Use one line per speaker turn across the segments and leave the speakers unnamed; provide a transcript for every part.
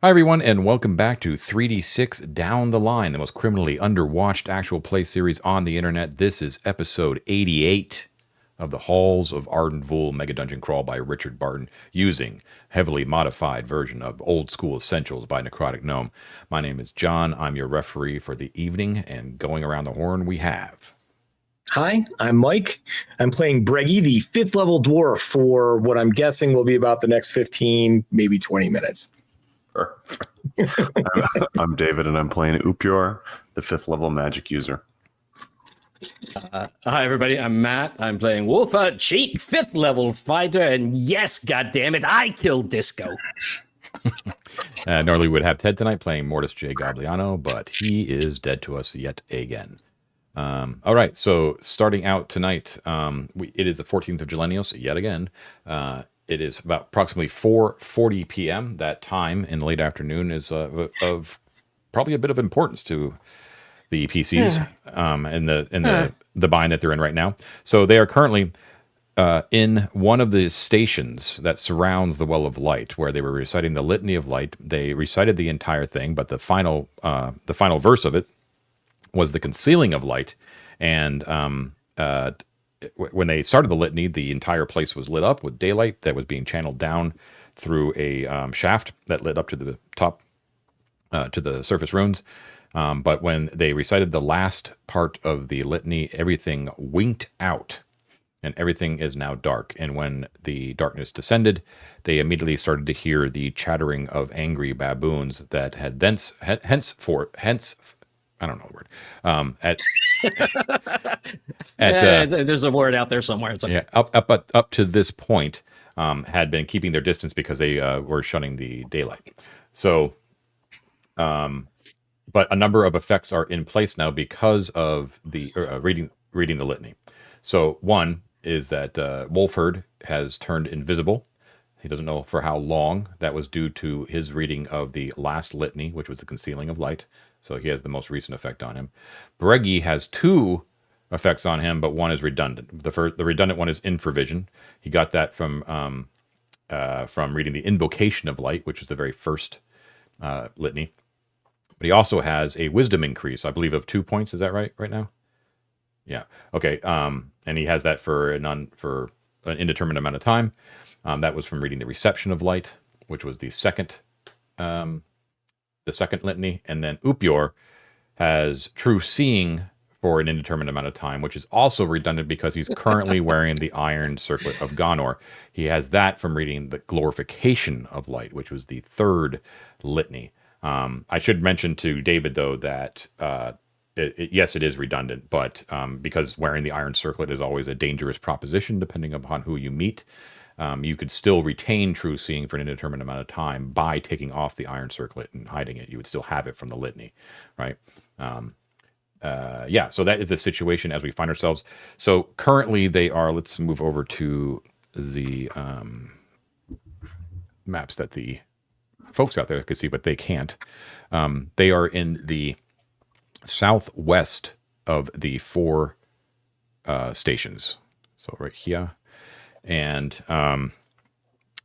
Hi, everyone, and welcome back to 3D6 Down the Line, the most criminally underwatched actual play series on the internet. This is episode 88 of the Halls of Arden Vul Megadungeon Crawl by Richard Barton, using heavily modified version of Old School Essentials by Necrotic Gnome. My name is John. I'm your referee for the evening, and going around the horn we have...
Hi, I'm Mike. I'm playing Breggy, the 5th level dwarf, for what I'm guessing will be about the next 15, maybe 20 minutes.
I'm David, and I'm playing Upior, the 5th level magic user.
Hi, everybody. I'm Matt. I'm playing Wolfa Cheek, 5th level fighter, and yes, goddammit, I killed Disco.
Normally we would have Ted tonight playing Mortis J. Gobliano, but he is dead to us yet again. All right, so starting out tonight, it is the 14th of Gelenius yet again. It is about approximately 4:40 p.m. That time in the late afternoon is of probably a bit of importance to the PCs and the bind that they're in right now. So they are currently in one of the stations that surrounds the Well of Light, where they were reciting the Litany of Light. They recited the entire thing, but the final verse of it was the Concealing of Light, and when they started the litany, the entire place was lit up with daylight that was being channeled down through a shaft that led up to the top, to the surface runes. But when they recited the last part of the litany, everything winked out, and everything is now dark. And when the darkness descended, they immediately started to hear the chattering of angry baboons that had hence. I don't know the word.
There's a word out there somewhere. It's okay.
Yeah, up to this point, had been keeping their distance because they were shunning the daylight. So, but a number of effects are in place now because of the reading the litany. So one is that Wolford has turned invisible. He doesn't know for how long. That was due to his reading of the last litany, which was the Concealing of Light. So he has the most recent effect on him. Breggy has two effects on him, but one is redundant. The redundant one is Infravision. He got that from reading the Invocation of Light, which is the very first litany. But he also has a Wisdom increase, I believe, of 2 points. Is that right now? Yeah. Okay. And he has that for an indeterminate amount of time. That was from reading the Reception of Light, which was the second litany. And then Upior has True Seeing for an indeterminate amount of time, which is also redundant because he's currently wearing the Iron Circlet of Gonor. He has that from reading the Glorification of Light, which was the third litany. I should mention to David, though, that yes, it is redundant, but because wearing the Iron Circlet is always a dangerous proposition, depending upon who you meet, you could still retain True Seeing for an indeterminate amount of time by taking off the Iron Circlet and hiding it. You would still have it from the litany, right? So that is the situation as we find ourselves. So currently they are, let's move over to the maps that the folks out there can see, but they can't. They are in the southwest of the four stations. So right here. And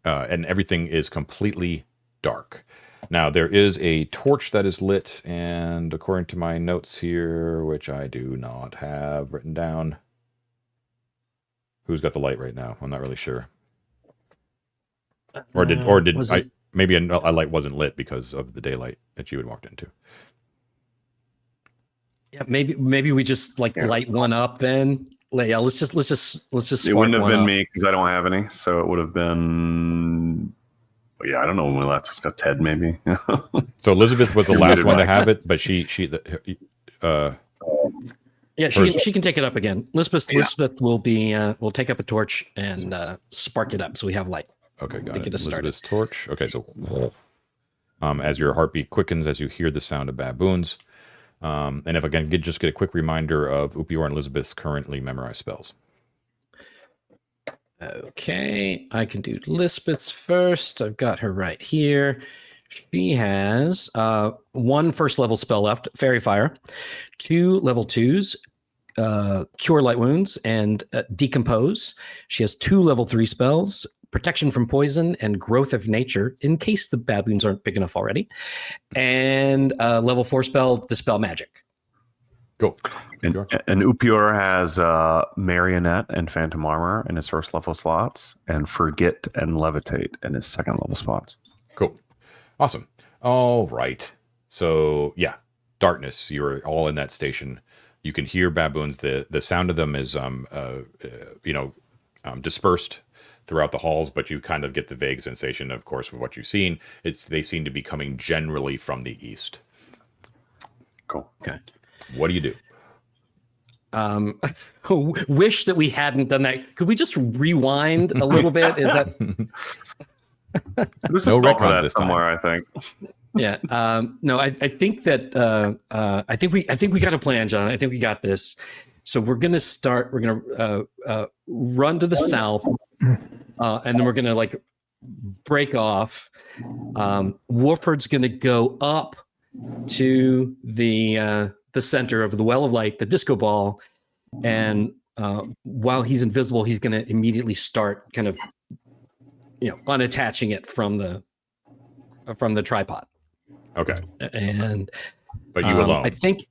everything is completely dark. Now, there is a torch that is lit, and according to my notes here, which I do not have written down, who's got the light right now? I'm not really sure. Maybe a light wasn't lit because of the daylight that you had walked into.
Yeah, maybe we just light one up then. Yeah, let's just.
It wouldn't have been me because I don't have any, so it would have been. Yeah, I don't know when we last got Ted. Maybe.
So Elizabeth was the last one to have it, but she
can take it up again. Elizabeth will take up a torch and spark it up so we have light.
Okay, got it.
Get us started.
Elizabeth's torch. Okay, so as your heartbeat quickens as you hear the sound of baboons. And if I can just get a quick reminder of Upior and Elizabeth's currently memorized spells.
Okay, I can do Lisbeth's first. I've got her right here. She has 1 first level spell left, Fairy Fire, 2 level 2s, Cure Light Wounds, and Decompose. She has 2 level 3 spells, protection from poison and growth of nature, in case the baboons aren't big enough already. And level 4 spell, Dispel Magic.
Cool.
And Upior has Marionette and Phantom Armor in his first level slots, and Forget and Levitate in his second level spots.
Cool. Awesome. All right. So, yeah, darkness. You're all in that station. You can hear baboons. The sound of them is, dispersed throughout the halls, but you kind of get the vague sensation, of course, of what you've seen. They seem to be coming generally from the east.
Cool.
Okay.
What do you do?
Wish that we hadn't done that. Could we just rewind a little bit? Is that
This is
No
spell for
retcons
that
this time.
somewhere, I think.
yeah? No, I think that I think we got a plan, John. I think we got this. So we're gonna start. We're gonna run to the south, and then we're gonna like break off. Wolford's gonna go up to the center of the Well of Light, the disco ball, and while he's invisible, he's going to immediately start kind of, unattaching it from the tripod.
Okay.
And
But you alone.
I think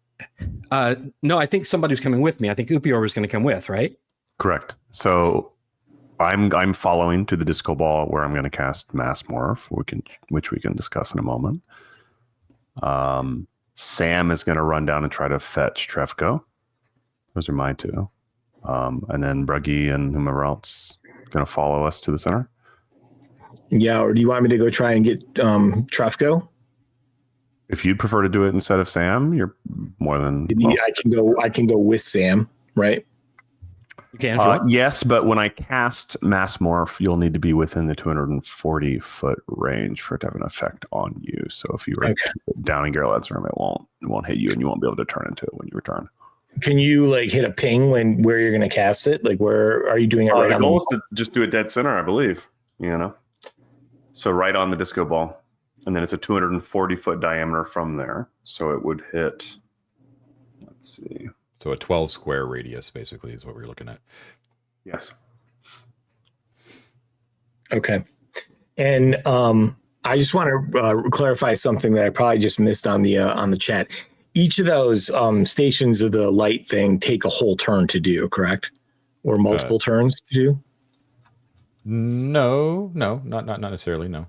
no, I think somebody was coming with me. I think Upior was going to come with, right?
Correct. So I'm following to the disco ball where I'm going to cast Mass Morph, which we can discuss in a moment. Sam is going to run down and try to fetch Trefko. Those are my two. And then Bruggy and whomever else is going to follow us to the center.
Yeah, or do you want me to go try and get Trefko?
If you'd prefer to do it instead of Sam, you're more than
I can go with Sam, right?
You can. If you like.
Yes, but when I cast Mass Morph, you'll need to be within the 240-foot range for it to have an effect on you. So if you were down in Gerald's room, it won't hit you, and you won't be able to turn into it when you return.
Can you hit a ping where you're going to cast it? Like, where are you doing it? Right
The
on
goal is to just do it dead center, I believe. So right on the disco ball, and then it's a 240-foot diameter from there. So it would hit. Let's see.
So a 12 square radius, basically, is what we're looking at.
Yes.
Okay. And I just want to clarify something that I probably just missed on the chat. Each of those stations of the light thing take a whole turn to do, correct? Or multiple turns to do?
No, not necessarily. No.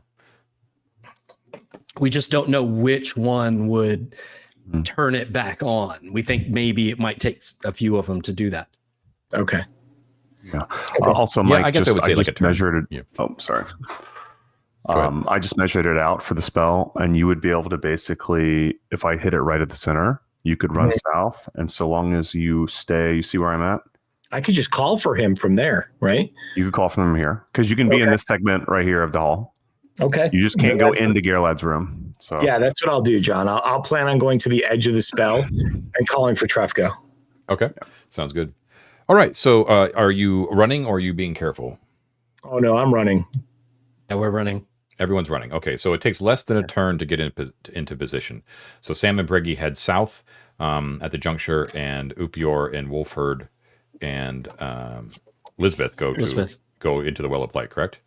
We just don't know which one would turn it back on. We think maybe it might take a few of them to do that.
Okay.
Yeah. Also, Mike,
I guess I would say like a turn.
Measured it.
Yeah.
Oh, sorry. I just measured it out for the spell, and you would be able to basically, if I hit it right at the center, you could run south. And so long as you stay, you see where I'm at?
I could just call for him from there, right?
You could call from him here, because you can be in this segment right here of the hall.
Okay.
You just can't go into Gerlad's room. So
yeah, that's what I'll do, John. I'll plan on going to the edge of the spell and calling for Trefko.
Okay. Sounds good. All right. So are you running or are you being careful?
Oh, no, I'm running.
Yeah, we're running.
Everyone's running. Okay. So it takes less than a turn to get into position. So Sam and Briggy head south at the juncture, and Upior and Wolfherd and Lisbeth go into the Well of Light, correct?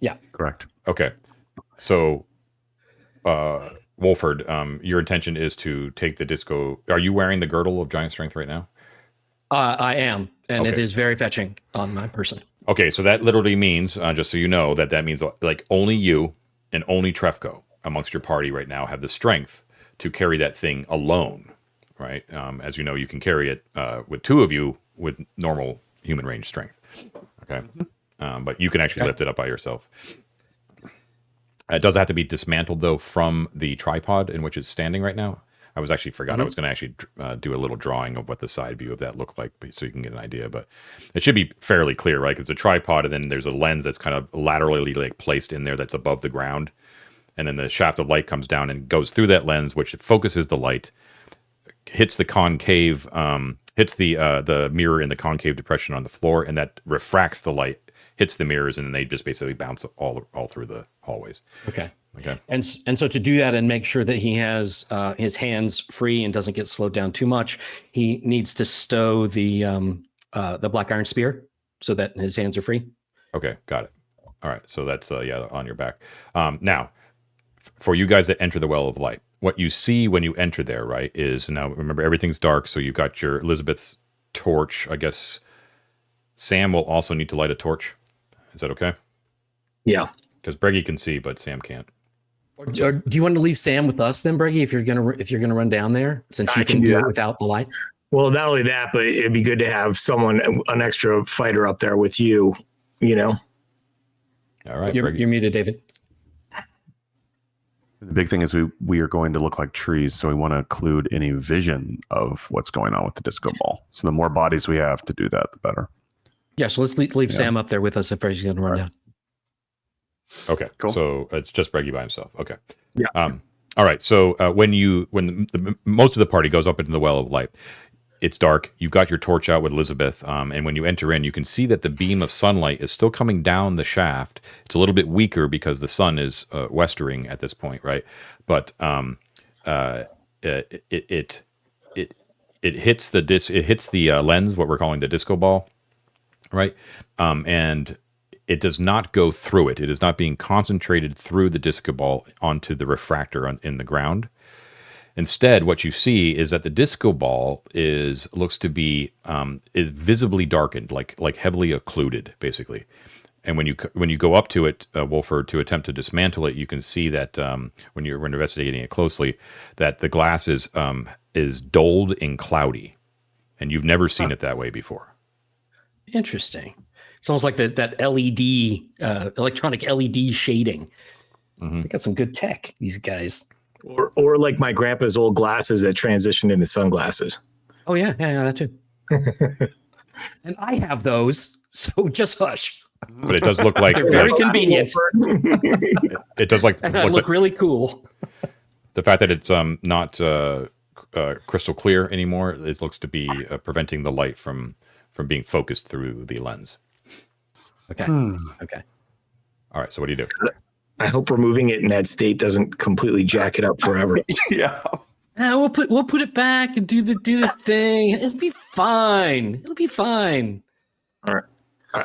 Yeah.
Correct.
Okay. So Wolford, your intention is to take the disco. Are you wearing the girdle of giant strength right now?
I am, and it is very fetching on my person.
Okay, so that literally means, just so you know, that means like only you and only Trefko amongst your party right now have the strength to carry that thing alone, right? As you know, you can carry it with two of you with normal human range strength. Okay, but you can actually lift it up by yourself. It does have to be dismantled, though, from the tripod in which it's standing right now. I was actually forgot. I was going to actually do a little drawing of what the side view of that looked like so you can get an idea. But it should be fairly clear, right? It's a tripod, and then there's a lens that's kind of laterally placed in there that's above the ground. And then the shaft of light comes down and goes through that lens, which focuses the light, hits the concave, hits the mirror in the concave depression on the floor, and that refracts the light, hits the mirrors, and then they just basically bounce all through the hallways.
Okay. And so to do that and make sure that he has his hands free and doesn't get slowed down too much, he needs to stow the black iron spear so that his hands are free.
Okay, got it. All right, so that's on your back. Now, for you guys that enter the Well of Light, what you see when you enter there, right, is now remember everything's dark, so you've got your Elizabeth's torch. I guess Sam will also need to light a torch. Is that okay?
Yeah.
Because Breggy can see, but Sam can't.
Or do you want to leave Sam with us then, Breggy, if you're gonna run down there, since you can do it without the light?
Well, not only that, but it'd be good to have an extra fighter up there with you. You know.
All right,
You're muted, David.
The big thing is we are going to look like trees, so we want to include any vision of what's going on with the disco ball. So the more bodies we have to do that, the better.
Yeah, so let's leave Sam up there with us if Breggy's going to run down.
Okay,
cool.
So it's just Breggy by himself. Okay.
Yeah.
All right. So when most of the party goes up into the Well of Light, it's dark. You've got your torch out with Elizabeth, and when you enter in, you can see that the beam of sunlight is still coming down the shaft. It's a little bit weaker because the sun is westering at this point, right? But it hits the lens, what we're calling the disco ball, right? And it does not go through it. It is not being concentrated through the disco ball onto the refractor in the ground. Instead, what you see is that the disco ball looks to be is visibly darkened, like heavily occluded, basically. And when you go up to it, Wolford, to attempt to dismantle it, you can see that when you're investigating it closely, that the glass is dulled and cloudy, and you've never seen it that way before.
Interesting. It's almost like that LED, electronic LED shading.
Mm-hmm.
They got some good tech, these guys.
Or like my grandpa's old glasses that transitioned into sunglasses.
Oh yeah, that too. And I have those, so just hush.
But it does look like
they're very convenient.
It does look
really cool.
The fact that it's not crystal clear anymore, it looks to be preventing the light from being focused through the lens.
Okay. Okay.
All right. So what do you do?
I hope removing it in that state doesn't completely jack it up forever.
Yeah.
We'll put it back and do the thing. It'll be fine. It'll be fine.
All right.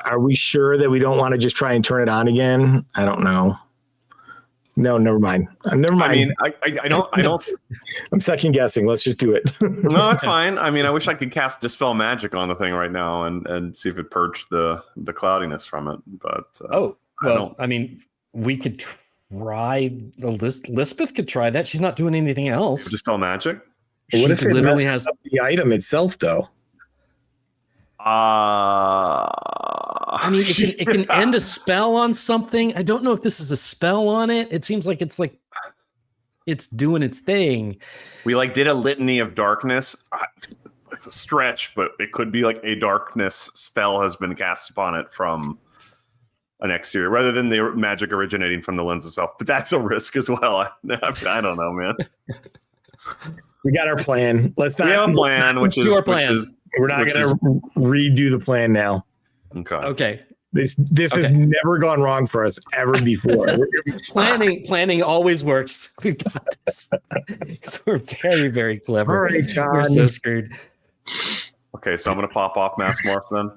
Are we sure that we don't want to just try and turn it on again? I don't know. No, never mind. Never mind.
I mean, I don't.
I'm second guessing. Let's just do it.
No, it's fine. I mean, I wish I could cast Dispel Magic on the thing right now and see if it purged the cloudiness from it. But
Oh, we could try. Lisbeth could try that. She's not doing anything else.
Dispel Magic.
What if it literally has the item itself, though?
It can end a spell on something. I don't know if this is a spell on it. It seems like it's doing its thing.
We did a litany of darkness. It's a stretch, but it could be like a darkness spell has been cast upon it from an exterior rather than the magic originating from the lens itself. But that's a risk as well. I don't know, man.
We got our plan. We have
a plan,
let's do our plan.
We're not going to redo the plan now.
Okay.
This has never gone wrong for us ever before.
Planning always works. We've got this. We're very, very clever.
All right, John.
We're so screwed.
Okay, so I'm going to pop off Mass Morph then.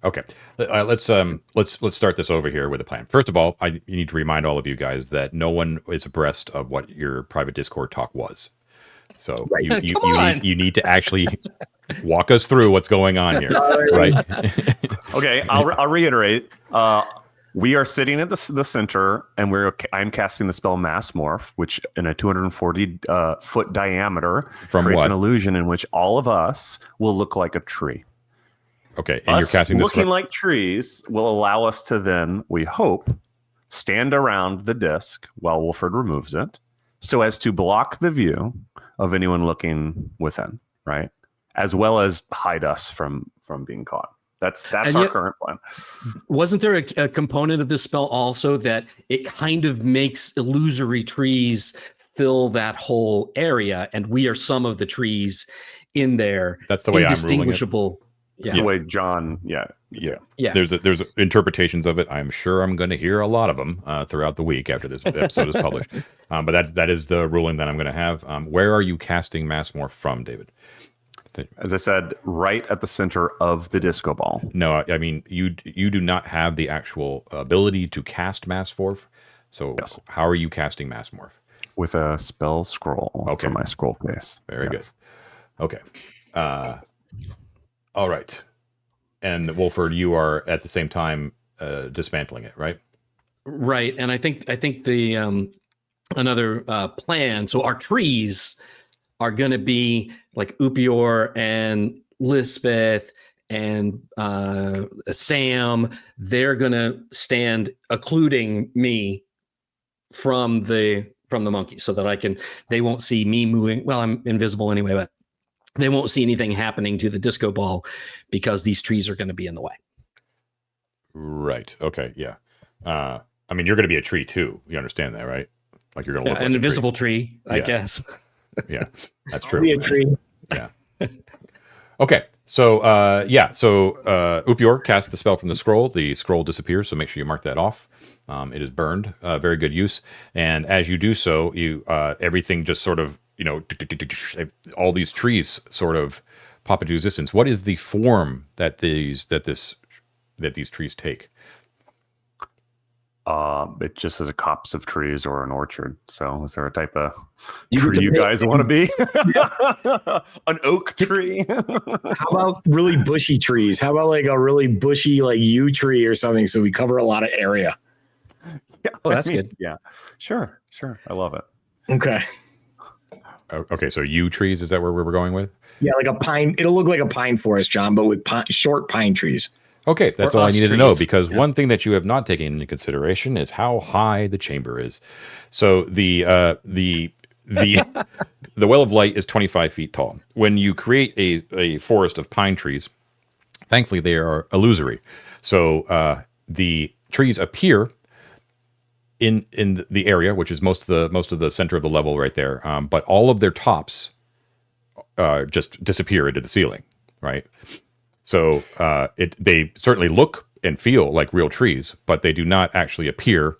Okay, let's start this over here with a plan. First of all, you need to remind all of you guys that no one is abreast of what your private Discord talk was. So you need to actually walk us through what's going on here, right?
Okay, I'll reiterate. We are sitting at the center, and I'm casting the spell Mass Morph, which in a 240 foot diameter creates an illusion in which all of us will look like a tree.
Okay, and you're casting this
looking like trees will allow us to then, we hope, stand around the disc while Wolford removes it, so as to block the view of anyone looking within, right? As well as hide us from being caught. That's our current plan.
Wasn't there a component of this spell also that it kind of makes illusory trees fill that whole area, and we are some of the trees in there?
That's the way I'm ruling it.
Indistinguishable.
That's the way John. Yeah.
There's interpretations of it. I'm sure I'm going to hear a lot of them throughout the week after this episode is published. But that is the ruling that I'm going to have. Where are you casting Mass Morph from, David?
As I said, right at the center of the disco ball.
No, I mean you do not have the actual ability to cast Mass Morph. So
Yes.
how are you casting Mass Morph?
With a spell scroll from my scroll case.
Very good. Okay. All right. And Wolford, you are at the same time dismantling it, right?
Right, and I think the another plan. So our trees are going to be like Upior and Lisbeth and Sam. They're going to stand occluding me from the monkey, so that they won't see me moving. Well, I'm invisible anyway, but they won't see anything happening to the disco ball because these trees are going to be in the way.
Right. Okay. Yeah. I mean, you're going to be a tree too. You understand that, right? Like you're going to look like
an
a
invisible tree, I guess.
Yeah, that's true.
Be a tree.
Yeah. Okay. So, Upior casts the spell from the scroll. The scroll disappears, so make sure you mark that off. It is burned. Very good use. And as you do so, you everything just sort of, all these trees sort of pop into existence. What is the form that these trees take?
It just is a copse of trees or an orchard. So is there a type of tree you guys want to be? An oak tree?
How about really bushy trees? How about like a really bushy like yew tree or something, so we cover a lot of area?
Yeah,
oh, that's good.
Yeah, sure. I love it.
Okay.
Okay, so yew trees, is that where we were going with?
Yeah, like a pine. It'll look like a pine forest, John, but with short pine trees.
Okay, that's
Or
all I
us
needed to
trees.
know, because one thing that you have not taken into consideration is how high the chamber is. So the Well of Light is 25 feet tall. When you create a forest of pine trees, thankfully they are illusory. So the trees appear in the area, which is most of the center of the level right there, but all of their tops just disappear into the ceiling, right? So they certainly look and feel like real trees, but they do not actually appear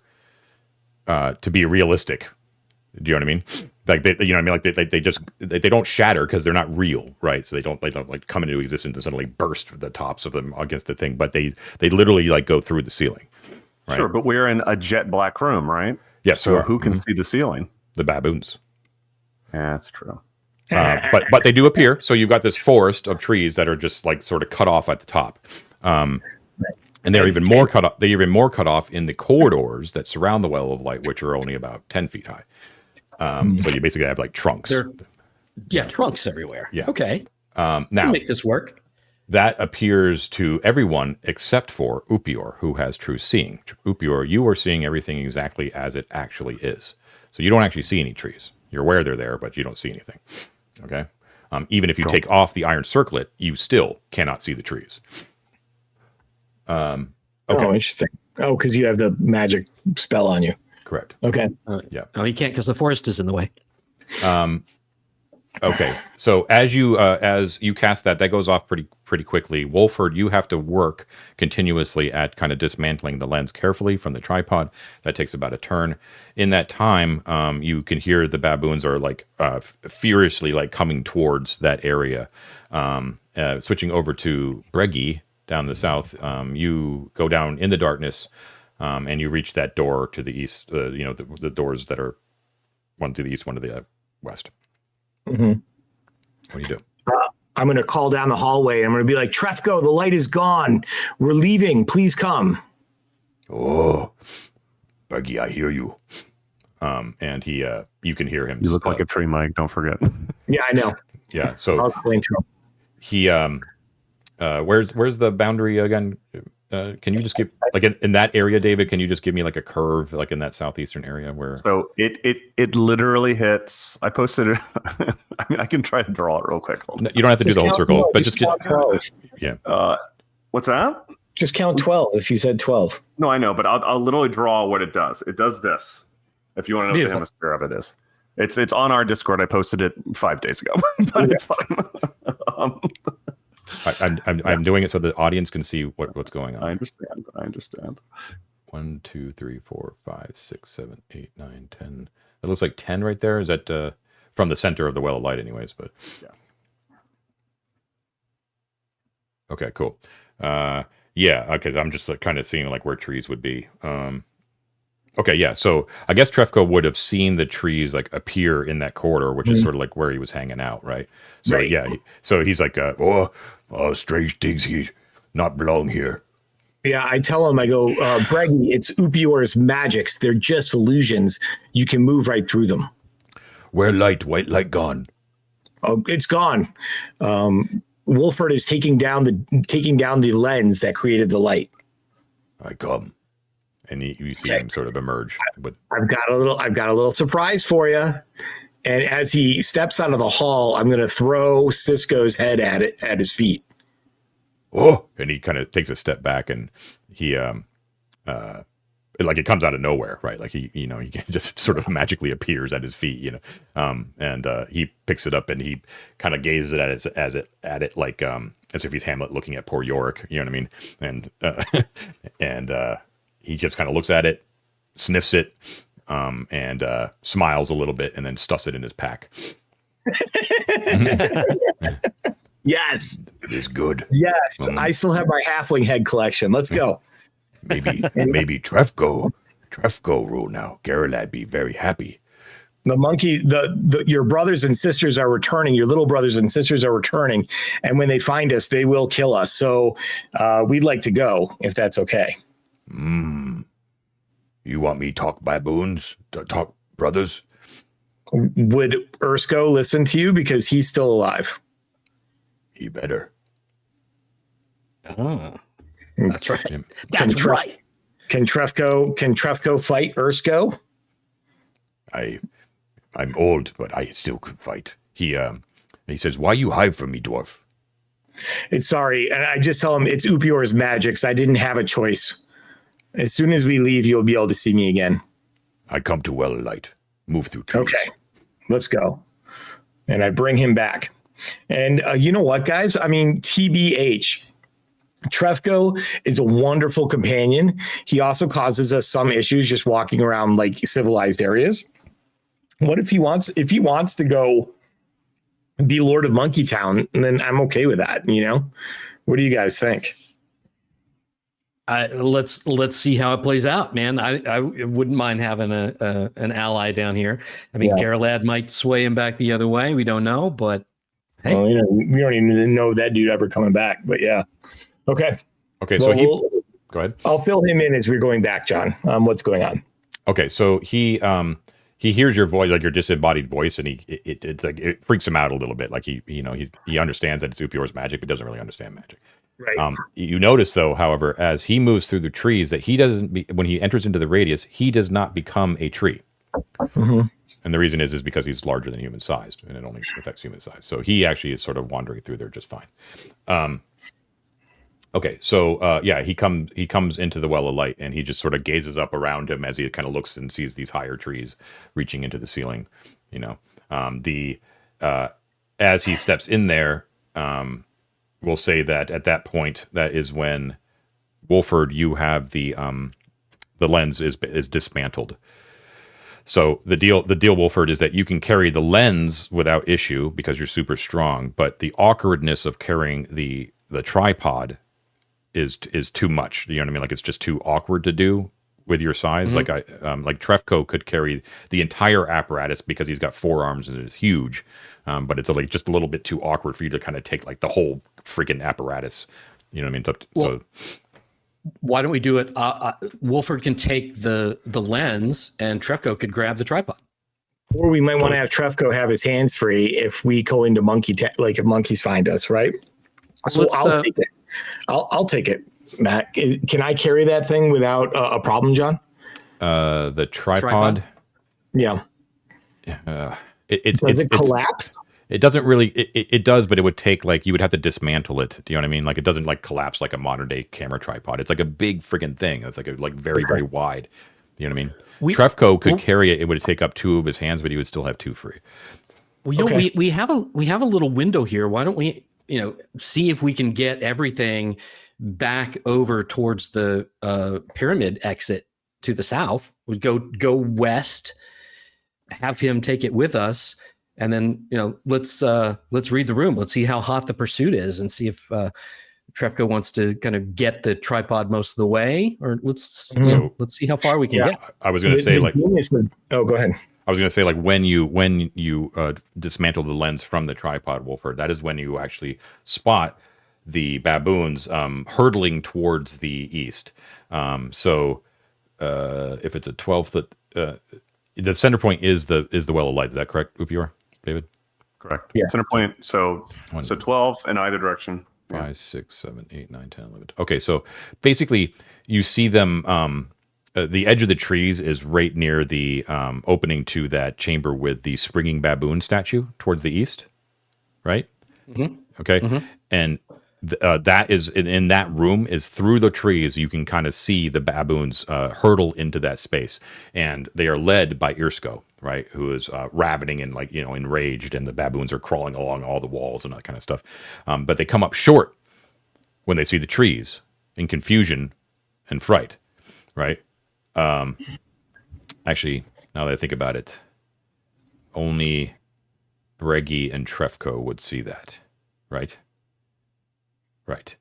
to be realistic. Do you know what I mean? Like they don't shatter because they're not real, right? So they don't like come into existence and suddenly burst the tops of them against the thing, but they literally like go through the ceiling. Right?
Sure, but we're in a jet black room, right?
Yes.
So who can see the ceiling?
The baboons.
Yeah, that's true.
But they do appear. So you've got this forest of trees that are just like sort of cut off at the top, and they're even more cut off. They're even more cut off in the corridors that surround the Well of Light, which are only about 10 feet high. So you basically have like trunks.
Trunks everywhere.
Yeah.
Okay.
Now
make this work.
That appears to everyone except for Upior, who has true seeing. Upior, you are seeing everything exactly as it actually is. So you don't actually see any trees. You're aware they're there, but you don't see anything. Okay? Even if you take off the iron circlet, you still cannot see the trees. Okay.
Oh, interesting. Oh, because you have the magic spell on you.
Correct.
Okay.
Yeah.
Oh, you can't because the forest is in the way.
Okay, so as you cast that goes off pretty quickly. Wolford, you have to work continuously at kind of dismantling the lens carefully from the tripod. That takes about a turn. In that time, you can hear the baboons are like furiously like coming towards that area. Switching over to Breggy down the south, you go down in the darkness, and you reach that door to the east. The doors that are one to the east, one to the west.
Mm-hmm.
What do you do?
I'm going to call down the hallway and I'm going to be like, Trefco, the light is gone. We're leaving. Please come.
Oh, Buggy, I hear you. And he, you can hear him.
You look like a tree, Mike. Don't forget.
Yeah, I know.
Yeah. So
I'll explain to him.
he, where's the boundary again? Can you just give like in that area, David? Can you just give me like a curve, like in that southeastern area where?
So it literally hits. I posted it. I mean, I can try to draw it real quick.
No, you don't have to do the whole circle, but just
count 12.
Yeah.
What's that?
Just count 12 if you said 12.
No, I know, but I'll literally draw what it does. It does this. If you want to know
Beautiful.
what the hemisphere of it is, it's on our Discord. I posted it 5 days ago, but it's fine.
I'm doing it so the audience can see what's going on.
I understand.
1, 2, 3, 4, 5, 6, 7, 8, 9, 10. It looks like 10 right there. Is that from the center of the Well of Light, anyways? But
yeah.
Okay, cool. Yeah, okay. I'm just like, kind of seeing like where trees would be. Okay, yeah. So I guess Trefko would have seen the trees like appear in that corridor, which is sort of like where he was hanging out, right? So
Right.
yeah, so he's like, strange things he not belong here.
Yeah, I tell him, I go, Breggy, it's Upior's magics. They're just illusions. You can move right through them.
Where light, white light gone.
Oh, it's gone. Wolford is taking down the lens that created the light.
I come, and you see him sort of emerge with.
I've got a little surprise for you. And as he steps out of the hall, I'm going to throw Cisco's head at his feet.
Oh, and he kind of takes a step back, and he like it comes out of nowhere, right? Like he just sort of magically appears at his feet, and he picks it up and he kind of gazes at it like as if he's Hamlet looking at poor Yorick, you know what I mean? And and he just kind of looks at it, sniffs it, and smiles a little bit, and then stuffs it in his pack.
Yes,
It is good.
yes. I still have my halfling head collection. Let's go.
Maybe Trefko rule now. Garrelad be very happy.
The monkey, your brothers and sisters are returning. Your little brothers and sisters are returning, and when they find us, they will kill us. So we'd like to go, if that's okay.
You want me talk baboons? Talk brothers?
Would Ersko listen to you because he's still alive?
He better.
Oh, that's right.
Yeah.
That's right.
Can Trefko fight Ersko?
I'm old, but I still could fight. He says, "Why you hide from me, dwarf?"
It's sorry, and I just tell him it's Upior's magics. I didn't have a choice. As soon as we leave, you'll be able to see me again.
I come to well light. Move through trees.
Okay, let's go. And I bring him back. And you know what, guys? I mean, TBH. Trefko is a wonderful companion. He also causes us some issues just walking around like civilized areas. What if he wants to go be Lord of Monkey Town? And then I'm okay with that. What do you guys think?
Let's see how it plays out, man. I wouldn't mind having an ally down here. I mean, Garrelad might sway him back the other way. We don't know, but hey,
well, we don't even know that dude ever coming back. But yeah, okay.
So go ahead.
I'll fill him in as we're going back, John. What's going on?
Okay, so he hears your voice, like your disembodied voice, and it's like it freaks him out a little bit. Like he understands that it's Upior's magic, but doesn't really understand magic.
Right.
You notice, though, however, as he moves through the trees, that when he enters into the radius, he does not become a tree.
Mm-hmm.
And the reason is because he's larger than human sized, and it only affects human size. So he actually is sort of wandering through there just fine. Okay, so he comes into the well of light, and he just sort of gazes up around him as he kind of looks and sees these higher trees reaching into the ceiling. As he steps in there, we'll say that at that point, that is when Wolford, you have the lens is dismantled. So the deal, Wolford, is that you can carry the lens without issue because you're super strong, but the awkwardness of carrying the tripod is too much. You know what I mean? Like it's just too awkward to do with your size. Mm-hmm. Like Trefko could carry the entire apparatus because he's got 4 arms and it's huge. But it's like just a little bit too awkward for you to kind of take like the whole freaking apparatus. You know what I mean? So
why don't we do it? Wolford can take the lens, and Trefko could grab the tripod.
Or we might want to have Trefko have his hands free if we go into if monkeys find us, right? So I'll take it. I'll take it, Matt. Can I carry that thing without a problem, John?
The tripod?
Yeah.
Does
it collapse?
It doesn't really. It does, but it would take you would have to dismantle it. Do you know what I mean? Like it doesn't collapse like a modern day camera tripod. It's like a big freaking thing. It's very very wide. You know what I mean? Trefko could carry it. It would take up 2 of his hands, but he would still have 2 free.
Well, we have a little window here. Why don't we see if we can get everything back over towards the pyramid exit to the south? We go west, have him take it with us. And then, let's read the room. Let's see how hot the pursuit is and see if Trefko wants to kind of get the tripod most of the way, or let's see how far we can get.
I was going to say
go ahead.
I was going to say, like, when you dismantle the lens from the tripod, Wolford, that is when you actually spot the baboons hurtling towards the east. So if it's a 12-foot, the center point is the well of light. Is that correct, Upior, David?
Correct.
Yeah.
Center point. So 12 in either direction.
5, 6, 7, 8, 9, 10, 11. Okay, so basically you see them. The edge of the trees is right near the opening to that chamber with the springing baboon statue towards the east, right?
Mm-hmm.
Okay,
Mm-hmm.
and that is in that room is through the trees. You can kind of see the baboons hurtle into that space, and they are led by Irsko, right? Who is ravening and enraged, and the baboons are crawling along all the walls and that kind of stuff. But they come up short when they see the trees in confusion and fright, right? Actually, now that I think about it, only Bregi and Trefko would see that, right? Right.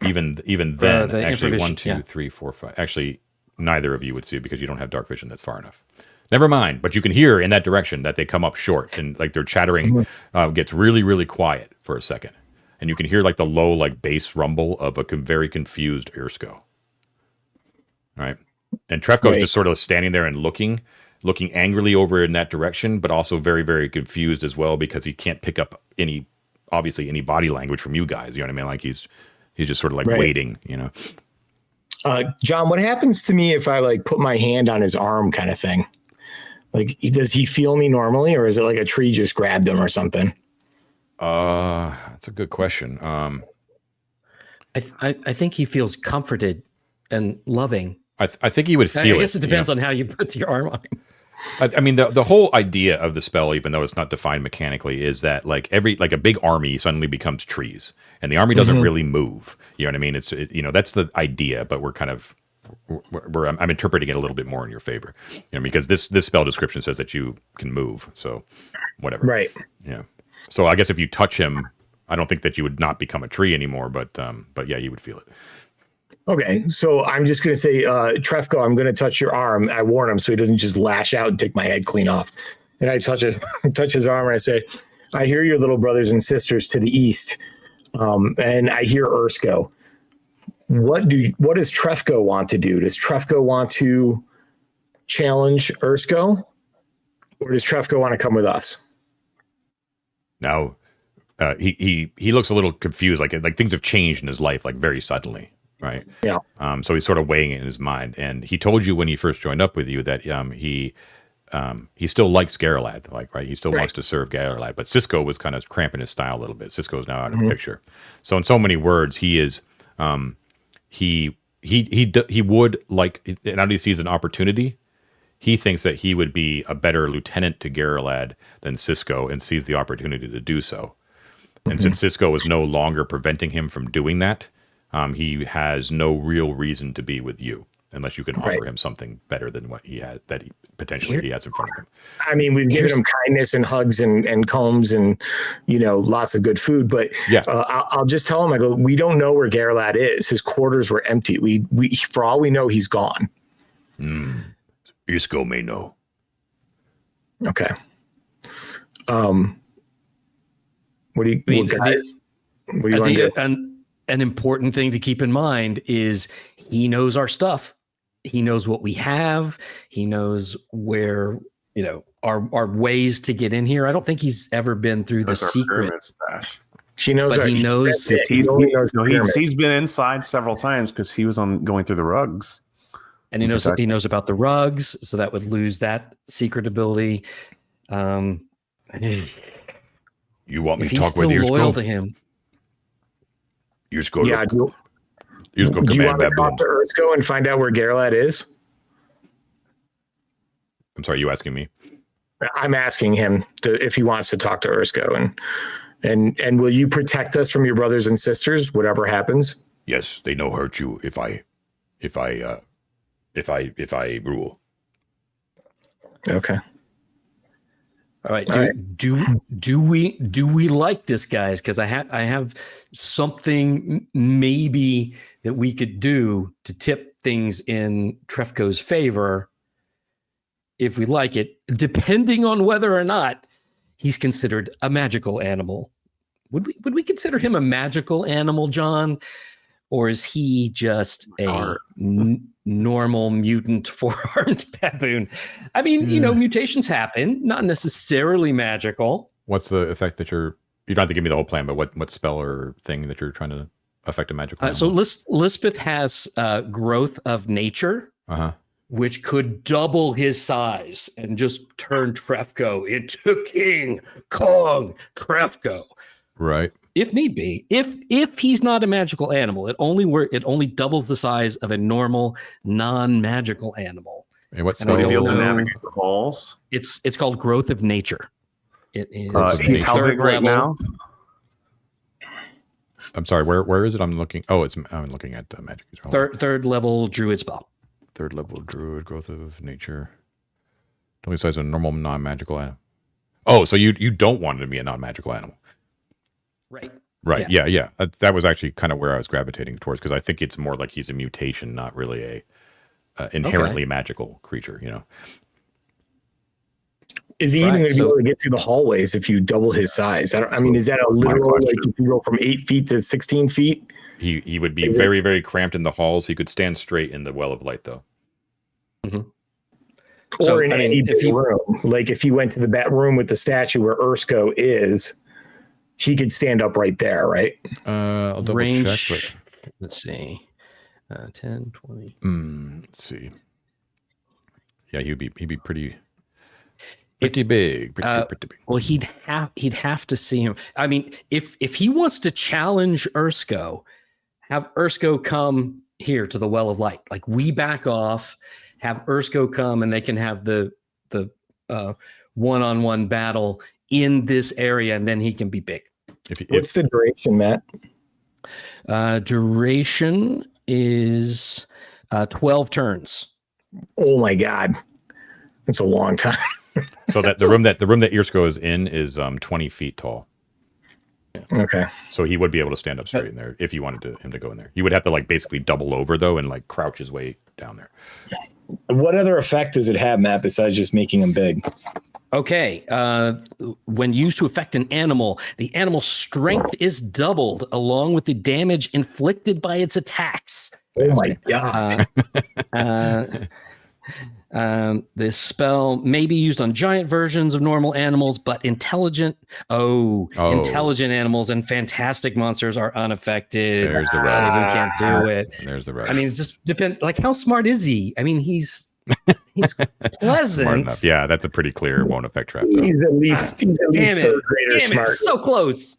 Even then,
the
actually, 1, 2, 3, 4, 5. Actually, neither of you would see it because you don't have dark vision that's far enough. Never mind. But you can hear in that direction that they come up short, and like their chattering gets really, really quiet for a second, and you can hear like the low, like bass rumble of a very confused Irsko. Right, and Trefko's just sort of standing there and looking angrily over in that direction, but also very, very confused as well because he can't pick up any body language from you guys. You know what I mean? Like he's just sort of like waiting.
John, what happens to me if I like put my hand on his arm, kind of thing? Like, does he feel me normally, or is it like a tree just grabbed him or something?
That's a good question.
I think he feels comforted and loving.
I think he would feel it.
I guess it depends on how you put your arm on him.
I mean, the whole idea of the spell, even though it's not defined mechanically, is that like a big army suddenly becomes trees, and the army doesn't really move. You know what I mean? That's the idea, but I'm interpreting it a little bit more in your favor, because this spell description says that you can move. So whatever.
Right.
Yeah. So I guess if you touch him, I don't think that you would not become a tree anymore, but yeah, you would feel it.
Okay, so I'm just going to say, Trefko, I'm going to touch your arm. I warn him so he doesn't just lash out and take my head clean off. And I touch his arm and I say, I hear your little brothers and sisters to the east, and I hear Irsko. What does Trefko want to do? Does Trefko want to challenge Irsko, or does Trefko want to come with us?
Now, he looks a little confused, like things have changed in his life, like very suddenly. Right.
Yeah.
So he's sort of weighing it in his mind, and he told you when he first joined up with you that he still likes Garrelad, right? He still wants to serve Garrelad, but Cisco was kind of cramping his style a little bit. Cisco is now out of the picture. So in so many words, he is he would like, now he sees an opportunity. He thinks that he would be a better lieutenant to Garrelad than Cisco, and sees the opportunity to do so. And since Cisco is no longer preventing him from doing that, he has no real reason to be with you unless you can offer him something better than what he has, that he potentially has in front of him.
I mean, we've given him kindness and hugs and combs and, lots of good food. But I'll just tell him, I go, we don't know where Garrelad is. His quarters were empty. We for all we know, he's gone.
Isco may know.
Okay. What do you want to do?
An important thing to keep in mind is he knows our stuff. He knows what we have. He knows where, our ways to get in here. I don't think he's ever been through the secret
stash.
He knows.
But he knows.
He's been inside several times because he was going through the rugs.
And he knows about the rugs, so that would lose that secret ability.
You want me
if
to talk
he's still
with Irsko?
Loyal to him.
Irsko,
yeah. Do you want to talk to Irsko and find out where Garrelad is?
I'm sorry, you asking me?
I'm asking him if he wants to talk to Irsko, and will you protect us from your brothers and sisters, whatever happens?
Yes, they no hurt you if I rule.
Okay.
All right.
All right.
Do we like this, guys? Because I have something maybe that we could do to tip things in Trefko's favor if we like it, depending on whether or not he's considered a magical animal. Would we consider him a magical animal, John? Or is he just a normal mutant four-armed baboon? I mean, mutations happen, not necessarily magical.
What's the effect that you don't have to give me the whole plan, but what spell or thing that you're trying to affect a magical animal?
So Lisbeth has growth of nature, which could double his size and just turn Trefko into King Kong Trefko.
Right.
If need be, if he's not a magical animal, it only doubles the size of a normal non-magical animal.
And what's
be able to navigate the halls?
It's called growth of nature. It is.
He's how big right now?
I'm sorry. Where is it? I'm looking. Oh, I'm looking at magic.
Third level druid spell.
Third level druid, growth of nature. Double the size of a normal non-magical animal. Oh, so you don't want it to be a non-magical animal. Right. Yeah. That was actually kind of where I was gravitating towards, because I think it's more like he's a mutation, not really a inherently magical creature.
Is he even going to be able to get through the hallways if you double his size? I mean, is that a literal, like, if you go from 8 feet to 16 feet?
He would be very, very cramped in the halls. He could stand straight in the well of light, though.
Mm-hmm. Or in any big room. Like, if he went to the room with the statue where Ursko is, he could stand up right there, right?
I'll double
range,
check. But
let's see. 10, 20.
Let's see. Yeah, he'd be pretty big. Pretty big.
Well, he'd have to see him. I mean, if he wants to challenge Ursko, have Ursko come here to the Well of Light. Like, we back off, have Ursko come, and they can have the one-on-one battle in this area, and then he can be big.
What's the duration, Matt?
Duration is 12 turns.
Oh my God, that's a long time.
So that the room that Ursko is in is 20 feet tall.
Yeah.
Okay.
So he would be able to stand up straight in there if you wanted him to go in there. He would have to, like, basically double over though and, like, crouch his way down there.
What other effect does it have, Matt, besides just making him big?
Okay. When used to affect an animal, the animal's strength is doubled along with the damage inflicted by its attacks.
Oh my God.
This spell may be used on giant versions of normal animals, but intelligent animals and fantastic monsters are unaffected.
There's the rub.
We can't do it.
There's the rub.
I mean, it just depends. Like, how smart is he? I mean, he's pleasant.
Smart enough. Yeah, that's a pretty clear won't affect trap.
He's at least third grader smart.
So close.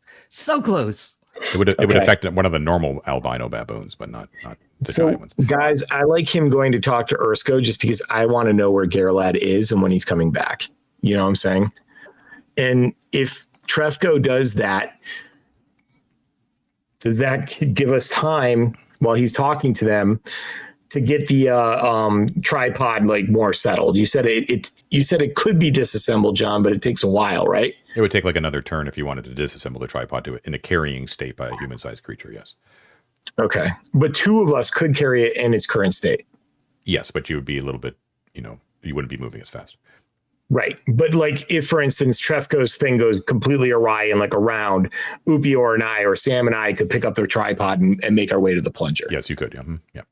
It would affect one of the normal albino baboons, but not the giant ones.
Guys, I like him going to talk to Ursko just because I want to know where Geralad is and when he's coming back. You know what I'm saying? And if Trefko does that give us time while he's talking to them to get the tripod, like, more settled? You said it could be disassembled, John, but it takes a while, right?
It would take like another turn if you wanted to disassemble the tripod to it in a carrying state by a human-sized creature. Yes.
Okay, but two of us could carry it in its current state.
Yes, but you would be a little bit, you wouldn't be moving as fast.
Right. But, like, if, for instance, Trefko's thing goes completely awry in, like, a round, Upior and I or Sam and I could pick up their tripod and make our way to the plunger.
Yes, you could. Yeah. Yeah.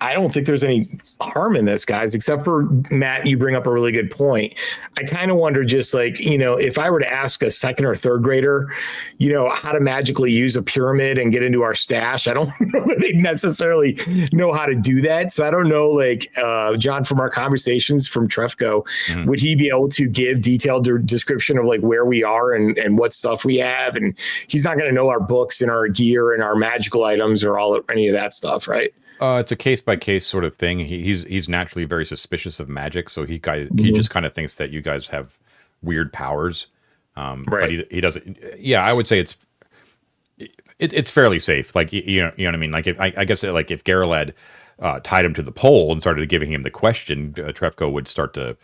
I don't think there's any harm in this, guys, except for, Matt, you bring up a really good point. I kind of wonder, just like, if I were to ask a second or third grader, how to magically use a pyramid and get into our stash, I don't know that they necessarily know how to do that. So I don't know, like, John, from our conversations from Trefko, would he be able to give detailed description of, like, where we are and what stuff we have? And he's not going to know our books and our gear and our magical items or any of that stuff, right?
It's a case by case sort of thing. He's naturally very suspicious of magic, so he just kind of thinks that you guys have weird powers. Right. But he doesn't. Yeah, I would say it's fairly safe. Like, you know what I mean. Like, I guess like if Geralad tied him to the pole and started giving him the question, Trefko would start to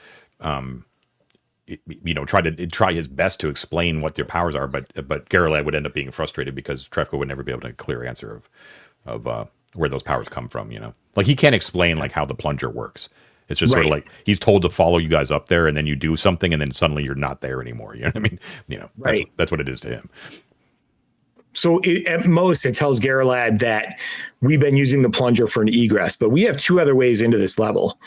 try his best to explain what their powers are, but Garrelad would end up being frustrated because Trefko would never be able to get a clear answer of where those powers come from. Like he can't explain like how the plunger works. It's just sort of like he's told to follow you guys up there, and then you do something, and then suddenly you're not there anymore. You know what I mean? That's what it is to him.
So at most, it tells Garrelad that we've been using the plunger for an egress, but we have 2 other ways into this level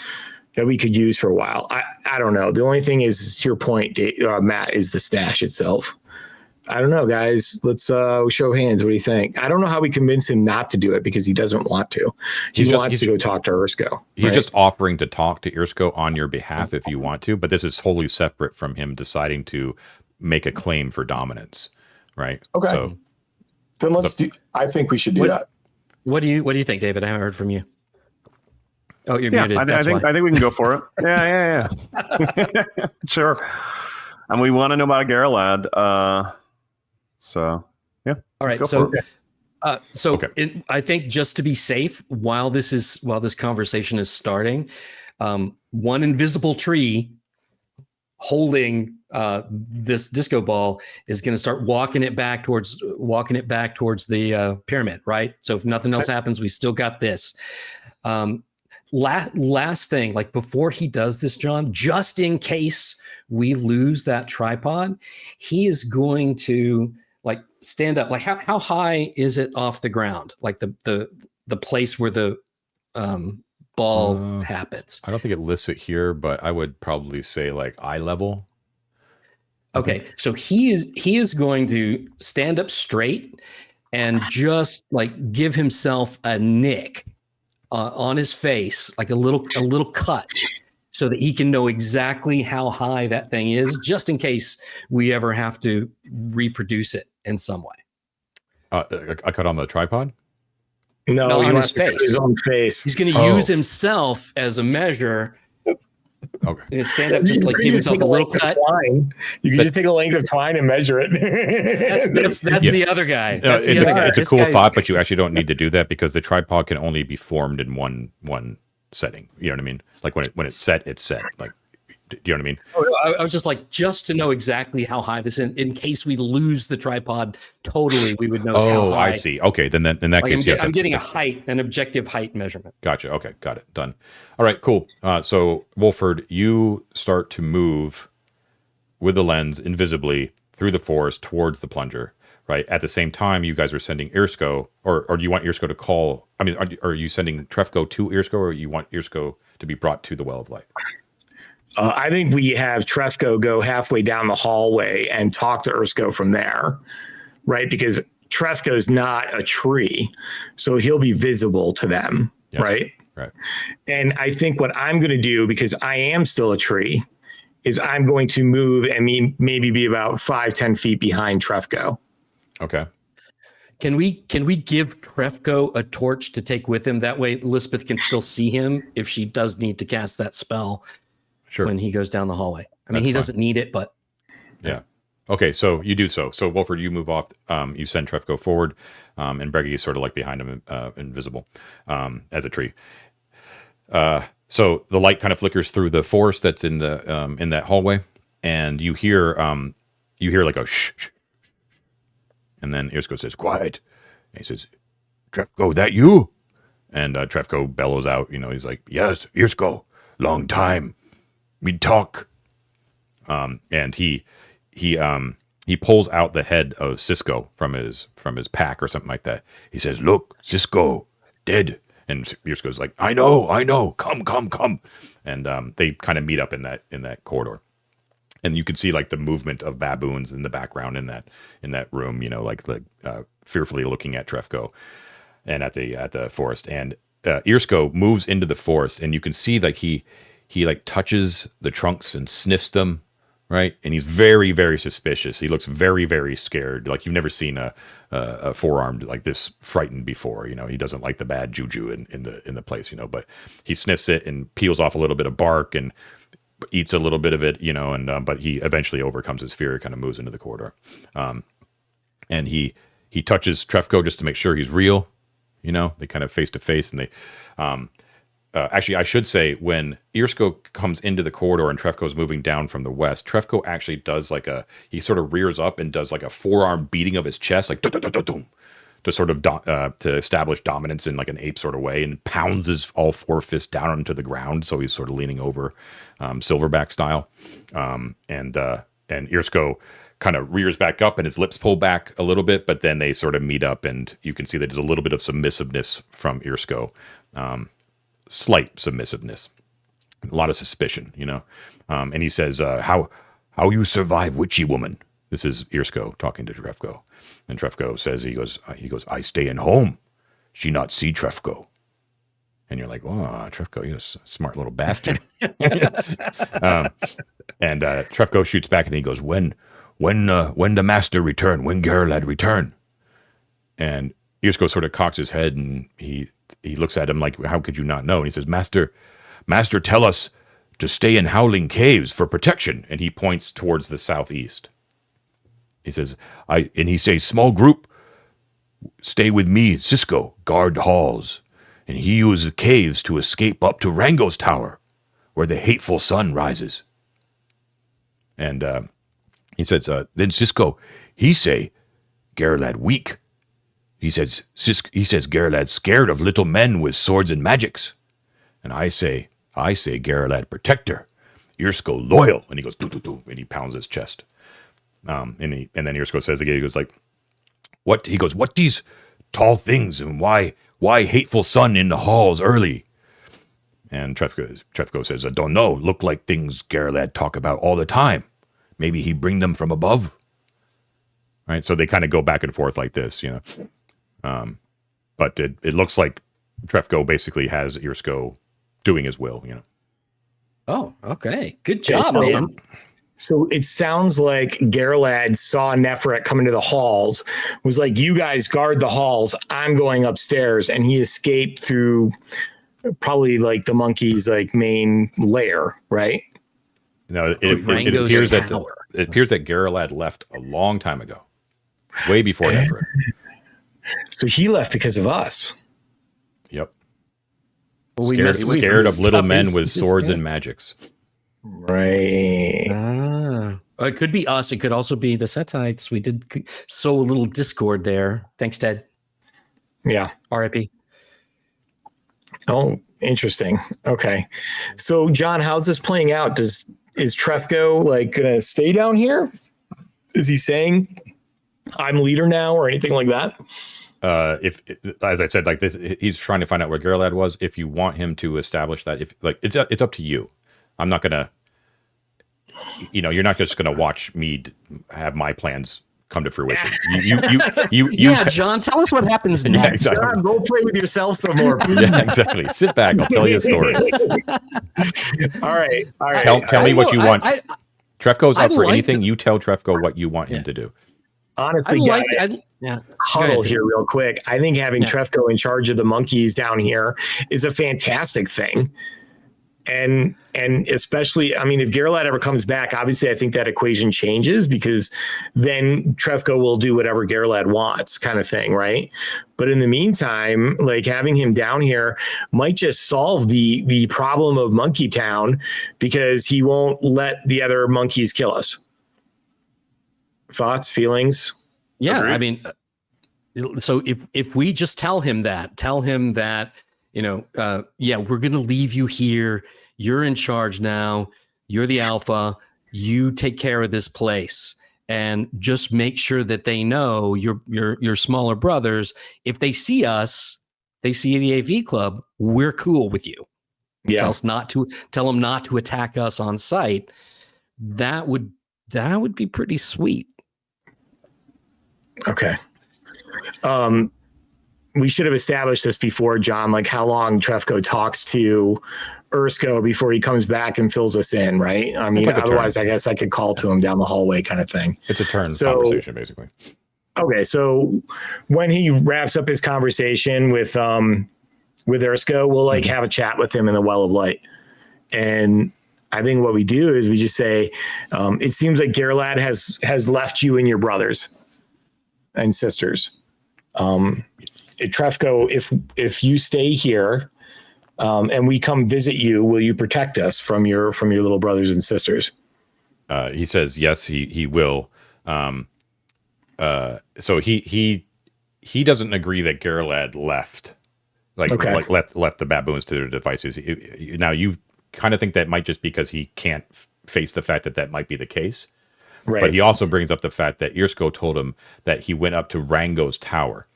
that we could use for a while. I don't know. The only thing is to your point, Matt, is the stash itself. I don't know, guys. Let's show hands. What do you think? I don't know how we convince him not to do it because he doesn't want to. He wants to go talk to Ursko.
He's just offering to talk to Ursko on your behalf if you want to, but this is wholly separate from him deciding to make a claim for dominance, right?
Okay. So, then let's do. I think we should do that.
What do you think, David? I haven't heard from you. Oh, you're muted.
I think we can go for it. Yeah. Sure. And we want to know about Garrelad. So yeah.
All right. I think just to be safe, while this conversation is starting, one invisible tree holding this disco ball is going to start walking it back towards the pyramid. Right. So if nothing else happens, we still got this. Last thing, like before he does this, John, just in case we lose that tripod, he is going to like stand up. Like how high is it off the ground? Like the place where the ball happens.
I don't think it lists it here, but I would probably say like eye level.
Okay, so he is going to stand up straight and just like give himself a nick on his face, like a little cut, so that he can know exactly how high that thing is, just in case we ever have to reproduce it in some way.
A cut on the tripod?
No,
on his face.
His own face.
He's going to use himself as a measure.
Okay.
He's stand up, just like give himself a little cut.
You can just take a length of twine and measure it.
That's the other guy. That's the other guy.
It's a cool thought, but you actually don't need to do that because the tripod can only be formed in one setting. You know what I mean? Like when it's set, it's set. Like, do you know what I mean?
Oh, I was just like, just to know exactly how high this is, in case we lose the tripod totally, we would know how high.
I see. Okay, then in that case, yes.
I'm getting an objective height measurement.
Gotcha. Okay, got it. Done. All right, cool. So, Wolford, you start to move with the lens invisibly through the forest towards the plunger, right? At the same time, you guys are sending Irsko, or do you want Irsko to call? I mean, are you sending Trefko to Irsko, or you want Irsko to be brought to the Well of Light?
I think we have Trefko go halfway down the hallway and talk to Ursko from there, right? Because Trefko's not a tree, so he'll be visible to them,
yes,
right?
Right.
And I think what I'm going to do, because I am still a tree, is I'm going to move and maybe be about 5-10 feet behind Trefko.
Okay.
Can we give Trefko a torch to take with him? That way Elizabeth can still see him if she does need to cast that spell. Sure. When he goes down the hallway. I mean, he doesn't need it, but
yeah. Okay, so you do so. So Wolford, you move off. You send Trefko forward, and Breggy is sort of like behind him, invisible, as a tree. So the light kind of flickers through the forest that's in that hallway, and you hear like a shh, shh, and then Irsko says, "Quiet." And he says, "Trefko, that you?" And Trefko bellows out. He's like, "Yes, Irsko, long time. We talk." And he pulls out the head of Cisco from his pack or something like that. He says, "Look, Cisco, dead." And Irsko's like, I know. Come. And they kind of meet up in that corridor. And you can see like the movement of baboons in the background in that room, like fearfully looking at Trefko and at the forest. And Irsko moves into the forest, and you can see like he like touches the trunks and sniffs them, right? And he's very, very suspicious. He looks very, very scared. Like you've never seen a four-armed like this frightened before. He doesn't like the bad juju in the place. But he sniffs it and peels off a little bit of bark and eats a little bit of it. And but he eventually overcomes his fear. Kind of moves into the corridor, and he touches Trefko just to make sure he's real. They kind of face to face, and actually, I should say when Irsko comes into the corridor and Trefko's moving down from the west, Trefko actually does he sort of rears up and does like a forearm beating of his chest, like dum, to sort of to establish dominance in like an ape sort of way, and pounds his all four fists down onto the ground, so he's sort of leaning over, Silverback style, and Irsko kind of rears back up and his lips pull back a little bit, but then they sort of meet up, and you can see that there's a little bit of submissiveness from Irsko, slight submissiveness, a lot of suspicion, and he says, how you survive, witchy woman? This is Irsko talking to Trefko. And Trefko says, he goes, I stay in home. She not see Trefko. And you're like, oh, Trefko, you're a smart little bastard. And Trefko shoots back and he goes, when the master return, when Gerlad return? And Irsko sort of cocks his head and he looks at him like, how could you not know? And he says, Master, tell us to stay in Howling Caves for protection. And he points towards the southeast. He says, and he says, small group, stay with me, Cisco, guard halls. And he uses caves to escape up to Rango's tower, where the hateful sun rises. And he says, then Cisco, he say, Gerlad weak. He says Gerlad scared of little men with swords and magics. And I say Gerlad protector, Irsko loyal. And he goes, doo, and he pounds his chest. And then Irsko says again, he goes like, what? He goes, what these tall things and why hateful sun in the halls early? And Trefko says, I don't know. Look like things Gerlad talk about all the time. Maybe he bring them from above. Right. So they kind of go back and forth like this, but it looks like Trefko basically has Irsko doing his will,
Oh, okay. Good job,
so,
man.
So it sounds like Gerlad saw Nefret come into the halls, was like, you guys guard the halls, I'm going upstairs, and he escaped through probably like the monkey's like main lair, right?
No, it appears that Gerlad left a long time ago, way before Nefret.
So he left because of us.
Yep.
Well,
scared of little men with swords and magics.
Right.
It could be us. It could also be the Setites. We did sow a little discord there. Thanks, Ted.
Yeah.
R.I.P.
Oh, interesting. Okay. So, John, how's this playing out? Is Trefko like going to stay down here? Is he saying I'm leader now or anything like that?
If as I said, like this, he's trying to find out where Gerlad was. If you want him to establish that, it's up to you. I'm not gonna, you're not just gonna watch me have my plans come to fruition.
John, tell us what happens next.
Yeah, exactly.
John, go play with yourself some more.
Yeah, exactly. Sit back. I'll tell you a story.
All right.
Tell me what you want. Trefko's up for anything. You tell Trefko what you want him to do.
Honestly, huddle here real quick. I think having Trefko in charge of the monkeys down here is a fantastic thing. And especially, I mean, if Gerlad ever comes back, obviously I think that equation changes because then Trefko will do whatever Gerlad wants kind of thing, right? But in the meantime, like having him down here might just solve the problem of Monkey Town because he won't let the other monkeys kill us. Thoughts, feelings?
Yeah,
Agreed?
I mean, so if we just tell him that, we're going to leave you here. You're in charge now. You're the alpha. You take care of this place, and just make sure that they know your smaller brothers. If they see us, they see the AV Club. We're cool with you.
Yeah.
Tell them not to attack us on site. That would be pretty sweet.
Okay. We should have established this before, John, like how long Trefko talks to Irsko before he comes back and fills us in, right? I mean, otherwise, I guess I could call to him down the hallway kind of thing.
It's a turn conversation, basically.
Okay, so when he wraps up his conversation with Irsko, we'll like have a chat with him in the Well of Light. And I think what we do is we just say, it seems like Gerlad has left you and your brothers and sisters. Trefko, if you stay here, and we come visit you, will you protect us from your little brothers and sisters?
He says yes, he will. So he doesn't agree that Geralad left, like left the baboons to their devices. Now you kind of think that might just because he can't face the fact that might be the case.
Right.
But he also brings up the fact that Irsko told him that he went up to Rango's tower,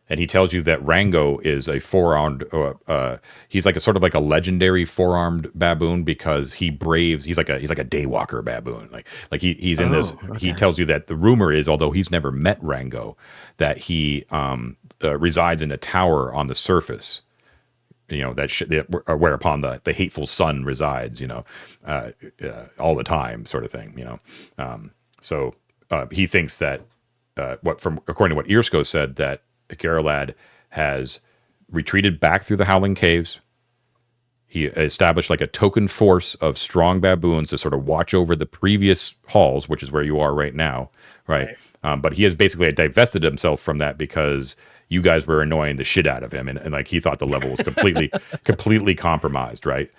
and he tells you that Rango is a four-armed. He's like a sort of like a legendary four-armed baboon because he braves. He's like a daywalker baboon. Like he's in this. Okay. He tells you that the rumor is, although he's never met Rango, that he resides in a tower on the surface. You know whereupon the hateful sun resides. All the time, sort of thing. So he thinks that according to what Irsko said, that Geralad has retreated back through the Howling Caves. He established like a token force of strong baboons to sort of watch over the previous halls, which is where you are right now, right? But he has basically divested himself from that because you guys were annoying the shit out of him, and like he thought the level was completely compromised, right?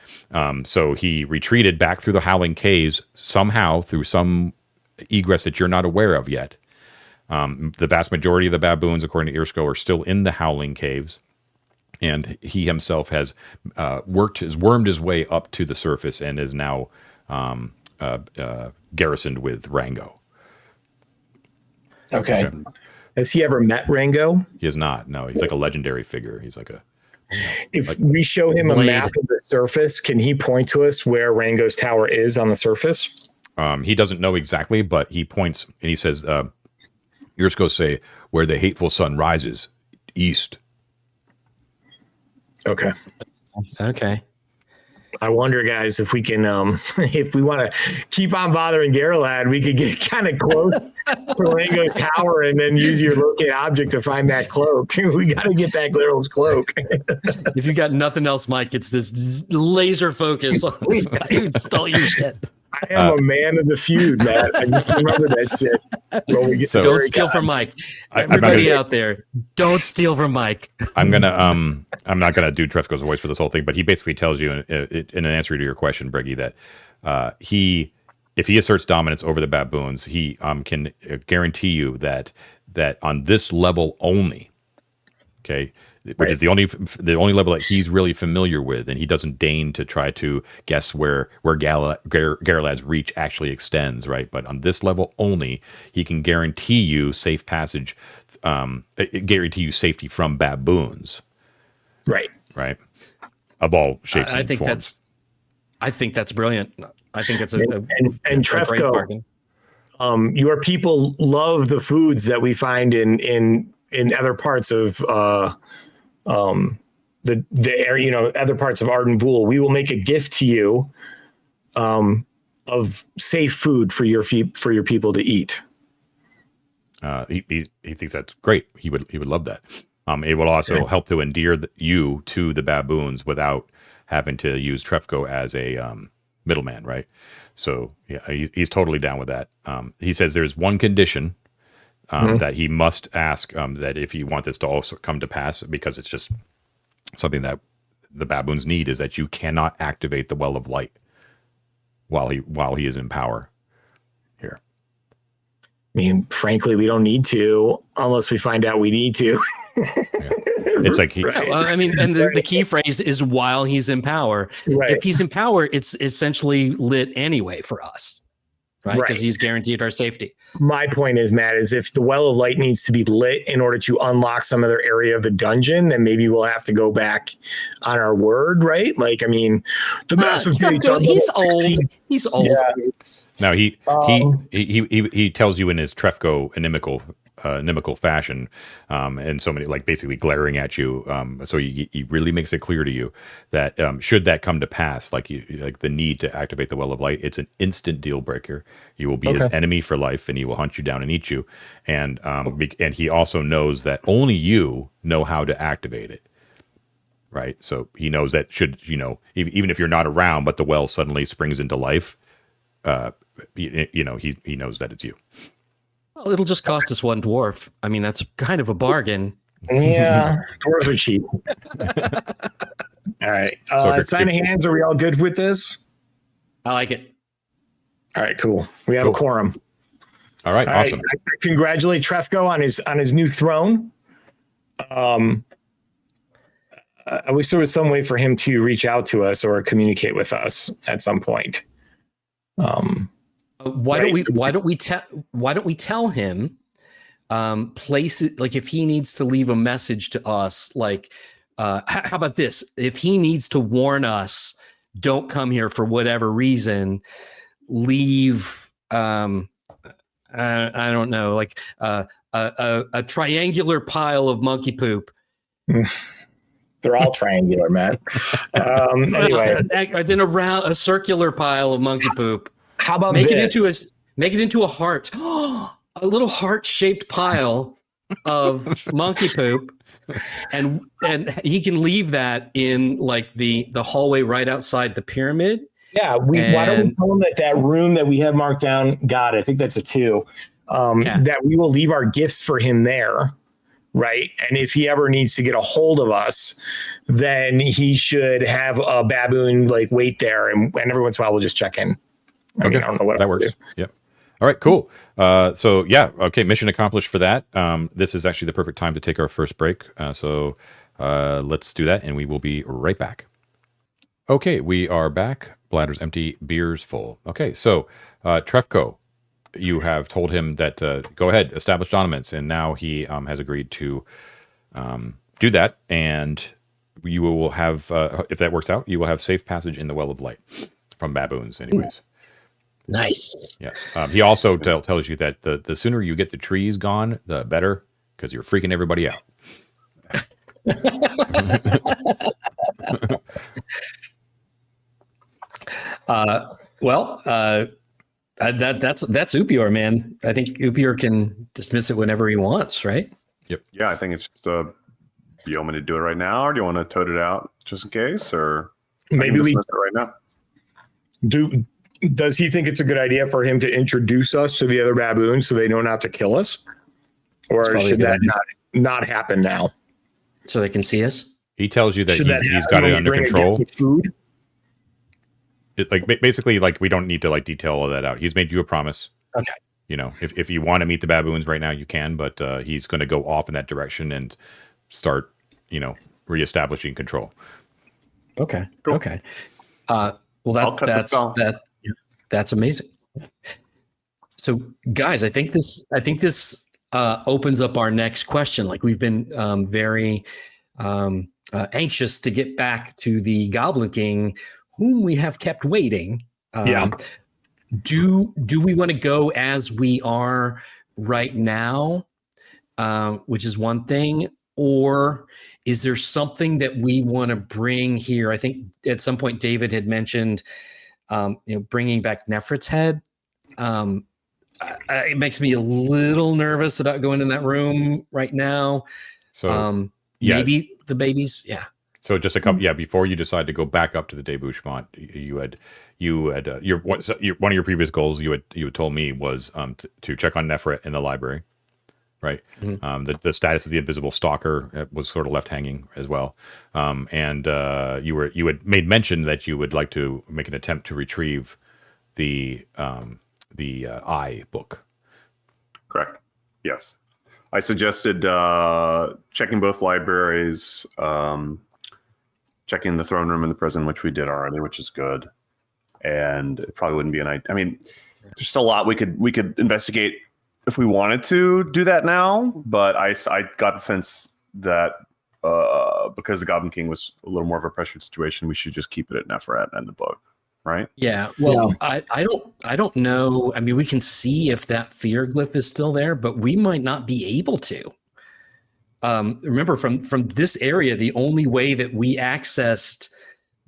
So he retreated back through the Howling Caves somehow through some egress that you're not aware of yet. The vast majority of the baboons, according to Irsko, are still in the Howling Caves, and he himself has wormed his way up to the surface and is now garrisoned with Rango.
Okay. Has he ever met Rango?
He has not. No, he's like a legendary figure. He's like a.
If we show him a map of the surface, can he point to us where Rango's tower is on the surface?
He doesn't know exactly, but he points and he says, Irsko say, where the hateful sun rises, east.
Okay. I wonder, guys, if we can, if we want to keep on bothering Geralad, we could get kind of close to Rango's tower and then use your locate object to find that cloak. We got to get back Geral's cloak.
If you got nothing else, Mike, it's this laser focus on this guy who stole your shit.
I am a man of the feud, Matt. I just remember that shit.
Don't steal from Mike. Everybody out there, don't steal from Mike.
I'm not gonna do Trefko's voice for this whole thing, but he basically tells you in an answer to your question, Briggy, that if he asserts dominance over the baboons, he can guarantee you that on this level only, okay, which is the only level that he's really familiar with, and he doesn't deign to try to guess where Geralad's reach actually extends, right? But on this level only, he can guarantee you safe passage, guarantee you safety from baboons,
right,
of all shapes and forms.
I think that's brilliant. I think it's a
Trefko. Your people love the foods that we find in other parts of the area, other parts of Arden Vul. We will make a gift to you of safe food for your people to eat.
He thinks that's great. He would love that. It will also help to endear you to the baboons without having to use Trefko as a middleman, right? So yeah, he's totally down with that. He says there's one condition that he must ask, that if you want this to also come to pass, because it's just something that the baboons need, is that you cannot activate the Well of Light while he is in power here.
I mean, frankly, we don't need to unless we find out we need to.
It's like
and the key phrase is while he's in power.
Right.
If he's in power, it's essentially lit anyway for us. Right, because he's guaranteed our safety.
My point is, Matt, is if the Well of Light needs to be lit in order to unlock some other area of the dungeon, then maybe we'll have to go back on our word, right? Like, I mean, the massive gates are
he's old. He's old.
Yeah.
Now he tells you in his Trefko inimical fashion, and so many, like, basically glaring at you. So he really makes it clear to you that should that come to pass, like the need to activate the Well of Light, it's an instant deal breaker. You will be his enemy for life, and he will hunt you down and eat you. And he also knows that only you know how to activate it. Right. So he knows that even if you're not around, but the well suddenly springs into life, he knows that it's you.
Well, it'll just cost us one dwarf. I mean, that's kind of a bargain.
Yeah, dwarves are cheap. All right.
So
Sign of hands. Are we all good with this?
I like it.
All right, cool. We have a quorum.
All right, awesome.
I congratulate Trefco on his new throne. I wish there was some way for him to reach out to us or communicate with us at some point.
Why don't we tell him place it, like if he needs to leave a message to us, like how about this? If he needs to warn us, don't come here for whatever reason, leave I don't know, like a triangular pile of monkey poop.
They're all triangular, man. Anyway,
then a circular pile of monkey poop.
How about
make it into a heart, a little heart-shaped pile of monkey poop, and he can leave that in like the hallway right outside the pyramid.
Yeah, why don't we tell him that room that we have marked down? God, I think that's a 2. That we will leave our gifts for him there. Right. And if he ever needs to get a hold of us, then he should have a baboon like wait there. And every once in a while, we'll just check in. I mean, I don't know what
that works. Yep. All right, cool. So yeah. Okay. Mission accomplished for that. This is actually the perfect time to take our first break. So let's do that and we will be right back. Okay. We are back. Bladders empty, beers full. Okay. So Trefco, you have told him that go ahead, establish dominance, and now he has agreed to do that. And you will have, if that works out, you will have safe passage in the Well of Light from baboons, anyways.
Nice.
Yes. He also tells you that the sooner you get the trees gone, the better, because you're freaking everybody out.
That's Upior, man. I think Upior can dismiss it whenever he wants, right?
Yep.
Yeah, I think it's just do you want me to do it right now, or do you want to tote it out just in case, or
maybe we
dismiss it right now?
Does he think it's a good idea for him to introduce us to the other baboons so they know not to kill us, or should that not happen now?
So they can see us.
He tells you that he's got it under control.
Food.
Basically, we don't need to detail all that out. He's made you a promise.
Okay.
You know, if you want to meet the baboons right now, you can, but he's going to go off in that direction and start, reestablishing control.
Okay. Cool. Okay. Well, that's amazing. So, guys, I think this opens up our next question. Like, we've been very anxious to get back to the Goblin King, whom we have kept waiting. Do we want to go as we are right now, which is one thing, or is there something that we want to bring here? I think at some point David had mentioned, bringing back Nefrit's head. It makes me a little nervous about going in that room right now.
So
maybe the babies, yeah.
So just a couple, before you decide to go back up to the Debouchement, you had one of your previous goals you had told me was to check on Nefrit in the library, right? Mm-hmm. The status of the invisible stalker was sort of left hanging as well, and you had made mention that you would like to make an attempt to retrieve the eye book.
Correct. Yes, I suggested checking both libraries. Checking the throne room in the prison, which we did already, which is good. And it probably wouldn't be an idea. I mean, there's just a lot we could investigate if we wanted to do that now. But I got the sense that because the Goblin King was a little more of a pressured situation, we should just keep it at Nefret and the book, right?
Yeah. Well, yeah. I don't know. I mean, we can see if that fear glyph is still there, but we might not be able to. Remember, from this area, the only way that we accessed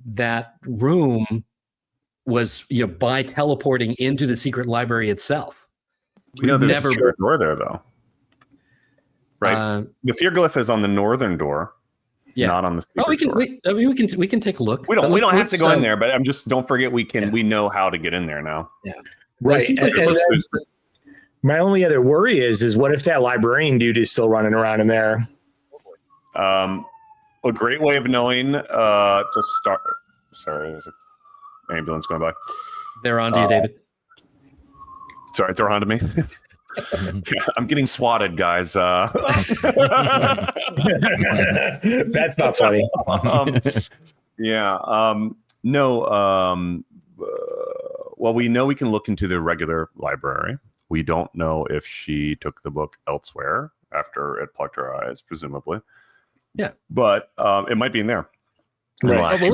that room was by teleporting into the secret library itself.
We know there's a secret door there, though, right? The fear glyph is on the northern door, not on the secret door.
We can take a look.
We don't have to go in there, but don't forget we know how to get in there now.
Yeah,
right. My only other worry is what if that librarian dude is still running around in there?
a great way of knowing to start. Sorry, there's an ambulance going by.
They're on to you, David.
Sorry, throw onto me. I'm getting swatted, guys.
That's not funny.
No. Well, we know we can look into the regular library. We don't know if she took the book elsewhere after it plucked her eyes, presumably.
Yeah.
But it might be in there.
Right.
I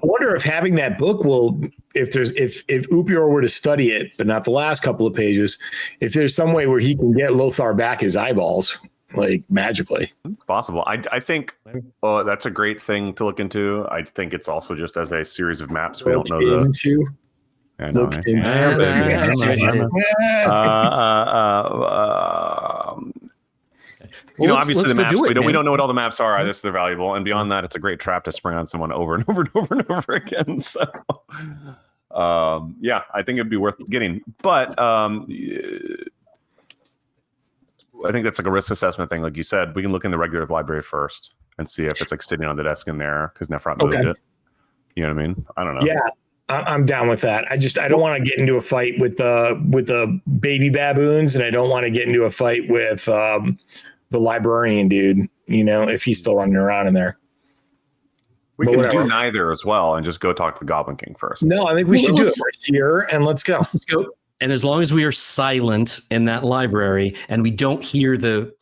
wonder if having that book will, if Upior were to study it, but not the last couple of pages, if there's some way where he can get Lothar back his eyeballs, like magically.
It's possible. I think that's a great thing to look into. I think it's also just as a series of maps. We don't know the.
Look into.
Obviously the maps, we don't know what all the maps are either, so they're valuable. And beyond that, it's a great trap to spring on someone over and over and over and over again. So, I think it'd be worth getting. But I think that's like a risk assessment thing. Like you said, we can look in the regular library first and see if it's like sitting on the desk in there because Nephron moved it. You know what I mean? I don't know.
Yeah. I'm down with that. I don't want to get into a fight with the baby baboons, and I don't want to get into a fight with the librarian dude, if he's still running around in there.
We can do neither as well and just go talk to the Goblin King first.
No, I think we should do it right here, and let's go.
And as long as we are silent in that library and we don't hear the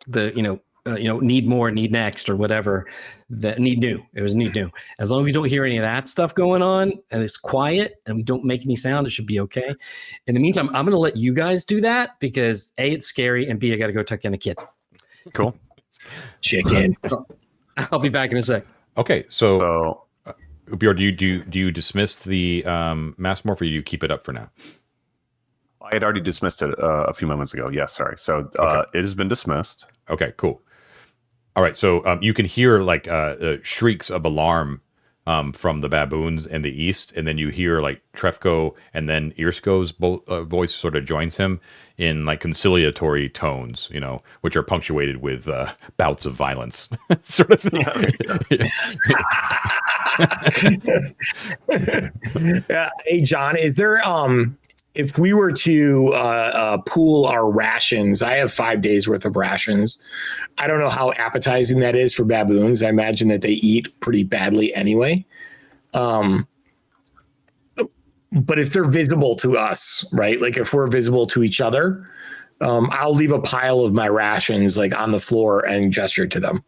need more, need next, or whatever, that need new. It was need new. As long as we don't hear any of that stuff going on and it's quiet and we don't make any sound, it should be okay. In the meantime, I'm going to let you guys do that because A, it's scary, and B, I got to go tuck in a kid.
Cool.
Chicken.
I'll be back in a sec.
Okay, so Bjorn, do you dismiss the mass morph, or do you keep it up for now?
I had already dismissed it a few moments ago. Yes, sorry. So it has been dismissed.
Okay, cool. All right, so you can hear like shrieks of alarm from the baboons in the east, and then you hear like Trefko and then Irsko's voice sort of joins him in like conciliatory tones, which are punctuated with bouts of violence, sort of thing.
Hey, John, is there if we were to pool our rations? I have 5 days worth of rations. I don't know how appetizing that is for baboons. I imagine that they eat pretty badly anyway. But if they're visible to us, right? Like if we're visible to each other, I'll leave a pile of my rations like on the floor and gesture to them.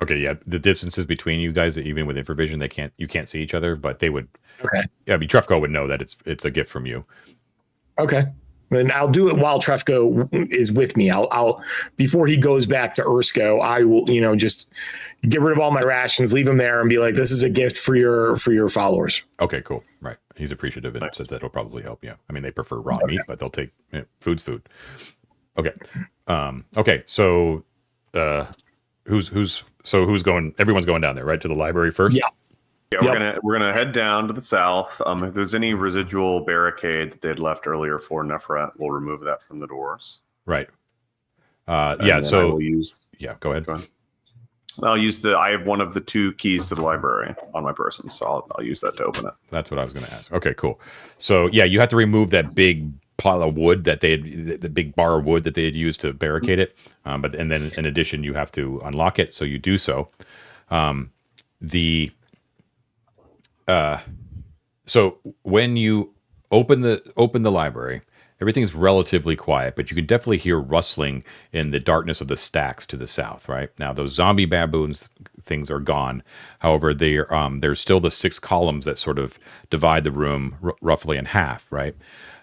Okay, yeah. The distances between you guys, even with infravision, you can't see each other, but they would. Okay. Yeah, I mean, Trefko would know that it's a gift from you.
Okay. And I'll do it while Trefko is with me. I'll before he goes back to Ursko, I will, just get rid of all my rations, leave them there, and be like, "This is a gift for your followers."
Okay, cool. Right. He's appreciative and says that it'll probably help you. I mean, they prefer raw meat, but they'll take food's food. Okay. Okay. So, who's going? Everyone's going down there, right, to the library first.
Yeah. Yeah, we're gonna head down to the south. If there's any residual barricade that they'd left earlier for Nefret, we'll remove that from the doors.
Right. Yeah. So go ahead.
I have one of the 2 keys to the library on my person, so I'll use that to open it.
That's what I was going to ask. Okay, cool. So yeah, you have to remove that big pile of wood the big bar of wood that they had used to barricade it. But then in addition, you have to unlock it. So you do so. So when you open the library, everything's relatively quiet, but you can definitely hear rustling in the darkness of the stacks to the south. Right now, those zombie baboons things are gone. However, there's still the 6 columns that sort of divide the room roughly in half. Right,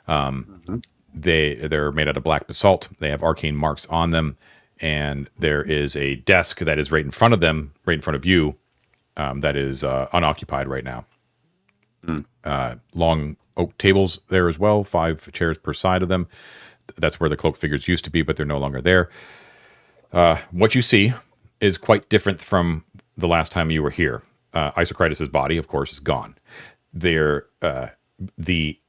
they're made out of black basalt. They have arcane marks on them, and there is a desk that is right in front of you, that is unoccupied right now. Long oak tables there as well, 5 chairs per side of them. That's where the cloak figures used to be, but they're no longer there. What you see is quite different from the last time you were here. Isocritus's body, of course, is gone. The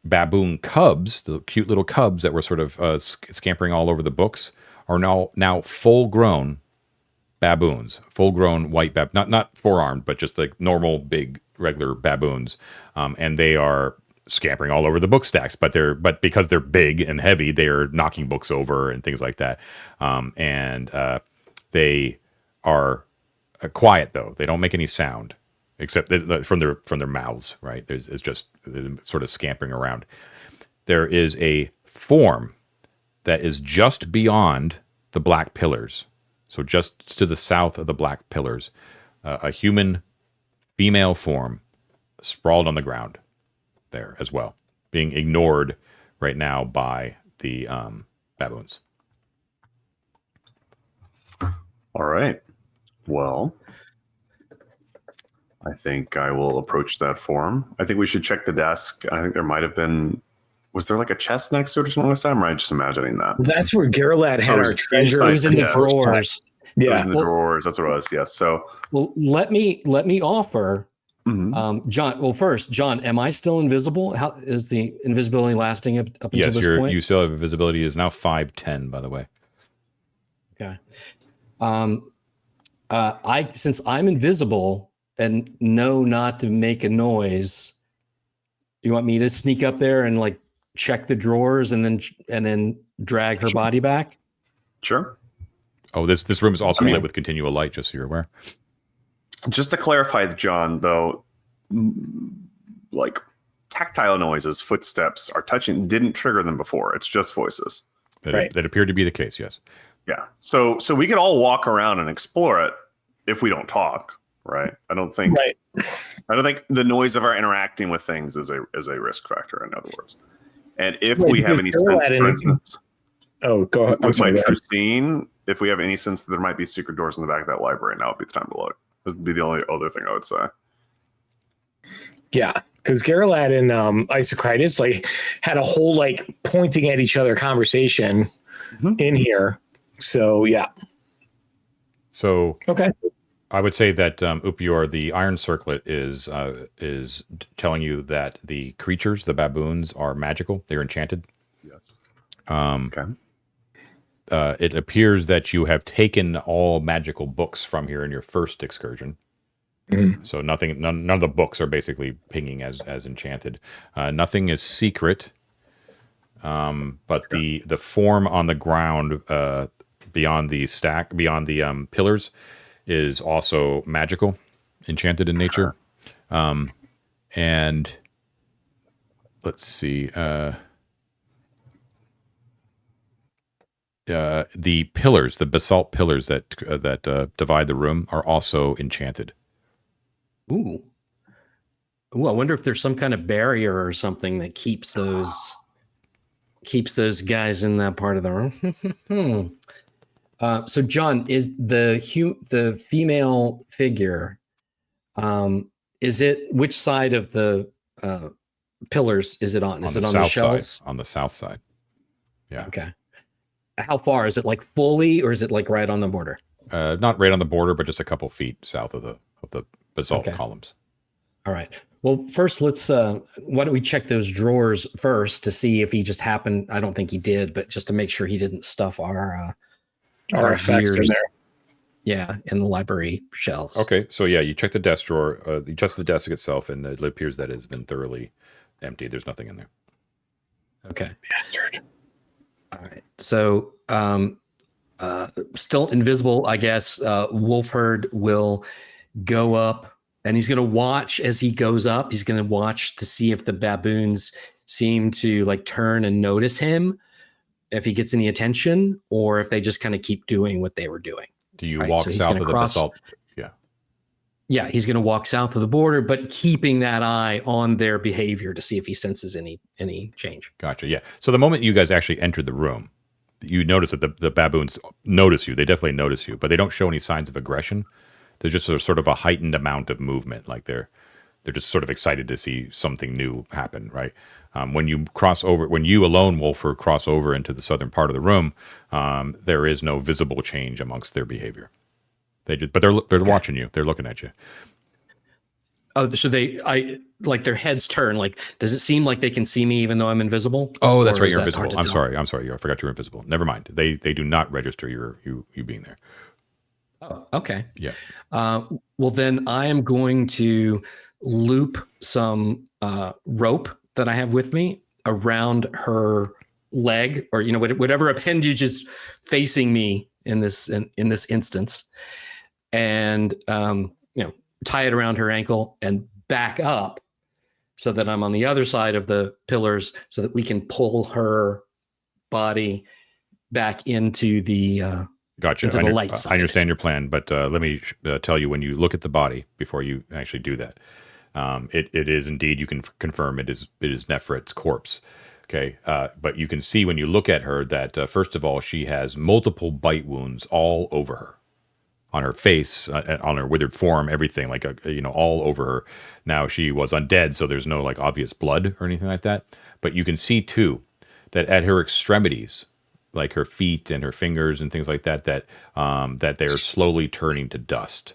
baboon cubs, the cute little cubs that were sort of scampering all over the books, are now full grown baboons, full-grown white not four-armed, but just like normal, big, regular baboons, and they are scampering all over the book stacks. But because they're big and heavy, they are knocking books over and things like that. They are quiet though; they don't make any sound except from their mouths. Right? It's just sort of scampering around. There is a form that is just beyond the black pillars. So just to the south of the black pillars, a human female form sprawled on the ground there as well, being ignored right now by the baboons.
All right. Well, I think I will approach that form. I think we should check the desk. I think there might have been... Was there like a chest next to it or something like that? Or am I just imagining that?
That's where Gerlad had our treasure.
It was in the drawers.
Yeah, it was in the drawers. That's what it was. Yes. So,
well, let me offer, John. Well, first, John, am I still invisible? How is the invisibility lasting up until this point?
You still have invisibility. Is now 5'10", by the way.
Okay. Since I'm invisible and know not to make a noise, you want me to sneak up there and like check the drawers and then drag her body back?
Sure.
Oh, this room is also lit with continual light, just so you're aware.
Just to clarify, John, though, like tactile noises, footsteps are touching, didn't trigger them before. It's just voices.
That appeared to be the case, yes.
Yeah. So we could all walk around and explore it if we don't talk, right? I don't think the noise of our interacting with things is a risk factor, in other words. And if we have any sense, for instance,
go ahead.
With my true seeing, if we have any sense that there might be secret doors in the back of that library, now would be the time to look. This would be the only other thing I would say.
Yeah, because Gerlad and Isocritus like had a whole like pointing at each other conversation in here. So yeah.
So
okay,
I would say that Upior, the Iron Circlet, is telling you that the creatures, the baboons, are magical. They're enchanted.
Yes.
Okay. It appears that you have taken all magical books from here in your first excursion. So none of the books are basically pinging as enchanted. Nothing is secret, but the form on the ground beyond the pillars is also magical, enchanted in nature. And let's see. The pillars, the basalt pillars that divide the room, are also enchanted.
Ooh, I wonder if there's some kind of barrier or something that keeps those guys in that part of the room. So, John, is the female figure? Is it which side of the pillars is it on? Is it on the shelves?
On the south side. Yeah.
Okay. How far is it? Like fully, or is it like right on the border?
Not right on the border, but just a couple feet south of the basalt columns.
All right. Well, first let's. Why don't we check those drawers first to see if he just happened? I don't think he did, but just to make sure he didn't stuff our
effects in there.
Yeah, in the library shelves.
Okay, so yeah, you check the desk drawer. You test the desk itself, and it appears that it's been thoroughly emptied. There's nothing in there.
Okay. Bastard. All right. So, still invisible, I guess. Wolfherd will go up, and he's going to watch as he goes up. He's going to watch to see if the baboons seem to like turn and notice him, if he gets any attention, or if they just kind of keep doing what they were doing.
Do you walk south of the basalt? Yeah.
Yeah, he's going to walk south of the border, but keeping that eye on their behavior to see if he senses any change.
Gotcha. Yeah. So the moment you guys actually entered the room, you notice that the baboons notice you. They definitely notice you, but they don't show any signs of aggression. There's just a sort of a heightened amount of movement, like they're just sort of excited to see something new happen, right? When you alone, Wolfherd, cross over into the southern part of the room, there is no visible change amongst their behavior. But they're watching you. They're looking at you.
Oh, so their heads turn. Like, does it seem like they can see me even though I'm invisible?
Oh, that's right. You're invisible. I'm sorry. I forgot you were invisible. Never mind. They do not register you being there.
Oh, okay.
Yeah.
Well, then I am going to loop some rope that I have with me around her leg, or whatever appendage is facing me in this instance, and tie it around her ankle and back up so that I'm on the other side of the pillars, so that we can pull her body back into the
Gotcha.
into the light side.
I understand your plan, but let me tell you, when you look at the body before you actually do that, it is indeed, you can confirm it is Nefret's corpse. Okay, but you can see when you look at her that first of all, she has multiple bite wounds all over her, on her face, on her withered form, everything, like all over her. Now, she was undead, so there's no like obvious blood or anything like that. But you can see too that at her extremities, like her feet and her fingers and things like that, that they're slowly turning to dust.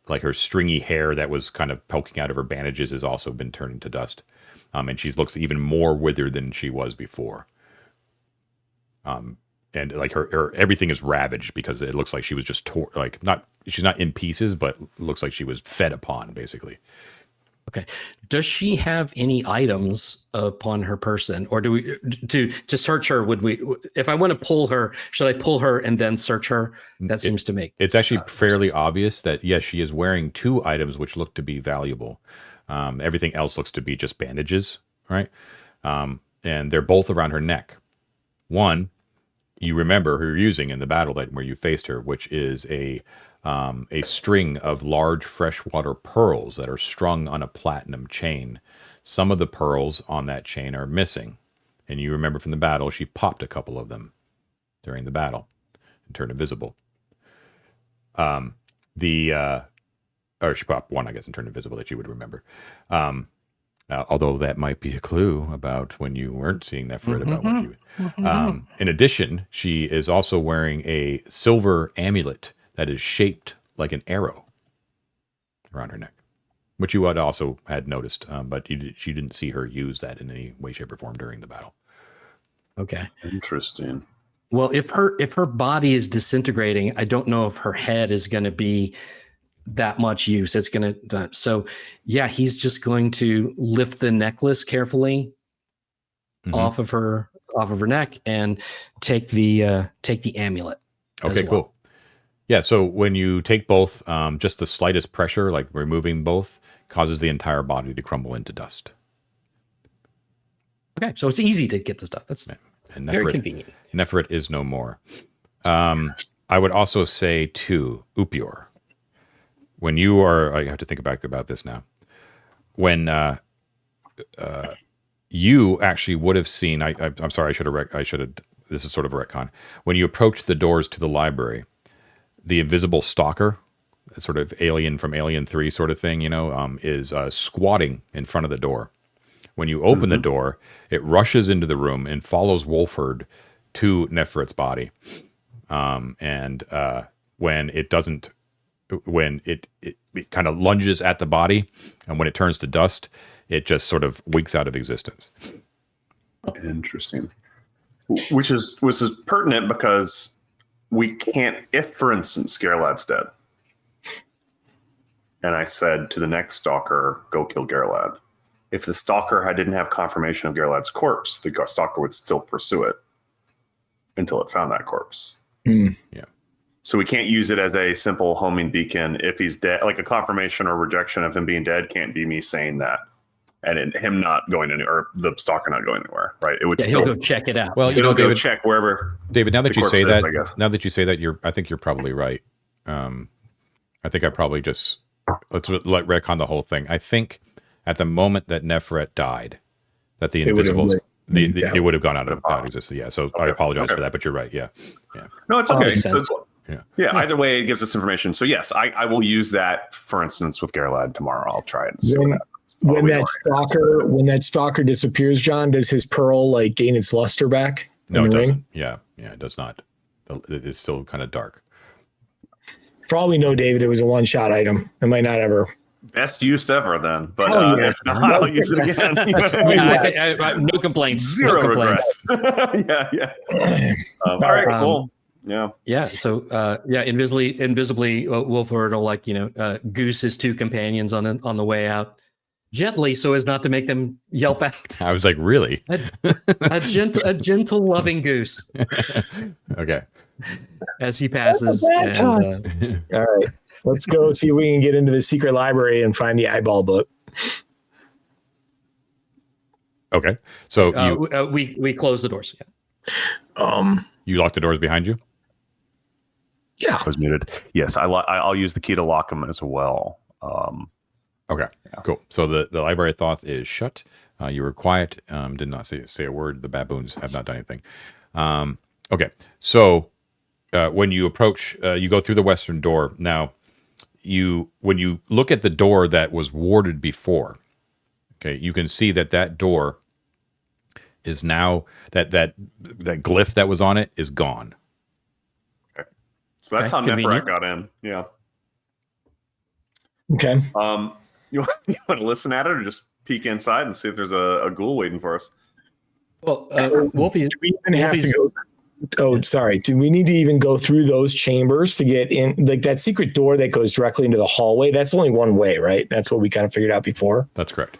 Like her stringy hair that was kind of poking out of her bandages has also been turning to dust. And she looks even more withered than she was before. And like her everything is ravaged, because it looks like she was just she's not in pieces, but looks like she was fed upon, basically.
Okay. Does she have any items upon her person, or do we to search her? Would we, if I want to pull her, should I pull her and then search her? That seems to make
it's actually fairly obvious that yes, she is wearing 2 items which look to be valuable. Everything else looks to be just bandages, right? And they're both around her neck. One, you remember her using in the battle where you faced her, which is a string of large freshwater pearls that are strung on a platinum chain. Some of the pearls on that chain are missing, and you remember from the battle she popped a couple of them during the battle and turned invisible. Or she popped one, I guess, and turned invisible, that you would remember. Although that might be a clue about when you weren't seeing Nefret, about what you. In addition, she is also wearing a silver amulet that is shaped like an arrow around her neck, which you had also noticed, but she didn't see her use that in any way, shape, or form during the battle.
Okay.
Interesting.
Well, if her body is disintegrating, I don't know if her head is going to be that much use. It's going to, so yeah, he's just going to lift the necklace carefully off of her neck and take the amulet.
Okay, cool. Yeah, so when you take both, just the slightest pressure, like removing both, causes the entire body to crumble into dust.
Okay, so it's easy to get the stuff. That's very convenient.
Nefret is no more. I would also say, too, Upior, when you are, I have to think about this now, when you actually would have seen, I'm sorry, I should have, this is sort of a retcon. When you approach the doors to the library, the invisible stalker, sort of alien from Alien 3 sort of thing, is squatting in front of the door. When you open the door, it rushes into the room and follows Wolford to Nefret's body. And when it doesn't, when it kind of lunges at the body, and when it turns to dust, it just sort of winks out of existence.
Interesting. Which is pertinent, because we can't, if, for instance, Gerlad's dead, and I said to the next stalker, go kill Gerlad. If the stalker didn't have confirmation of Gerlad's corpse, the stalker would still pursue it until it found that corpse.
Mm.
Yeah.
So we can't use it as a simple homing beacon. If he's dead, like a confirmation or rejection of him being dead can't be me saying that, and him not going anywhere, or the stalker not going anywhere, right? It would still,
he'll go check it out.
Well,
David,
David,
go check wherever.
David, now that you say that,
I guess.
I think you're probably right. I think I probably just, let's let retcon the whole thing. I think at the moment that Nefret died, that the invisibles, it would have gone out of existence. Yeah. So I apologize for that, but you're right. Yeah.
No, it's okay.
Yeah.
Either way, it gives us information. So yes, I will use that, for instance, with Gerlad tomorrow. I'll try it and see
when that stalker disappears, John, does his pearl gain its luster back?
No, it doesn't. Yeah, it does not. It's still kind of dark.
For all we know, David, it was a one-shot item. It might not ever.
Best use ever, then. But
yes.
if not, I'll use it again.
No complaints.
Zero
no complaints.
regrets. Yeah. All right, cool.
Yeah. So invisibly, Wolford will goose his two companions on the way out gently, so as not to make them yelp out.
I was like, really?
a gentle, loving goose.
Okay.
As he passes, and
all right, let's go see if we can get into the secret library and find the eyeball book.
Okay. So
we close the doors. Yeah.
You lock the doors behind you?
Yeah.
I was muted. Yes, I'll use the key to lock them as well.
Okay, cool. So the library of Thoth is shut. You were quiet. Did not say a word. The baboons have not done anything. Okay, so when you approach, you go through the western door. Now, when you look at the door that was warded before, okay, you can see that door is now that glyph that was on it is gone.
Okay, so that's how Nephrak got in. Yeah.
Okay.
You want to listen at it or just peek inside and see if there's a ghoul waiting for us?
Well, Wolfie,
do we even have to go? Oh, sorry. Do we need to even go through those chambers to get in? Like that secret door that goes directly into the hallway? That's only one way, right? That's what we kind of figured out before.
That's correct.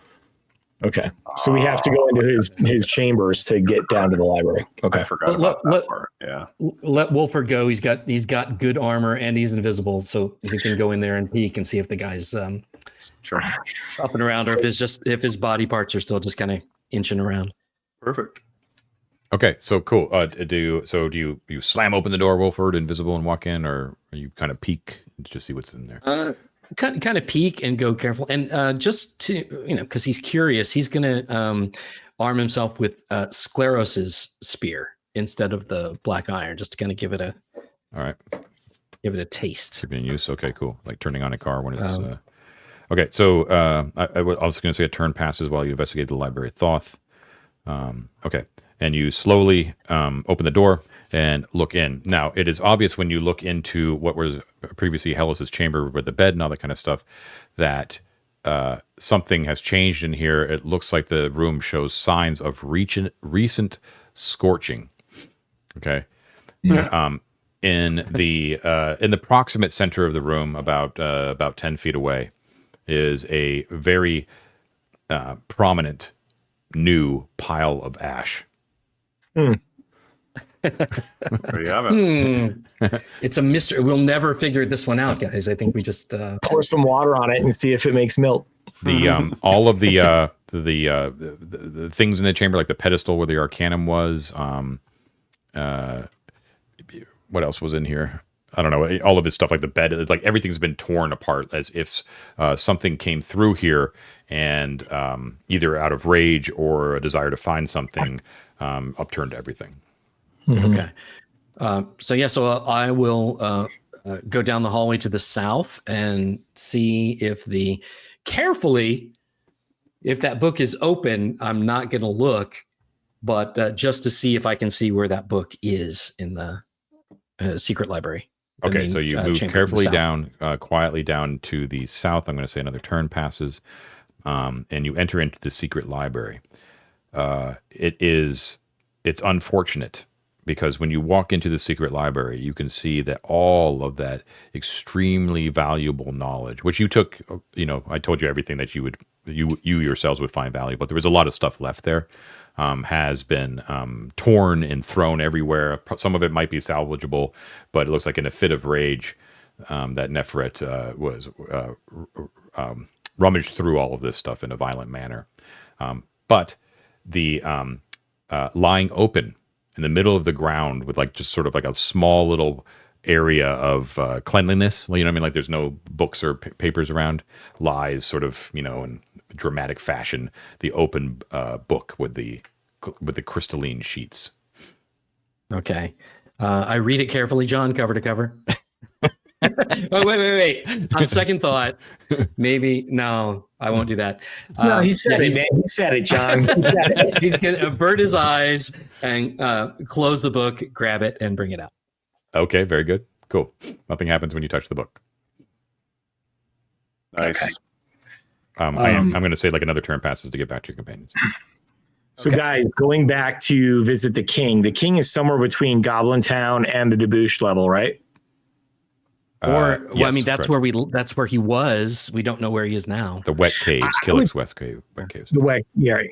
Okay. So we have to go into his chambers to get down to the library. Okay.
I forgot about that part. Yeah.
Let Wolford go. He's got good armor and he's invisible, so he can go in there and peek and see if the guy's up and around, or if his body parts are still just kind of inching around.
Perfect.
Okay, so cool. Do you slam open the door, Wolford, invisible, and walk in, or you kind of peek to just see what's in there?
Kind of peek and go careful, and just to because he's curious, he's gonna arm himself with Scleros's spear instead of the black iron, just to kind of give it a taste.
To be in use. Okay, cool. Like turning on a car when it's. Okay, so I was going to say a turn passes while you investigate the library of Thoth. Okay, and you slowly open the door and look in. Now, it is obvious when you look into what was previously Hellas's chamber with the bed and all that kind of stuff that something has changed in here. It looks like the room shows signs of recent scorching. Okay.
Yeah.
In the proximate center of the room, about 10 feet away, is a very prominent new pile of ash.
There you have it.
It's a mystery. We'll never figure this one out, guys. I think we just
pour some water on it and see if it makes milk.
The all of the things in the chamber, like the pedestal where the Arcanum was. What else was in here? I don't know. All of his stuff, like the bed, like everything's been torn apart as if something came through here and either out of rage or a desire to find something upturned everything.
Okay. So I will go down the hallway to the south and see if if that book is open. I'm not going to look, but just to see if I can see where that book is in the secret library.
Okay, so you move carefully down, quietly down to the south. I'm going to say another turn passes, and you enter into the secret library. It's unfortunate because when you walk into the secret library, you can see that all of that extremely valuable knowledge, which you took, I told you everything that you yourselves would find valuable. There was a lot of stuff left there. Has been torn and thrown everywhere. Some of it might be salvageable, but it looks like in a fit of rage that Nefret was rummaged through all of this stuff in a violent manner. But the lying open in the middle of the ground with just sort of like a small little area of cleanliness, you know what I mean? Like there's no books or papers around, lies sort of, in dramatic fashion, the open book with the crystalline sheets.
Okay. I read it carefully, John, cover to cover. Oh, wait. On second thought, maybe, no, I won't do that.
No, he said it, man. He said it, John.
He's going to avert his eyes and close the book, grab it, and bring it out.
Okay, very good. Cool. Nothing happens when you touch the book.
Nice.
Okay. I'm going to say like another turn passes to get back to your companions.
So, guys, going back to visit the king is somewhere between Goblin Town and the debauched level, right?
Or
Yes,
I mean, that's
correct.
where he was. We don't know where he is now.
The wet caves, Killick's wet caves.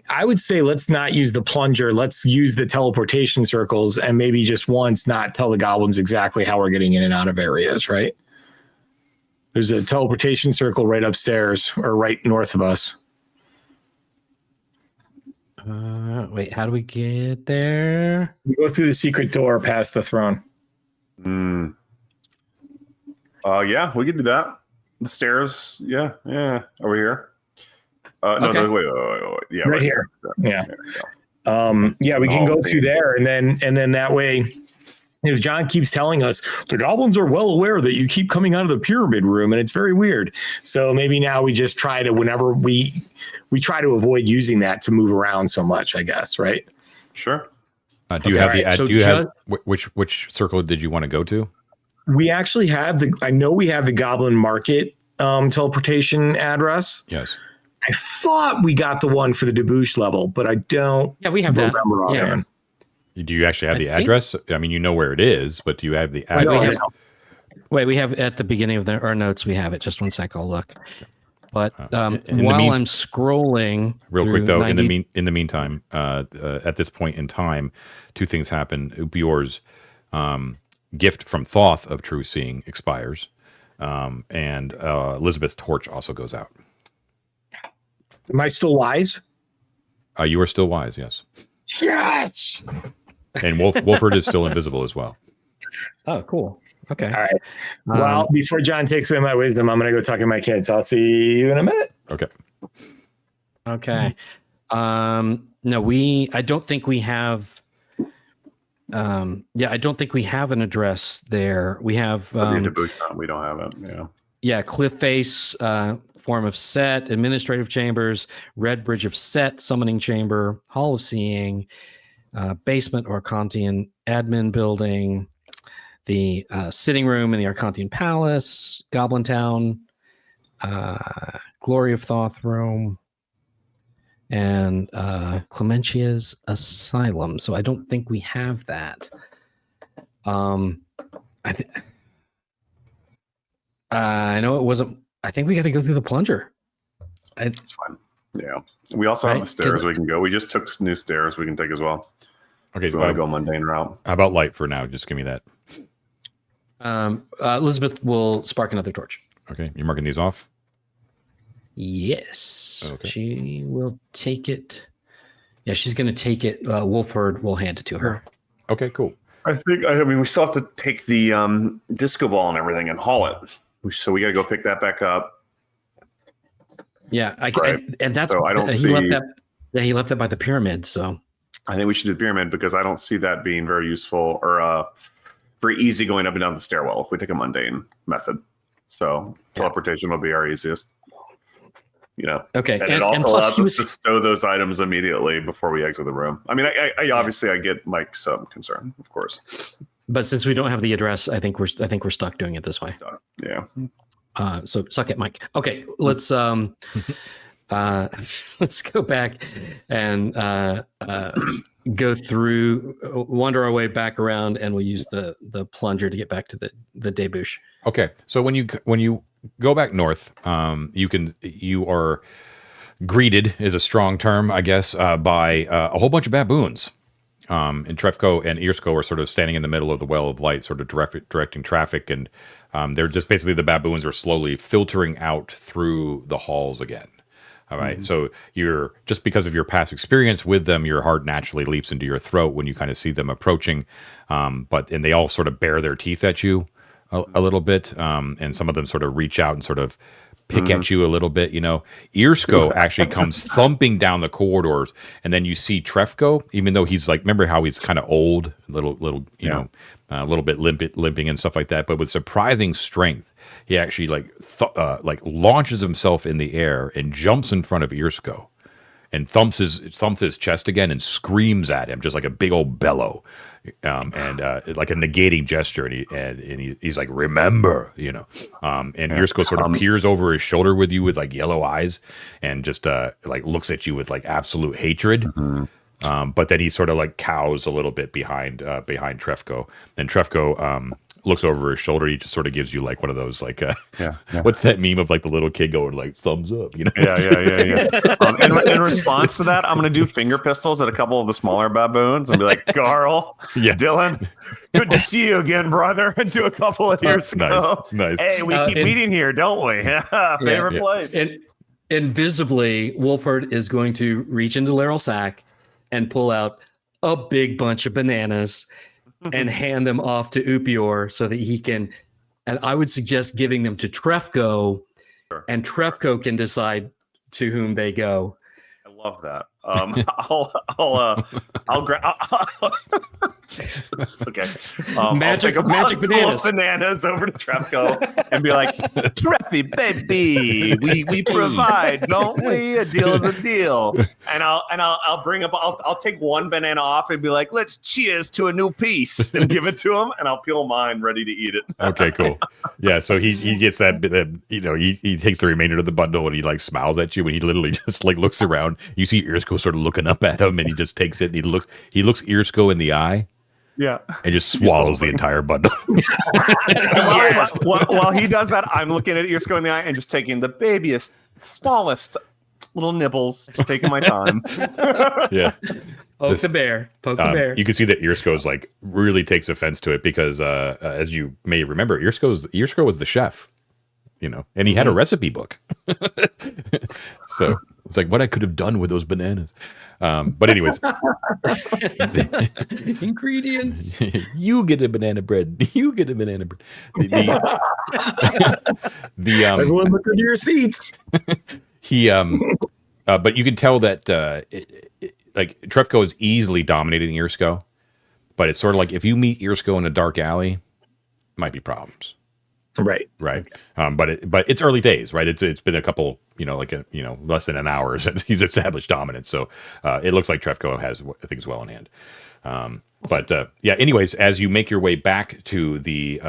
I would say let's not use the plunger. Let's use the teleportation circles, and maybe just once not tell the goblins exactly how we're getting in and out of areas, right? There's a teleportation circle right upstairs or right north of us.
Wait, how do we get there?
We go through the secret door past the throne.
Yeah, we could do that. The stairs, yeah, over here. No, wait. Yeah,
right here. Yeah.
Yeah,
we can go through there, and then that way, as John keeps telling us, the goblins are well aware that you keep coming out of the pyramid room, and it's very weird. So maybe now we just try to, whenever we try to avoid using that to move around so much, I guess, right?
Sure.
Do you have which circle did you want to go to?
We actually have I know we have the Goblin Market teleportation address.
Yes.
I thought we got the one for the debauched level, but I don't.
Yeah, we have that.
Offhand.
Do you actually have the address? I mean, you know where it is, but do you have the address?
We have at the beginning of our notes, we have it. Just one sec, I'll look. But while I'm scrolling,
real quick though, in the meantime, at this point in time, two things happen. Upior's gift from Thoth of true seeing expires, and Elizabeth's torch also goes out.
Am I still wise?
You are still wise, yes.
Yes.
And Wolford is still invisible as well.
Oh, cool. Okay.
All right. Well, before John takes away my wisdom, I'm going to go talk to my kids. I'll see you in a minute.
Okay.
Okay. No, I don't think we have. I don't think we have an address there. We have.
We don't have it. Yeah.
Yeah, Cliff Face, Form of Set, Administrative Chambers, Red Bridge of Set, Summoning Chamber, Hall of Seeing, Basement or Arcantian Admin Building, the Sitting Room in the Arcantian Palace, Goblin Town, Glory of Thoth Room, and Clementia's Asylum. So I don't think we have that. I know it wasn't. I think we got to go through the plunger.
That's fine. Yeah. We also have the stairs we can go. We just took new stairs we can take as well.
Okay.
So we want to go mundane route.
How about light for now? Just give me that.
Elizabeth will spark another torch.
Okay. You're marking these off?
Yes.
Okay.
She will take it. Yeah, she's going to take it. Wolford will hand it to her.
Okay, cool.
I mean, we still have to take the disco ball and everything and haul it. So we got to go pick that back up.
Yeah, and that's.
So I don't
he left that. Yeah, he left that by the pyramid. So
I think we should do the pyramid because I don't see that being very useful or very easy going up and down the stairwell if we take a mundane method. So teleportation will be our easiest.
Okay,
and it also allows us to stow those items immediately before we exit the room. I mean, I obviously I get Mike's concern, of course,
but since we don't have the address, I think we're stuck doing it this way.
Yeah.
So suck it, Mike. Okay, let's let's go back and go through, wander our way back around, and we'll use the plunger to get back to the debauche.
Okay, so when you go back north, you are greeted is a strong term, I guess, by a whole bunch of baboons. And Trefco and Irsko are sort of standing in the middle of the well of light, sort of directing traffic, and they're just basically the baboons are slowly filtering out through the halls again. All right, so you're just because of your past experience with them, your heart naturally leaps into your throat when you kind of see them approaching. And they all sort of bare their teeth at you a little bit, and some of them sort of reach out and sort of pick at you a little bit, Irsko actually comes thumping down the corridors, and then you see Trefco, even though he's like, remember how he's kind of old, little, a little bit limping and stuff like that, but with surprising strength, he actually like launches himself in the air and jumps in front of Irsko and thumps his chest again and screams at him just like a big old bellow, and like a negating gesture, and he's like, remember, and Irsko sort of peers over his shoulder with you with like yellow eyes and just like looks at you with like absolute hatred. But then he sort of like cows a little bit behind Trefko. And Trefko looks over his shoulder. He just sort of gives you like one of those like what's that meme of like the little kid going like thumbs up, you know?
In response to that, I'm going to do finger pistols at a couple of the smaller baboons and be like, Carl, Dylan, good to see you again, brother. And do a couple of years ago.
Nice.
Hey, we keep meeting here, don't we? Favorite place.
And invisibly, Wolford is going to reach into Laryl's sack and pull out a big bunch of bananas and hand them off to Upior so that he can, and I would suggest giving them to Trefko, and Trefko can decide to whom they go.
I love that. I'll grab. Okay.
Magic bananas.
Bananas over to Trefko and be like, Treffy, baby, we provide, don't we? A deal is a deal. And I'll bring up. I'll take one banana off and be like, let's cheers to a new piece, and give it to him, and I'll peel mine, ready to eat it.
Okay, cool. Yeah, so he gets that. He takes the remainder of the bundle and he like smiles at you, and he literally just like looks around. You see Irsko sort of looking up at him, and he just takes it and he looks Irsko in the eye.
Yeah,
and just swallows the entire bundle.
While he does that, I'm looking at Irsko in the eye and just taking the babiest, smallest little nibbles, just taking my time.
Yeah.
Poke the bear.
You can see that Irsko's like really takes offense to it because, as you may remember, Irsko was the chef, you know, and he had a recipe book. So it's like what I could have done with those bananas. But anyways,
ingredients.
You get a banana bread. You get a banana bread.
Everyone look under your seats.
But you can tell that like Trefko is easily dominating Irsko, but it's sort of like if you meet Irsko in a dark alley, might be problems.
Right.
But it's early days, right? It's been a couple, less than an hour since he's established dominance. So it looks like Trefko has things well in hand. Anyways, as you make your way back to the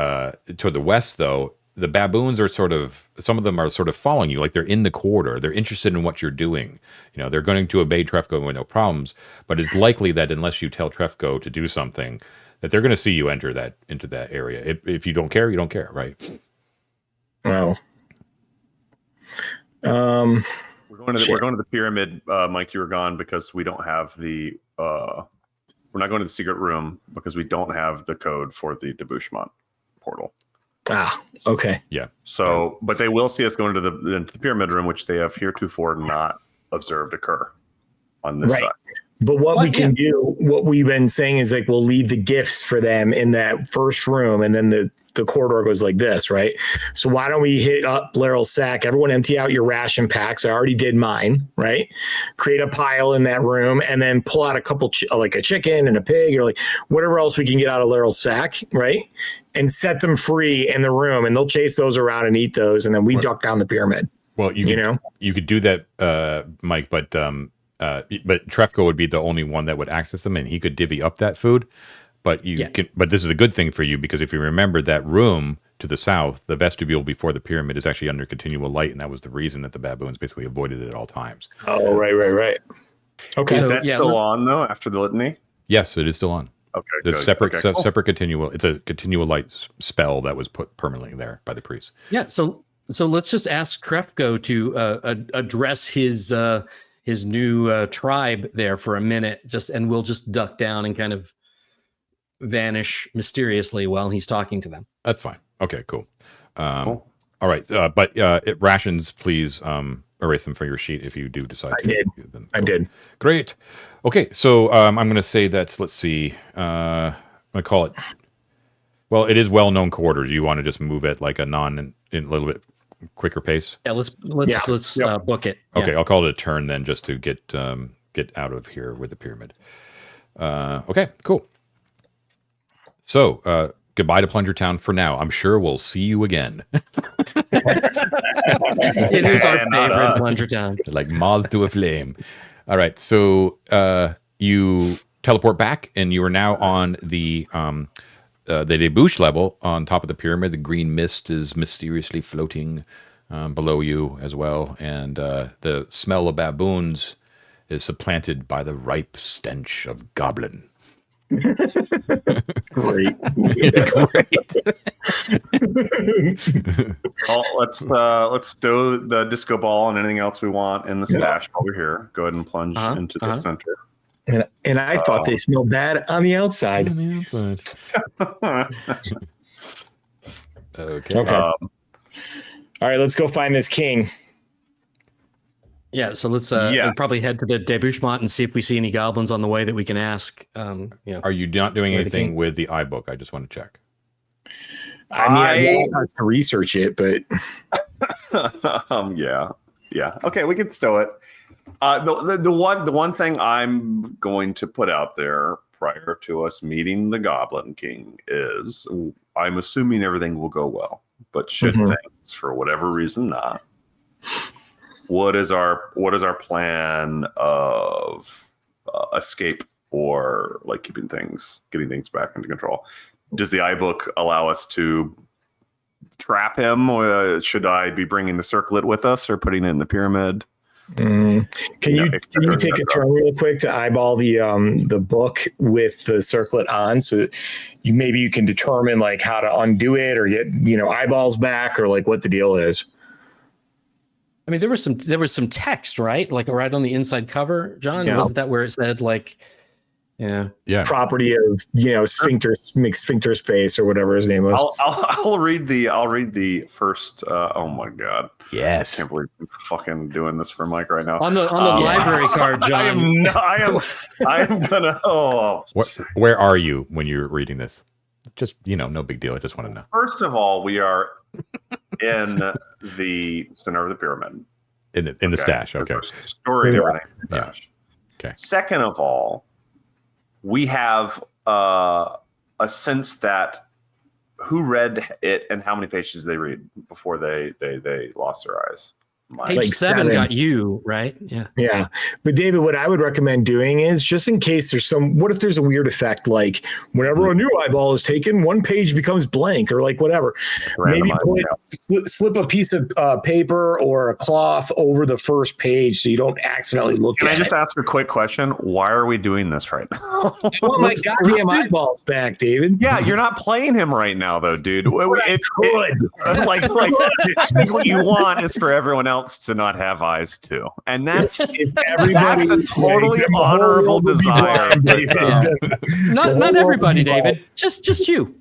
west, though, the baboons are some of them are sort of following you, like they're in the corridor. They're interested in what you're doing. You know, they're going to obey Trefko with no problems. But it's likely that unless you tell Trefko to do something, that they're going to see you into that area. If you don't care, you don't care, right?
Wow.
We're going to the pyramid, Mike. You were gone because we don't have the. We're not going to the secret room because we don't have the code for the debouchement portal.
Ah, okay.
Yeah.
So, but they will see us going into the pyramid room, which they have heretofore not observed occur on this side.
But what we can do, what we've been saying is like we'll leave the gifts for them in that first room, and then the corridor goes like this, right? So why don't we hit up Laryl's sack? Everyone empty out your ration packs. I already did mine, right? Create a pile in that room, and then pull out a couple, like a chicken and a pig, or like whatever else we can get out of Laryl's sack, right? And set them free in the room, and they'll chase those around and eat those, and then we duck down the pyramid.
Well, you could do that, Mike, but Trefko would be the only one that would access them, and he could divvy up that food. But but this is a good thing for you because if you remember that room to the south, the vestibule before the pyramid is actually under continual light, and that was the reason that the baboons basically avoided it at all times.
Oh, right. Okay,
is that still on though after the litany?
Yes, it is still on.
Okay,
the separate continual. It's a continual light spell that was put permanently there by the priest.
Yeah. So let's just ask Trefko to address his new tribe there for a minute, and we'll just duck down and kind of vanish mysteriously while he's talking to them.
That's fine. Okay, cool. All right, but rations, please erase them from your sheet if you do decide to use them.
I did.
Great. Okay, so I'm going to say that. Let's see. I'm going to call it. Well, it is well-known quarters. You want to just move it like in a little bit quicker pace.
Yeah, let's book it.
Okay, yeah. I'll call it a turn then, just to get out of here with the pyramid. Okay, cool. So, goodbye to Plunger Town for now. I'm sure we'll see you again.
It is our favorite Plunger Town.
Like moth to a flame. All right, so you teleport back, and you are now on the debouche level on top of the pyramid. The green mist is mysteriously floating below you as well, and the smell of baboons is supplanted by the ripe stench of goblin.
Great.
Great.
Well, let's stow the disco ball and anything else we want in the stash while we're here. Go ahead and plunge into the center.
And I thought they smelled bad on the outside.
Okay.
All right, let's go find this king.
Yeah, so let's probably head to the debouchement and see if we see any goblins on the way that we can ask.
Are you not doing anything with the iBook? I just want to check.
I mean, I have to research it, but
yeah. Okay, we can stow it. The one thing I'm going to put out there prior to us meeting the Goblin King is I'm assuming everything will go well, but should things for whatever reason not, what is our plan of escape or like getting things back into control? Does the iBook allow us to trap him, or should I be bringing the circlet with us or putting it in the pyramid?
Can you take a turn real quick to eyeball the book with the circlet on, so you can determine like how to undo it or get eyeballs back, or like what the deal is?
I mean, there was some text, right? Like right on the inside cover, John.
Yeah.
Wasn't that where it said like, yeah,
property of sphincter space or whatever his name was?
I'll read the first. Oh my god!
Yes,
I can't believe I'm fucking doing this for Mike right now.
On the library card, John.
I am gonna. Oh,
where are you when you're reading this? Just no big deal. I just want to know.
First of all, we are in the center of the pyramid.
In the stash. Okay.
Story everything. Stash.
Okay.
Second of all, we have a sense that who read it and how many pages they read before they lost their eyes.
Page like 7 got you, right?
Yeah. But David, what I would recommend doing is, just in case what if there's a weird effect, like whenever a new eyeball is taken, one page becomes blank or like whatever. Maybe slip a piece of paper or a cloth over the first page so you don't accidentally look at it.
Can I just ask a quick question? Why are we doing this right now?
Oh my goddamn eyeballs back, David.
Yeah, you're not playing him right now though, dude. Like what you want is for everyone else to not have eyes too, and that's a totally honorable desire.
Not everybody, David. Just you.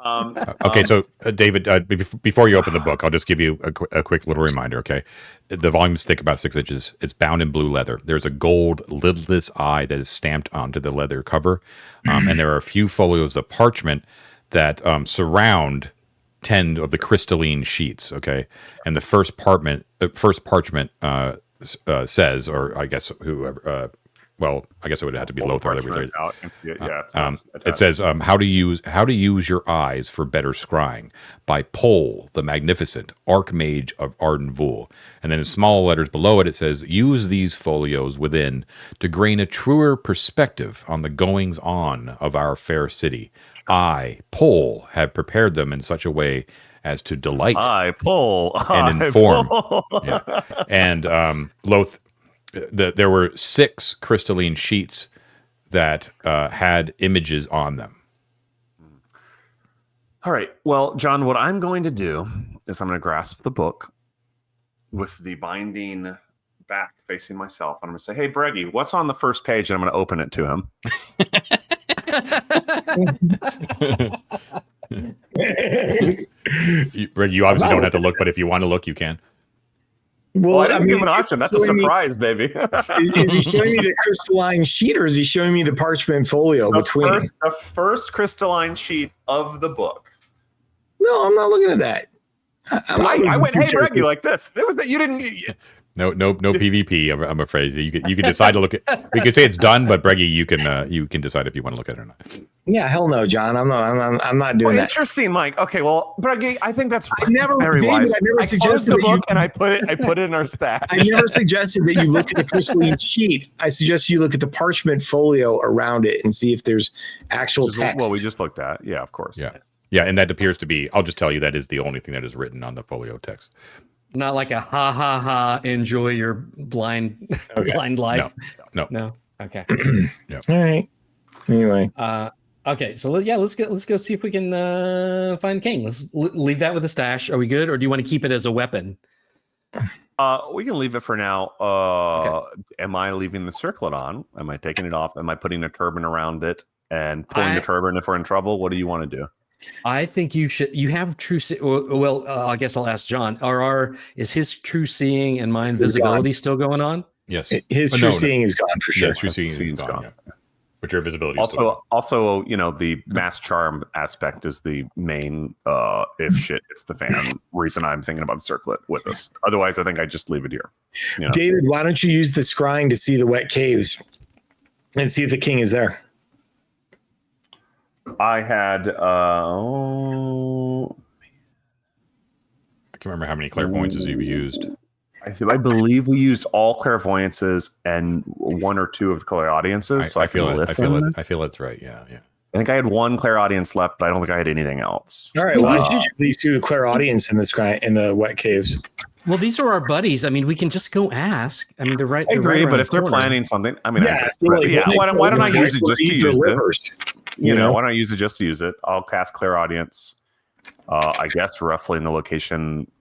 Okay, so David, before you open the book, I'll just give you a quick little reminder. Okay, the volume's thick, about 6 inches. It's bound in blue leather. There's a gold lidless eye that is stamped onto the leather cover, and there are a few folios of parchment that surround 10 of the crystalline sheets. Okay, and the first parchment says, or I guess whoever. Well, I guess it would have to be Lothar. It says how to use your eyes for better scrying by Pole the Magnificent, Archmage of Arden Vul. And then in small letters below it, it says, use these folios within to gain a truer perspective on the goings on of our fair city. I, Pole, have prepared them in such a way as to delight and inform. Yeah. And there were 6 crystalline sheets that had images on them.
All right. Well, John, what I'm going to do is I'm going to grasp the book with the binding back facing myself. And I'm going to say, hey, Breggy, what's on the first page? And I'm going to open it to him.
You obviously don't have to look, but if you want to look, you can.
Well, I didn't give him an option. That's a surprise, baby.
Is he showing me the crystalline sheet, or is he showing me the parchment folio between?
The first crystalline sheet of the book.
No, I'm not looking at that.
I went, hey, Greg, you like this? There was that you didn't.
No PvP. I'm afraid you can decide to look at. You can say it's done, but Breggy, you can decide if you want to look at it or not.
Yeah, hell no, John. I'm not doing that.
Interesting, Mike. Okay, well, Breggy, I think that's
very wise. I never suggested
the book and I put it in our stash.
I never suggested that you look at the crystalline sheet. I suggest you look at the parchment folio around it and see if there's actual text.
Well, we just looked at. Yeah, of course.
Yeah, and that appears to be. I'll just tell you that is the only thing that is written on the folio text.
Not like a ha ha ha. Enjoy your blind blind life.
No.
Okay.
All right. Anyway.
Okay. So let's go see if we can find King. Let's leave that with a stash. Are we good, or do you want to keep it as a weapon?
We can leave it for now.
Okay.
Am I leaving the circlet on? Am I taking it off? Am I putting a turban around it and pulling the turban if we're in trouble? What do you want to do?
I think you should. You have true. Well, I guess I'll ask John. Is his true seeing and my invisibility still going on?
Yes.
His true seeing is gone for sure.
Yes, true seeing is gone. Yeah. But your visibility
also, the mass charm aspect is the main if shit hits the fan reason I'm thinking about the circlet with us. Otherwise, I think I just leave it here.
David, why don't you use the scrying to see the wet caves and see if the king is there?
I had
I can't remember how many clairvoyances you've used.
I believe we used all clairvoyances and one or two of the clairaudiences. So I feel
that's right. Yeah.
I think I had one clairaudience left, but I don't think I had anything else.
All right. Well, these two clairaudience in the wet caves.
Well, these are our buddies. I mean, we can just go ask. I mean, they're right.
I agree, but if they're planning something, I mean, why don't I use it just to use it? Why don't I use it just to use it? I'll cast clairaudience. I guess roughly in the location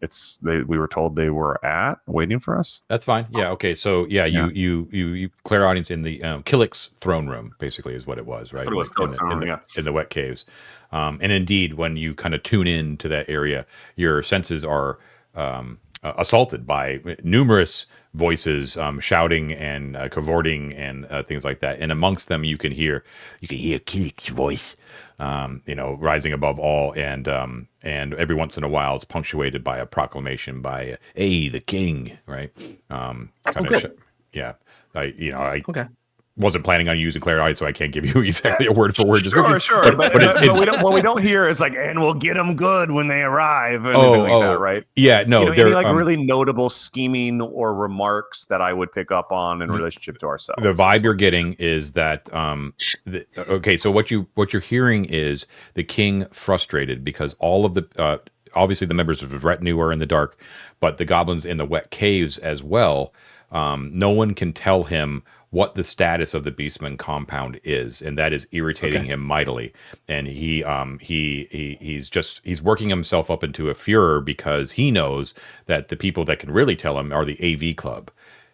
we were told they were at waiting for us.
That's fine. Yeah. Okay. So you clairaudience in the Killick's throne room basically is what it was, right? In the wet caves. And indeed, when you kind of tune in to that area, your senses are assaulted by numerous voices shouting and cavorting and things like that. And amongst them, you can hear Killick's voice. Rising above all, and every once in a while, it's punctuated by a proclamation by, "Hey, the king!" Right? Yeah. I wasn't planning on using clairaudience, so I can't give you exactly a word for word description.
Sure. But what we don't hear is like, and we'll get them good when they arrive. And that, right?
Yeah, no.
They're like really notable scheming or remarks that I would pick up on in relationship to ourselves.
The vibe you're getting is that so what you're hearing is the king frustrated because all of the obviously the members of his retinue are in the dark, but the goblins in the wet caves as well. No one can tell him what the status of the Beastman compound is, and that is irritating him mightily. And he's working himself up into a furor because he knows that the people that can really tell him are the AV Club.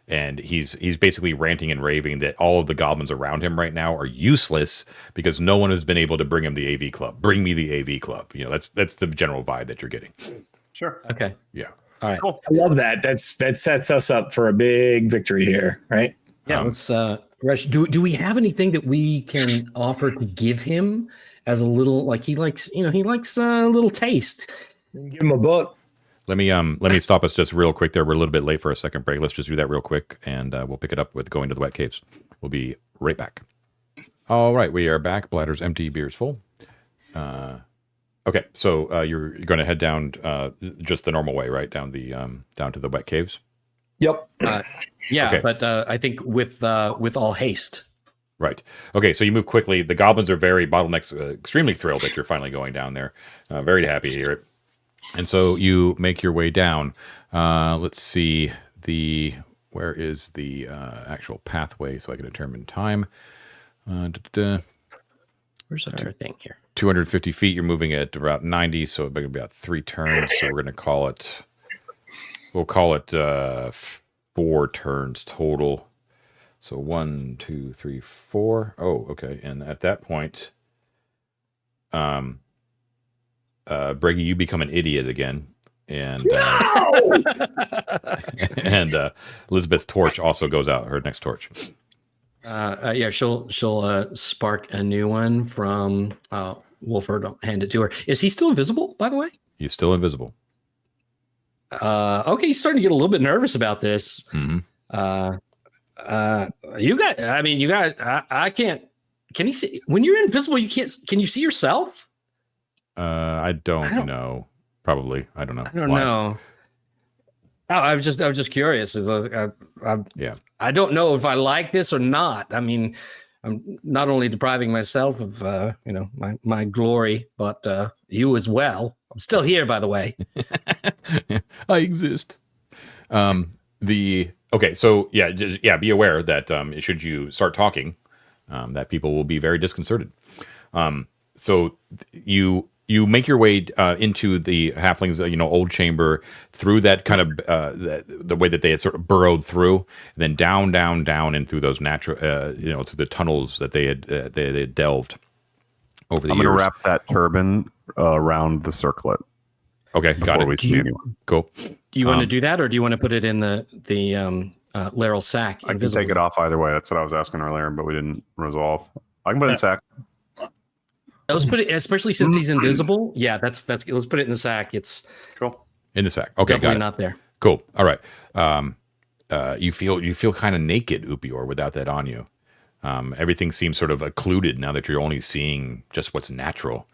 And he's basically ranting and raving that all of the goblins around him right now are useless because no one has been able to bring him the AV Club. Bring me the AV Club. That's the general vibe that you're getting.
Sure.
Okay.
Yeah.
All right.
Cool. I love that. That sets us up for a big victory here, right?
Yeah. Let's Rush. Do we have anything that we can offer to give him as a little, like he likes a little taste?
Give him a book.
Let me stop us just real quick there. We're a little bit late for a second break. Let's just do that real quick, and we'll pick it up with going to the wet caves. We'll be right back. All right, we are back. Bladder's empty, beer's full. Okay, so you're going to head down just the normal way, right? Down to the wet caves.
Yep.
Okay.
But I think with all haste.
Right. Okay, so you move quickly. The goblins are very bottlenecks, extremely thrilled that you're finally going down there. Very happy to hear it. And so you make your way down. Let's see where is the actual pathway so I can determine time.
Where's our thing here?
250 feet. You're moving at about 90, so about 3 turns. So we're going to call it. We'll call it 4 turns total. So 1, 2, 3, 4. Oh, okay. And at that point, Brady, you become an idiot again, and and Elizabeth's torch also goes out. Her next torch.
She'll spark a new one from Wolford. I'll hand it to her. Is he still invisible, by the way? He's
still invisible.
Okay, he's starting to get a little bit nervous about this.
Mm-hmm.
I can't. Can he see when you're invisible? You can't. Can you see yourself?
I don't know. Probably. I don't know.
I don't know. Oh, I was just curious. I don't know if I like this or not. I mean, I'm not only depriving myself of my glory, but you as well. I'm still here, by the way.
I exist. Okay, so yeah, be aware that should you start talking, that people will be very disconcerted. So you make your way into the halflings, old chamber, through that kind of the way that they had sort of burrowed through, and then down, and through those natural, through the tunnels that they had delved over the
I'm
years.
going to wrap that turban around the circlet.
Okay, got it.
We see anyone.
Cool.
Do you want to do that, or do you want to put it in the Laryl sack?
I can take it off either way. That's what I was asking earlier, but we didn't resolve. I can put it in sack.
Let's put it, especially since he's invisible. Yeah, that's. Let's put it in the sack. It's
cool.
In the sack. Okay,
definitely
got it.
not there.
Cool. All right. You feel kind of naked, Upior, without that on you. Everything seems sort of occluded now that you're only seeing just what's natural.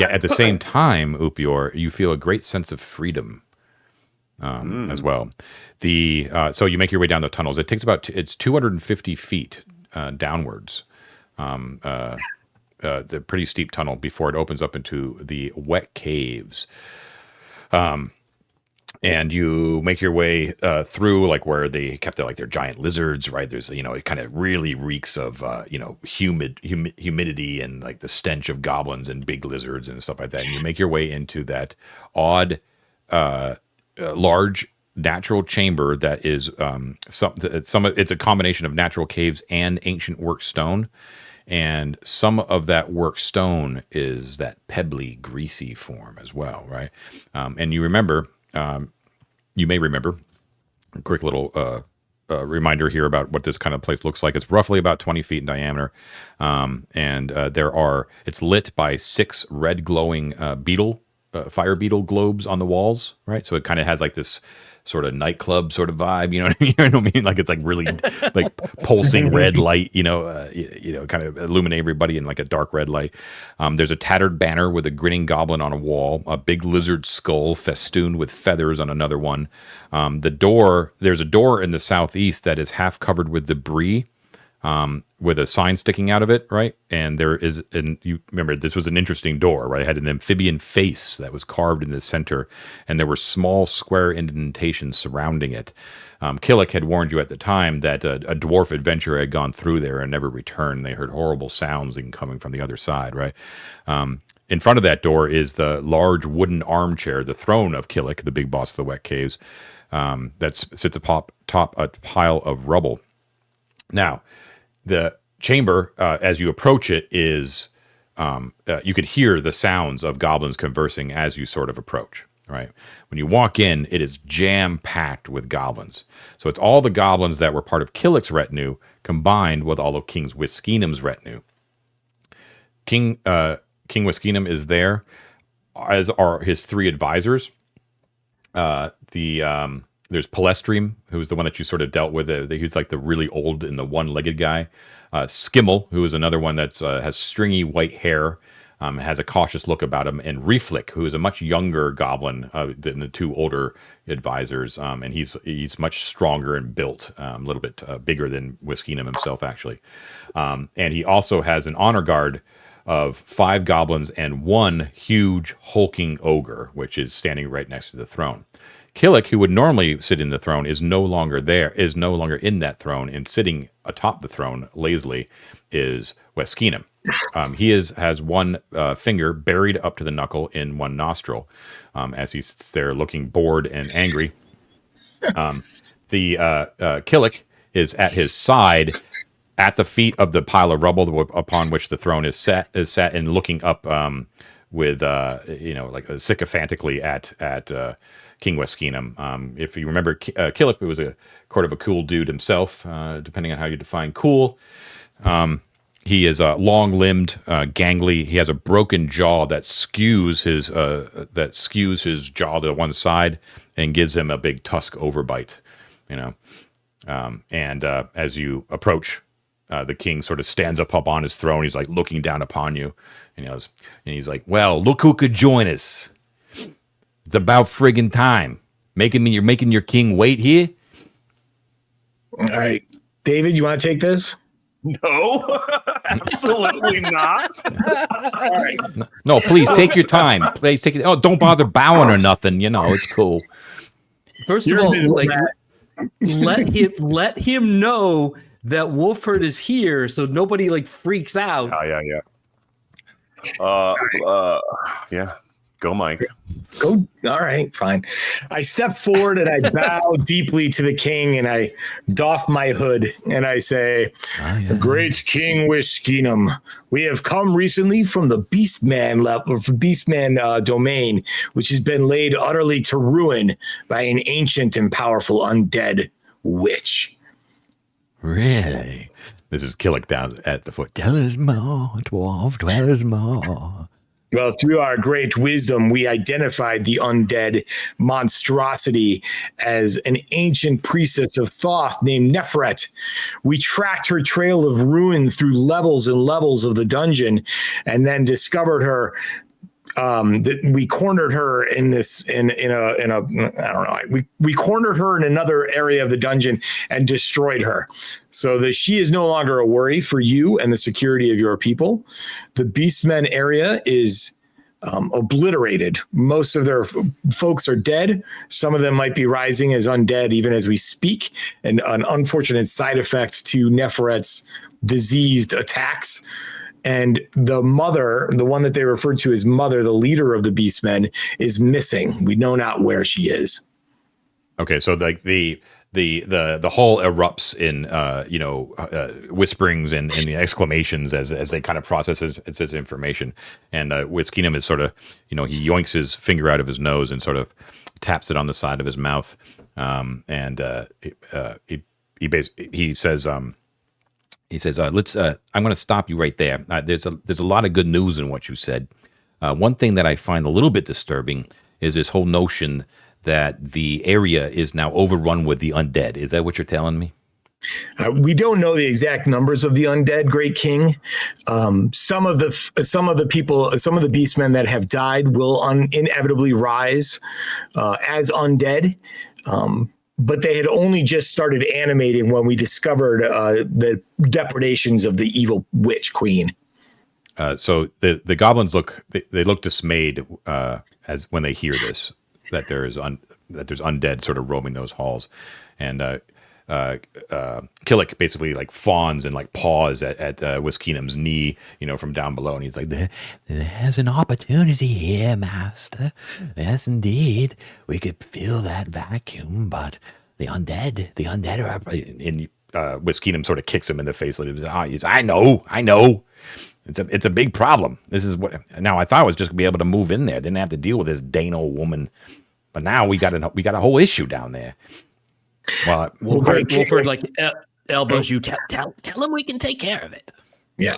Yeah. At the same time, Upior, you feel a great sense of freedom as well. So you make your way down the tunnels. It takes it's 250 feet downwards. The pretty steep tunnel before it opens up into the wet caves. And you make your way through like where they kept their giant lizards, right? There's, it kind of really reeks of, humidity and like the stench of goblins and big lizards and stuff like that. And you make your way into that odd, large natural chamber that is it's a combination of natural caves and ancient work stone. And some of that work stone is that pebbly, greasy form as well, right? And you remember... you may remember a quick little reminder here about what this kind of place looks like. It's roughly about 20 feet in diameter, and it's lit by 6 red glowing fire beetle globes on the walls, right? So it kind of has like this sort of nightclub sort of vibe, you know what I mean? You know what I mean? Like it's like really like pulsing red light, kind of illuminate everybody in like a dark red light. There's a tattered banner with a grinning goblin on a wall, a big lizard skull festooned with feathers on another one. There's a door in the southeast that is half covered with debris, with a sign sticking out of it, right? And you remember this was an interesting door, right? It had an amphibian face that was carved in the center, and there were small square indentations surrounding it. Killick had warned you at the time that a dwarf adventurer had gone through there and never returned. They heard horrible sounds coming from the other side, right? In front of that door is the large wooden armchair, the throne of Killick, the big boss of the Wet Caves, that sits atop a pile of rubble. Now, the chamber, as you approach it, is you could hear the sounds of goblins conversing as you sort of approach, right? When you walk in, it is jam-packed with goblins. So it's all the goblins that were part of Killick's retinue combined with all of King Wiskenam's retinue. King Wiskenam is there, as are his 3 advisors. There's Palestream, who's the one that you sort of dealt with. He's like the really old and the one-legged guy. Skimmel, who is another one that has stringy white hair, has a cautious look about him. And Reflick, who is a much younger goblin than the 2 older advisors. And he's much stronger and built, a little bit bigger than Wiskenam himself, actually. And he also has an honor guard of 5 goblins and 1 huge hulking ogre, which is standing right next to the throne. Killick, who would normally sit in the throne, is no longer in that throne, and sitting atop the throne lazily is Wiskenam. He has 1 finger buried up to the knuckle in 1 nostril, as he sits there looking bored and angry. Killick is at his side, at the feet of the pile of rubble upon which the throne is sat and looking up with sycophantically at King Wiskenam. If you remember, Killick was a cool dude himself, depending on how you define cool. He is long-limbed, gangly. He has a broken jaw that skews his jaw to one side and gives him a big tusk overbite. As you approach, the king sort of stands up on his throne. He's like looking down upon you, and he's like, "Well, look who could join us. It's about friggin' time. You're making your king wait here."
All right, David, you want to take this?
No, absolutely not.
All right.
No, please take your time. Please take it. Oh, don't bother bowing or nothing. It's cool.
First of all, let him know that Wolford is here, so nobody like freaks out.
Yeah. Yeah. Go, Mike.
Go. All right, fine. I step forward and I bow deeply to the king, and I doff my hood and I say, "Great King Wiskinum, we have come recently from the Beastman domain, which has been laid utterly to ruin by an ancient and powerful undead witch."
Really? This is Killick down at the foot. Tell us more, dwarf. Tell us more.
Well, through our great wisdom, we identified the undead monstrosity as an ancient priestess of Thoth named Nefret. We tracked her trail of ruin through levels and levels of the dungeon, and then discovered her. We cornered her in a I don't know. We cornered her in another area of the dungeon and destroyed her, so that she is no longer a worry for you and the security of your people. The Beastmen area is obliterated. Most of their folks are dead. Some of them might be rising as undead even as we speak. And an unfortunate side effect to Neferet's diseased attacks. And the mother, the one that they referred to as mother, the leader of the Beastmen, is missing. We know not where she is.
Okay, so like the hall erupts in whisperings and exclamations as they kind of process this information. And Wiskinum is sort of, he yoinks his finger out of his nose and sort of taps it on the side of his mouth. He says. He says, "Let's. I'm going to stop you right there. There's a lot of good news in what you said. One thing that I find a little bit disturbing is this whole notion that the area is now overrun with the undead. Is that what you're telling me?"
We don't know the exact numbers of the undead, Great King. Some of the beastmen that have died will inevitably rise as undead. But they had only just started animating when we discovered the depredations of the evil witch queen.
So the goblins look dismayed as when they hear this, that there's undead sort of roaming those halls, and Killick basically like fawns and like paws at Wiskinum's knee, from down below, and he's like, "There's an opportunity here, Master. Yes, indeed. We could fill that vacuum, but the undead are." And Wiskinum sort of kicks him in the face. I know. It's a big problem. This is what. Now I thought I was just gonna be able to move in there. Didn't have to deal with this Dano woman, but now we got a whole issue down there. Well,
Wolford like elbows you. Tell him we can take care of it.
Yeah.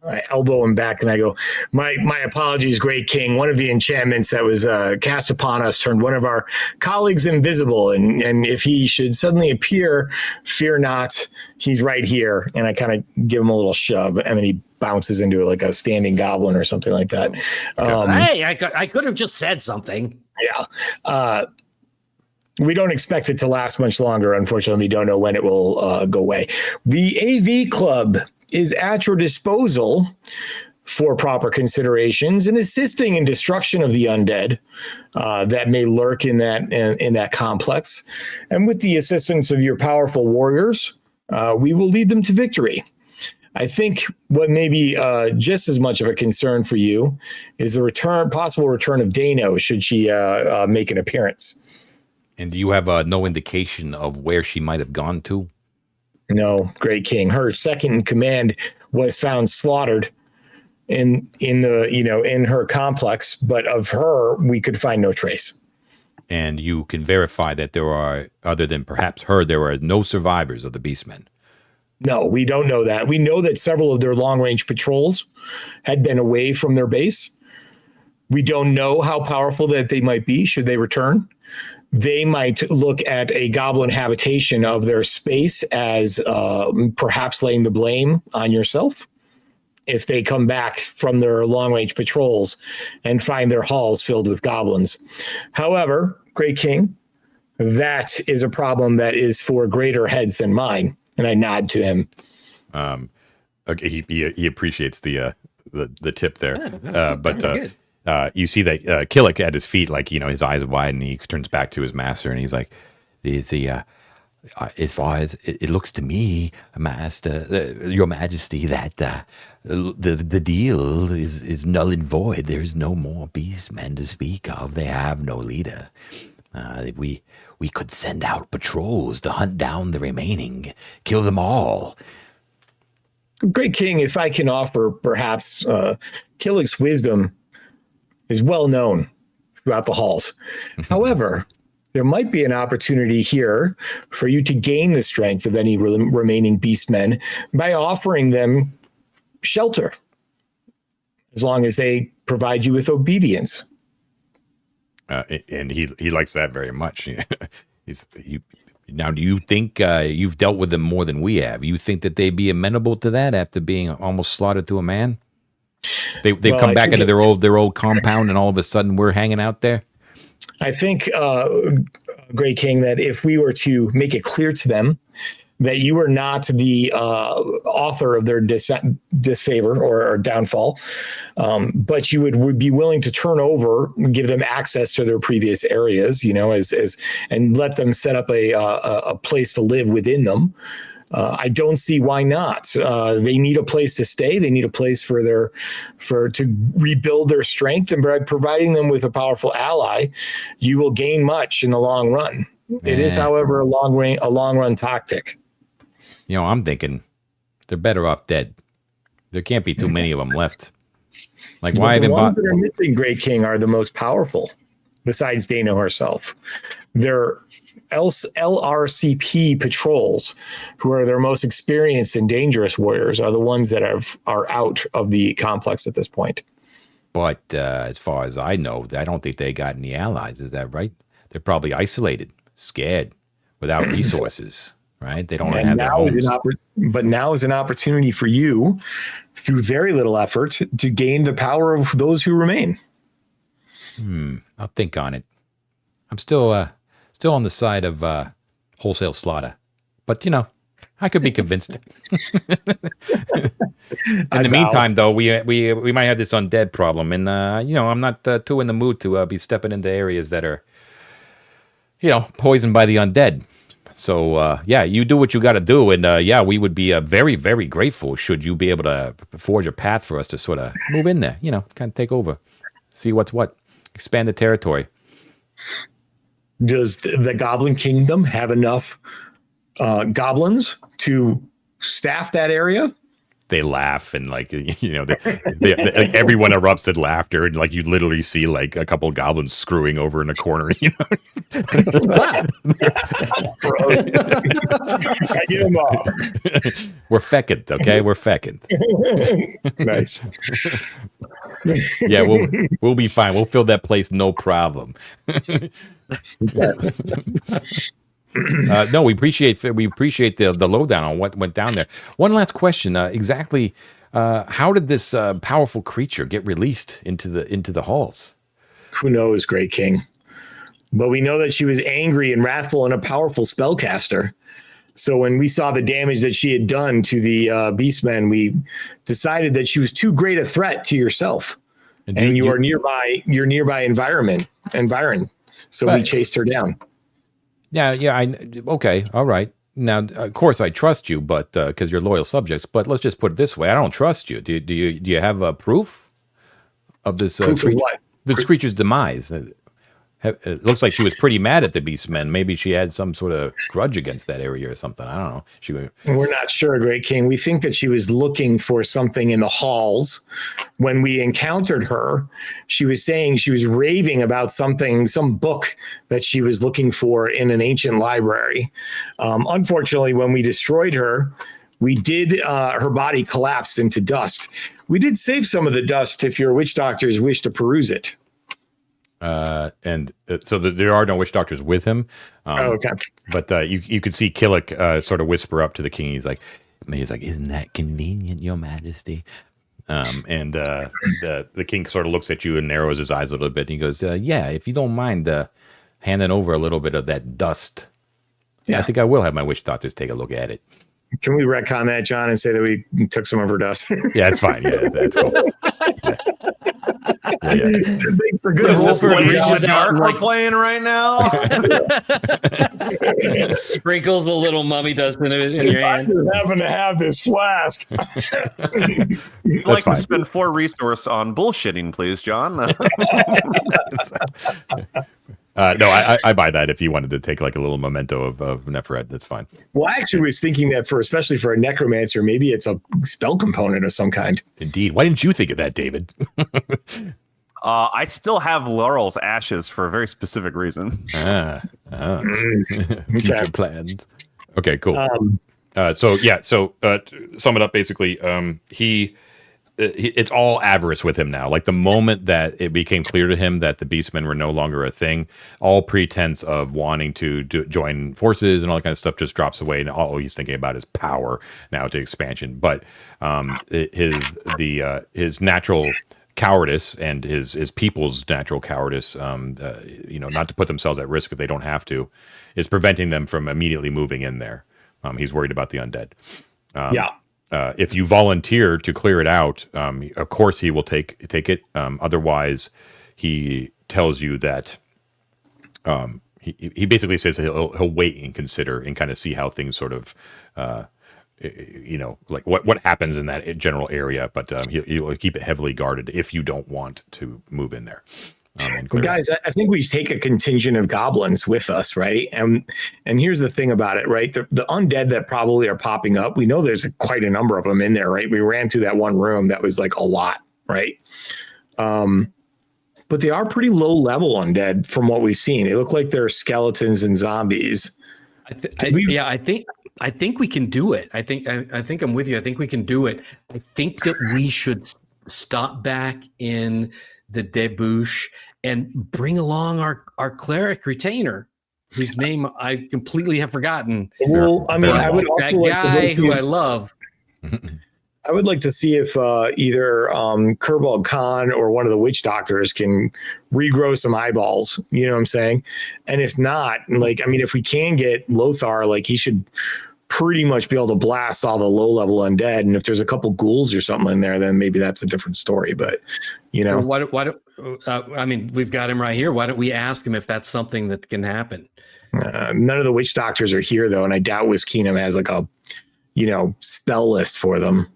I elbow him back and I go, my apologies, Great King. One of the enchantments that was cast upon us turned one of our colleagues invisible. And if he should suddenly appear, fear not, he's right here. And I kind of give him a little shove, and then he bounces into like a standing goblin or something like that.
Hey, I could have just said something.
Yeah. We don't expect it to last much longer. Unfortunately, we don't know when it will go away. The AV Club is at your disposal for proper considerations and assisting in destruction of the undead that may lurk in that complex. And with the assistance of your powerful warriors, we will lead them to victory. I think what may be just as much of a concern for you is the possible return of Dano should she make an appearance.
And do you have no indication of where she might have gone to?
No, Great King. Her second in command was found slaughtered in her complex, but of her we could find no trace.
And you can verify that there are, other than perhaps her, there are no survivors of the Beastmen.
No, we don't know that. We know that several of their long-range patrols had been away from their base. We don't know how powerful that they might be should they return. They might look at a goblin habitation of their space as perhaps laying the blame on yourself if they come back from their long-range patrols and find their halls filled with goblins. However, Great King, that is a problem that is for greater heads than mine. And I nod to him.
Okay, he appreciates the tip there,
Yeah, that's good.
You see that Killick at his feet, like, his eyes are wide, and he turns back to his master, and he's like, as far as it looks to me, Master, Your Majesty, that the deal is null and void. There's no more beastmen to speak of. They have no leader. We could send out patrols to hunt down the remaining, kill them all.
Great King, if I can offer, perhaps Killick's wisdom is well known throughout the halls. However, there might be an opportunity here for you to gain the strength of any remaining beastmen by offering them shelter, as long as they provide you with obedience.
And he likes that very much. Now, do you think you've dealt with them more than we have? You think that they'd be amenable to that after being almost slaughtered to a man? They've come back into their old compound, and all of a sudden we're hanging out there.
I think, Great King, that if we were to make it clear to them that you are not the author of their disfavor or downfall, but you would be willing to turn over, give them access to their previous areas, and let them set up a place to live within them. I don't see why not. They need a place to stay. They need a place to rebuild their strength, and by providing them with a powerful ally, you will gain much in the long run. It is, however, a long run tactic.
I'm thinking they're better off dead. There can't be too many of them left. Like, why
the ones that are missing, Great King, are the most powerful, besides Dana herself. They're LRCP patrols, who are their most experienced and dangerous warriors, are the ones that are out of the complex at this point.
But as far as I know, I don't think they got any allies. Is that right? They're probably isolated, scared, without resources, right? They don't have their homes.
But now is an opportunity for you, through very little effort, to gain the power of those who remain.
I'll think on it. I'm still on the side of wholesale slaughter, but I could be convinced. In the meantime, though, we might have this undead problem, and I'm not too in the mood to be stepping into areas that are poisoned by the undead. So you do what you got to do, and we would be very, very grateful should you be able to forge a path for us to sort of move in there, kind of take over, see what's what, expand the territory.
Does the Goblin Kingdom have enough goblins to staff that area?
They laugh, and everyone erupts in laughter, and you literally see a couple of goblins screwing over in a corner.
I get them all.
We're feckin', okay? We're feckin'.
Nice.
Yeah, we'll be fine. We'll fill that place, no problem. No, we appreciate the lowdown on what went down there. One last question: exactly how did this powerful creature get released into the halls?
Who knows, Great King? But we know that she was angry and wrathful and a powerful spellcaster. So when we saw the damage that she had done to the beastmen, we decided that she was too great a threat to yourself and your nearby environ. So right. We chased her down.
Yeah. Okay. All right. Now, of course, I trust you, but because you're loyal subjects. But let's just put it this way: I don't trust you. Do you have proof of this?
Proof of what?
This creature's demise. It looks like she was pretty mad at the beastmen. Maybe she had some sort of grudge against that area or something. I don't know.
We're not sure, Great King. We think that she was looking for something in the halls. When we encountered her, she was saying she was raving about something, some book that she was looking for in an ancient library. Unfortunately, when we destroyed her, her body collapsed into dust. We did save some of the dust if your witch doctors wish to peruse it.
So there are no witch doctors with him.
Okay.
But you could see Killick sort of whisper up to the king. He's like, "Isn't that convenient, Your Majesty?" The king sort of looks at you and narrows his eyes a little bit. And he goes, "Yeah, if you don't mind handing over a little bit of that dust, yeah. I think I will have my witch doctors take a look at it."
Can we retcon that, John, and say that we took some of her dust?
Yeah, it's fine. Yeah, that's cool. Yeah.
Just make for good.
Wolford
Wolford
reaches out and
We're
like
playing right now.
sprinkles a little mummy dust in your
I
hand.
just happen to have this flask.
I'd like
fine.
to spend 4 resource on bullshitting, please, John.
No, I buy that. If you wanted to take like a little memento of Neferet, that's fine.
Well, I actually was thinking that especially for a necromancer, maybe it's a spell component of some kind.
Indeed. Why didn't you think of that, David?
I still have Laurel's ashes for a very specific reason.
Future plans. Okay, cool. So sum it up basically. It's all avarice with him now. Like the moment that it became clear to him that the Beastmen were no longer a thing, all pretense of wanting to join forces and all that kind of stuff just drops away, and all he's thinking about is power now to expansion. But his natural cowardice and his people's natural cowardice, not to put themselves at risk if they don't have to, is preventing them from immediately moving in there. He's worried about the undead. If you volunteer to clear it out, of course he will take it. Otherwise, he tells you that he basically says he'll wait and consider and kind of see how things sort of like what happens in that general area. But he'll keep it heavily guarded if you don't want to move in there.
Well, guys, I think we take a contingent of goblins with us, right? And here's the thing about it, right? The undead that probably are popping up, we know there's quite a number of them in there, right? We ran through that one room that was like a lot, right? But they are pretty low level undead from what we've seen. They look like they're skeletons and zombies.
I think we can do it. I think I'm with you. I think we can do it. I think that we should stop back in the debauche and bring along our cleric retainer, whose name I completely have forgotten.
Well, I mean, I would also
that guy who I love.
I would like to see if either Kerbal Khan or one of the witch doctors can regrow some eyeballs. You know what I'm saying? And if not, if we can get Lothar, he should pretty much be able to blast all the low level undead. And if there's a couple ghouls or something in there, then maybe that's a different story. But
we've got him right here. Why don't we ask him if that's something that can happen?
None of the witch doctors are here though, and I doubt Keenum has a spell list for them.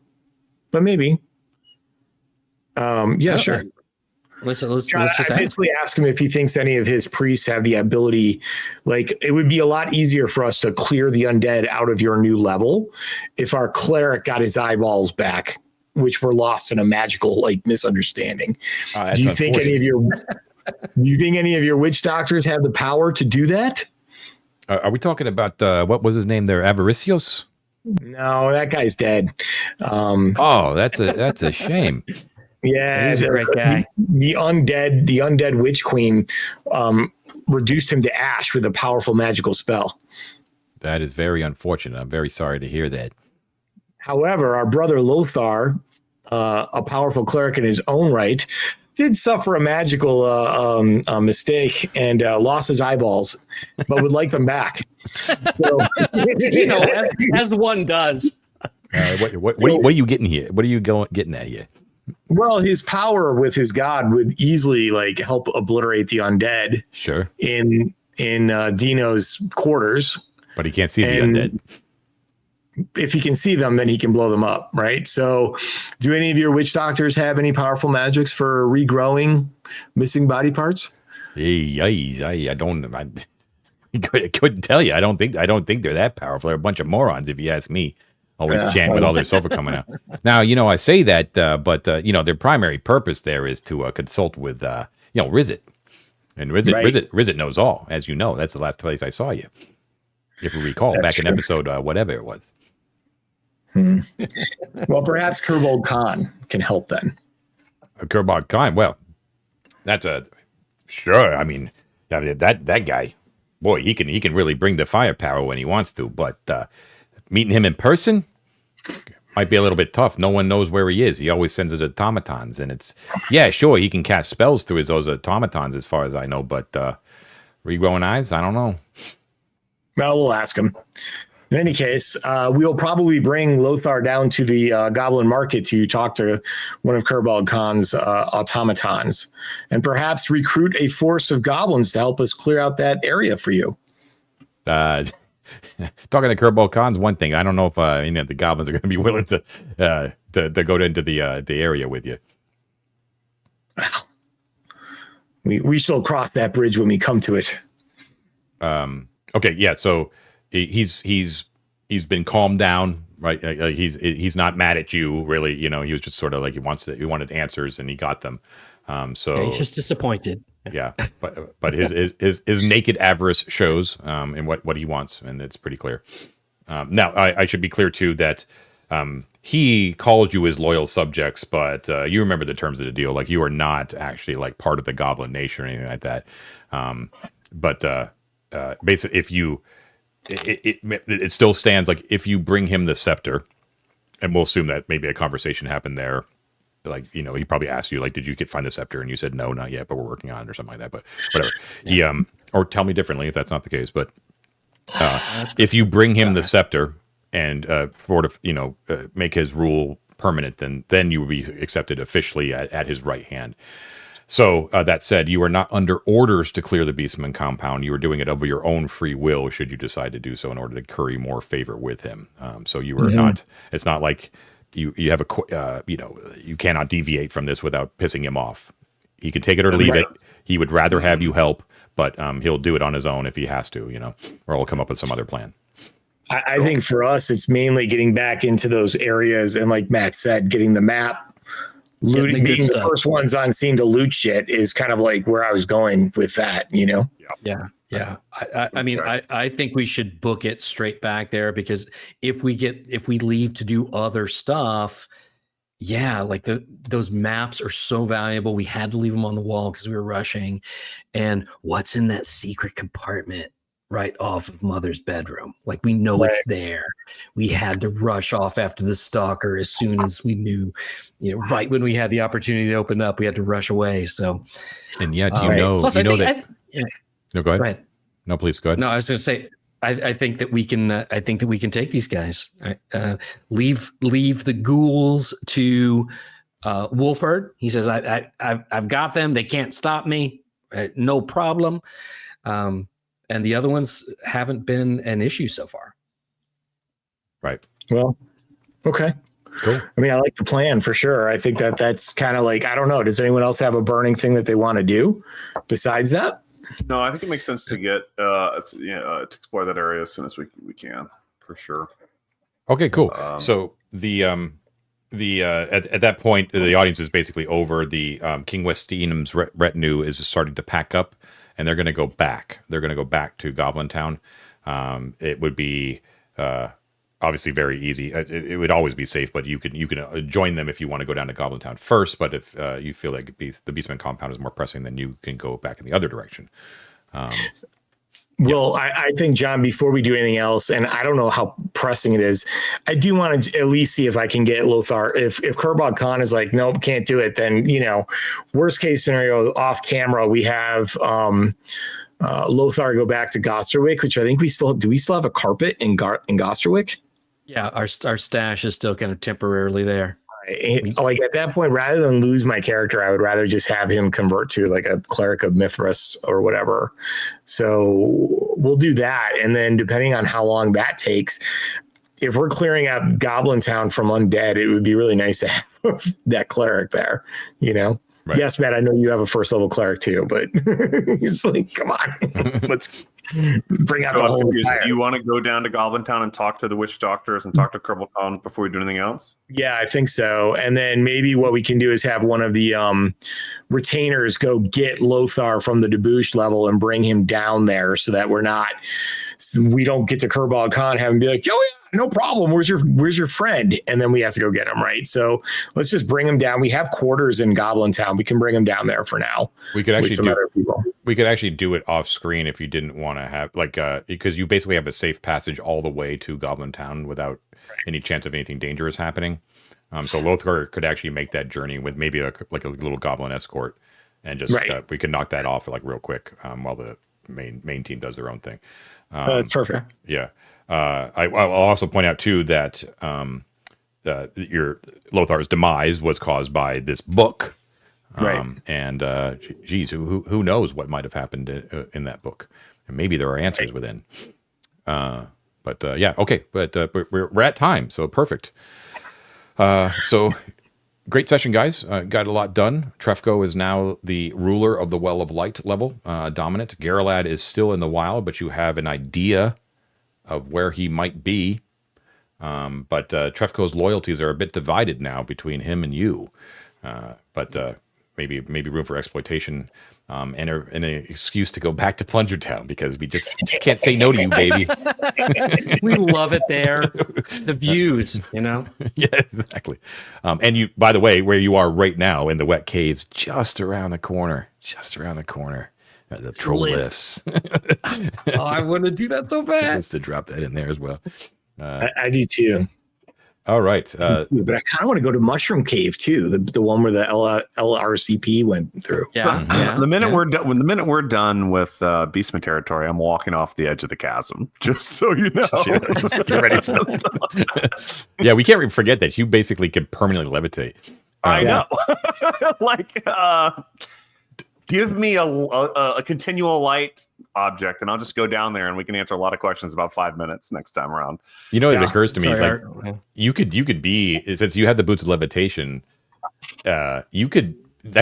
But maybe. Sure.
Let's just
basically ask him if he thinks any of his priests have the ability. It would be a lot easier for us to clear the undead out of your new level if our cleric got his eyeballs back, which were lost in a magical misunderstanding. Do you think any of your witch doctors have the power to do that?
Are we talking about what was his name there, Avaricios?
No, that guy's dead.
That's a shame.
Yeah,
he's a great guy.
The undead witch queen reduced him to ash with a powerful magical spell.
That is very unfortunate. I'm very sorry to hear that.
However, our brother Lothar, a powerful cleric in his own right, did suffer a magical mistake and lost his eyeballs, but would like them back. So,
as one does.
What are you getting here? What are you getting at here?
Well, his power with his god would easily help obliterate the undead.
Sure.
In Dino's quarters,
but he can't see the undead.
If he can see them, then he can blow them up, right? So, do any of your witch doctors have any powerful magics for regrowing missing body parts?
I couldn't tell you. I don't think they're that powerful. They're a bunch of morons, if you ask me. Always chant with all their sulfur coming out. Now, I say that, but their primary purpose there is to consult with, Rizit. And Rizit knows all, as you know. That's the last place I saw you, if you recall, back in episode whatever it was.
Well, perhaps Kerbal Khan can help then.
Kerbal Khan, well, that's sure. I mean, that guy, boy, he can really bring the firepower when he wants to, but meeting him in person might be a little bit tough. No one knows where he is. He always sends his automatons, and sure, he can cast spells through those automatons as far as I know, but regrowing eyes, I don't know.
Well, we'll ask him. In any case, we'll probably bring Lothar down to the Goblin Market to talk to one of Kerbal Khan's automatons, and perhaps recruit a force of goblins to help us clear out that area for you.
Talking to Kerbal Khan's one thing. I don't know if the goblins are going to be willing to go into the area with you.
Well, we shall cross that bridge when we come to it.
Okay, yeah. So he's been calmed down, right? He's not mad at you, really. He was just sort of like he wanted answers, and he got them. So
Yeah, he's just disappointed.
Yeah, but his naked avarice shows in what he wants, and it's pretty clear. Now, I should be clear too that he called you his loyal subjects, but you remember the terms of the deal. Like, you are not actually like part of the Goblin Nation or anything like that. But basically, if you it still stands, like, if you bring him the scepter, and we'll assume that maybe a conversation happened there. Like, he probably asked you, like, did you find the scepter? And you said, no, not yet, but we're working on it or something like that. But whatever. Yeah. Or tell me differently if that's not the case. But if you bring him the scepter and make his rule permanent, then you will be accepted officially at his right hand. So that said, you are not under orders to clear the Beastman compound. You are doing it of your own free will, should you decide to do so, in order to curry more favor with him. So you are not. It's not like you have you cannot deviate from this without pissing him off. He can take it or leave it. He would rather have you help, but he'll do it on his own if he has to, or he'll come up with some other plan.
I think for us, it's mainly getting back into those areas, and like Matt said, getting the map. Looting, being the first ones on scene to loot shit is kind of like where I was going with that,
Yeah. I mean, I think we should book it straight back there, because if we leave to do other stuff, like those maps are so valuable. We had to leave them on the wall because we were rushing. And what's in that secret compartment right off of Mother's bedroom? Like, we know it's there. We had to rush off after the stalker as soon as we knew, right when we had the opportunity to open up, we had to rush away. So,
and yet,
plus,
no, go ahead.
Go ahead.
No, please go ahead.
No, I was going to say, I think that we can. I think that we can take these guys. Leave the ghouls to Wolford. He says, I've got them. They can't stop me. No problem. And the other ones haven't been an issue so far.
Right.
Well, okay.
Cool.
I mean, I like the plan for sure. I think that's kind of like, I don't know. Does anyone else have a burning thing that they want to do besides that?
No, I think it makes sense to get to explore that area as soon as we can, for sure.
Okay, cool. So the at that point, the audience is basically over. The King Westinum's retinue is starting to pack up, and they're going to go back. They're going to go back to Goblin Town. It would be obviously very easy. It would always be safe, but you can join them if you want to go down to Goblin Town first. But if you feel like the Beastman compound is more pressing, then you can go back in the other direction.
Well, I think, John, before we do anything else, and I don't know how pressing it is, I do want to at least see if I can get Lothar. If Kerbal Khan is like, nope, can't do it, then, worst case scenario, off camera, we have Lothar go back to Gosterwick, which I think we still have a carpet in Gosterwick?
Yeah, our stash is still kind of temporarily there.
Like, at that point, rather than lose my character, I would rather just have him convert to like a cleric of Mithras or whatever. So we'll do that. And then depending on how long that takes, if we're clearing out Goblin Town from undead, it would be really nice to have that cleric there, Right. Yes, Matt, I know you have a first level cleric too, but he's like, come on, let's bring out the whole fire.
Do you want to go down to Goblin Town and talk to the witch doctors and talk to Kerbal Khan before we do anything else?
Yeah, I think so. And then maybe what we can do is have one of the retainers go get Lothar from the debauch level and bring him down there, so that we don't get to Kerbal Khan, have him be like, oh yeah, no problem. Where's your friend? And then we have to go get him, right? So let's just bring him down. We have quarters in Goblin Town. We can bring him down there for now.
We could actually do it off screen if you didn't want to have because you basically have a safe passage all the way to Goblin Town without any chance of anything dangerous happening. So Lothar could actually make that journey with maybe a little goblin escort, and just we could knock that off real quick while the main team does their own thing.
That's perfect.
Yeah. I'll also point out too that your Lothar's demise was caused by this book.
Right.
And geez, who knows what might have happened in that book? And maybe there are answers within. But yeah, okay. But we're at time, so perfect. So great session, guys. Got a lot done. Trefko is now the ruler of the Well of Light level, dominant. Garalad is still in the wild, but you have an idea of where he might be. But Trefko's loyalties are a bit divided now between him and you. But maybe room for exploitation and an excuse to go back to Plunger Town because we just can't say no to you, baby.
We love it there. The views,
Yeah, exactly. And you, by the way, where you are right now in the wet caves, just around the corner, the troll lifts.
Oh, I want to do that so bad.
Just to drop that in there as well.
I do too.
All right.
But I kind of want to go to Mushroom Cave too, the one where the LRCP went through.
Yeah.
The minute we're done with Beastman territory, I'm walking off the edge of the chasm. Just so you know,
just get ready for that. Yeah, we can't forget that you basically can permanently levitate.
I know. Like, give me a continual light object, and I'll just go down there, and we can answer a lot of questions about 5 minutes next time around.
You know, it occurs to me,
Sorry,
like you could be, since you had the boots of levitation, that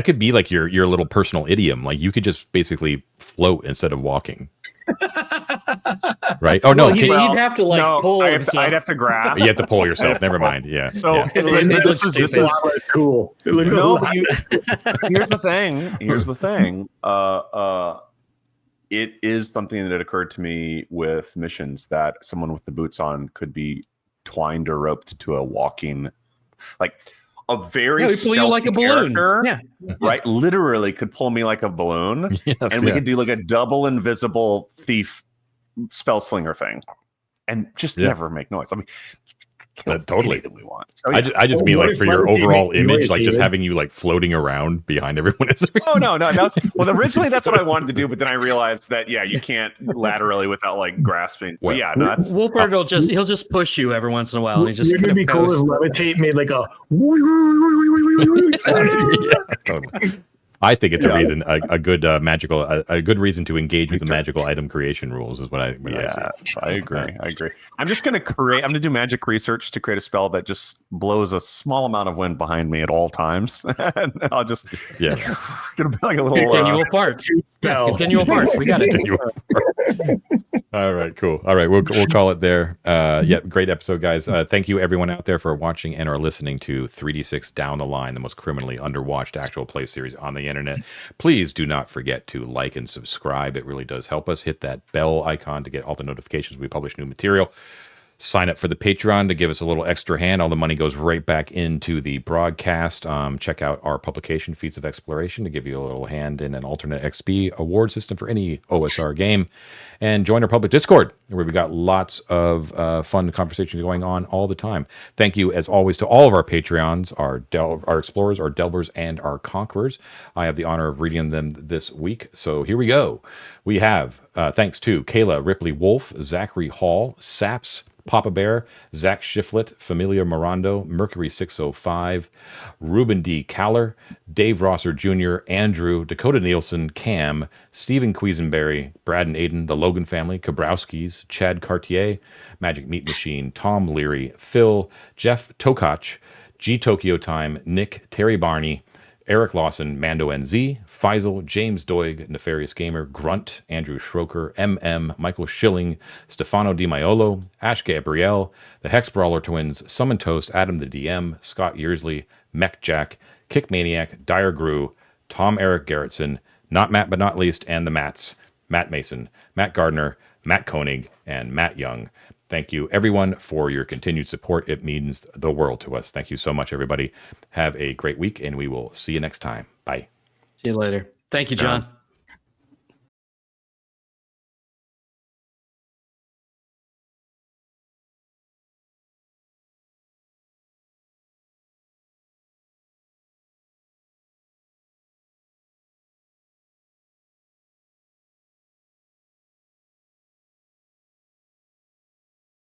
could be like your little personal idiom. Like you could just basically float instead of walking. Right? Oh no,
you'd have to pull.
I'd have to grasp.
You have to pull yourself. Never mind. Yeah.
So
yeah.
this is
cool.
Here's the thing. It is something that occurred to me with missions that someone with the boots on could be twined or roped to a walking, like a very
pull you like a balloon. Yeah,
right. Literally could pull me like a balloon, and we could do like a double invisible thief spell slinger thing, and just never make noise. I mean,
totally
that we want. So,
I just mean like for your overall image, like just having you like floating around behind everyone.
Oh no. Well, originally that's what I wanted to do, but then I realized that you can't laterally without like grasping. Well, yeah, no, that's
Wolford he'll just push you every once in a while, and he just
kind of cool if levitate made like a.
Yeah, totally. I think it's a good reason to engage with the magical item creation rules is what I see.
I agree. I'm gonna do magic research to create a spell that just blows a small amount of wind behind me at all times. And I'll just gonna be like a little
continual part. Continual part. We got it.
All right, cool. All right, we'll call it there. Great episode, guys. Thank you everyone out there for watching and are listening to 3D6 Down the Line, the most criminally underwatched actual play series on the internet. Please do not forget to like and subscribe. It really does help us. Hit that bell icon to get all the notifications we publish new material. Sign up for the Patreon to give us a little extra hand. All the money goes right back into the broadcast. Check out our publication, Feats of Exploration, to give you a little hand in an alternate XP award system for any OSR game. And join our public Discord, where we've got lots of fun conversations going on all the time. Thank you, as always, to all of our Patreons, our explorers, our delvers, and our conquerors. I have the honor of reading them this week. So here we go. We have, thanks to Kayla Ripley Wolf, Zachary Hall, Saps, Papa Bear, Zach Shiflett, Familia Morando, Mercury 605, Ruben D. Caller, Dave Rosser Jr., Andrew, Dakota Nielsen, Cam, Stephen Quisenberry, Brad and Aiden, the Logan family, Kabrowskis, Chad Cartier, Magic Meat Machine, Tom Leary, Phil, Jeff Tokach, G Tokyo Time, Nick, Terry Barney, Eric Lawson, Mando NZ, Faisal, James Doig, Nefarious Gamer, Grunt, Andrew Schroker, MM, Michael Schilling, Stefano Di Maiolo, Ash Gabrielle, the Hex Brawler Twins, Summon Toast, Adam the DM, Scott Yearsley, Mech Jack, Kick Maniac, Dire Grew, Tom Eric Garrettson, Not Matt but not least, and the Matts, Matt Mason, Matt Gardner, Matt Koenig, and Matt Young. Thank you, everyone, for your continued support. It means the world to us. Thank you so much, everybody. Have a great week, and we will see you next time. Bye.
See you later. Thank you, John.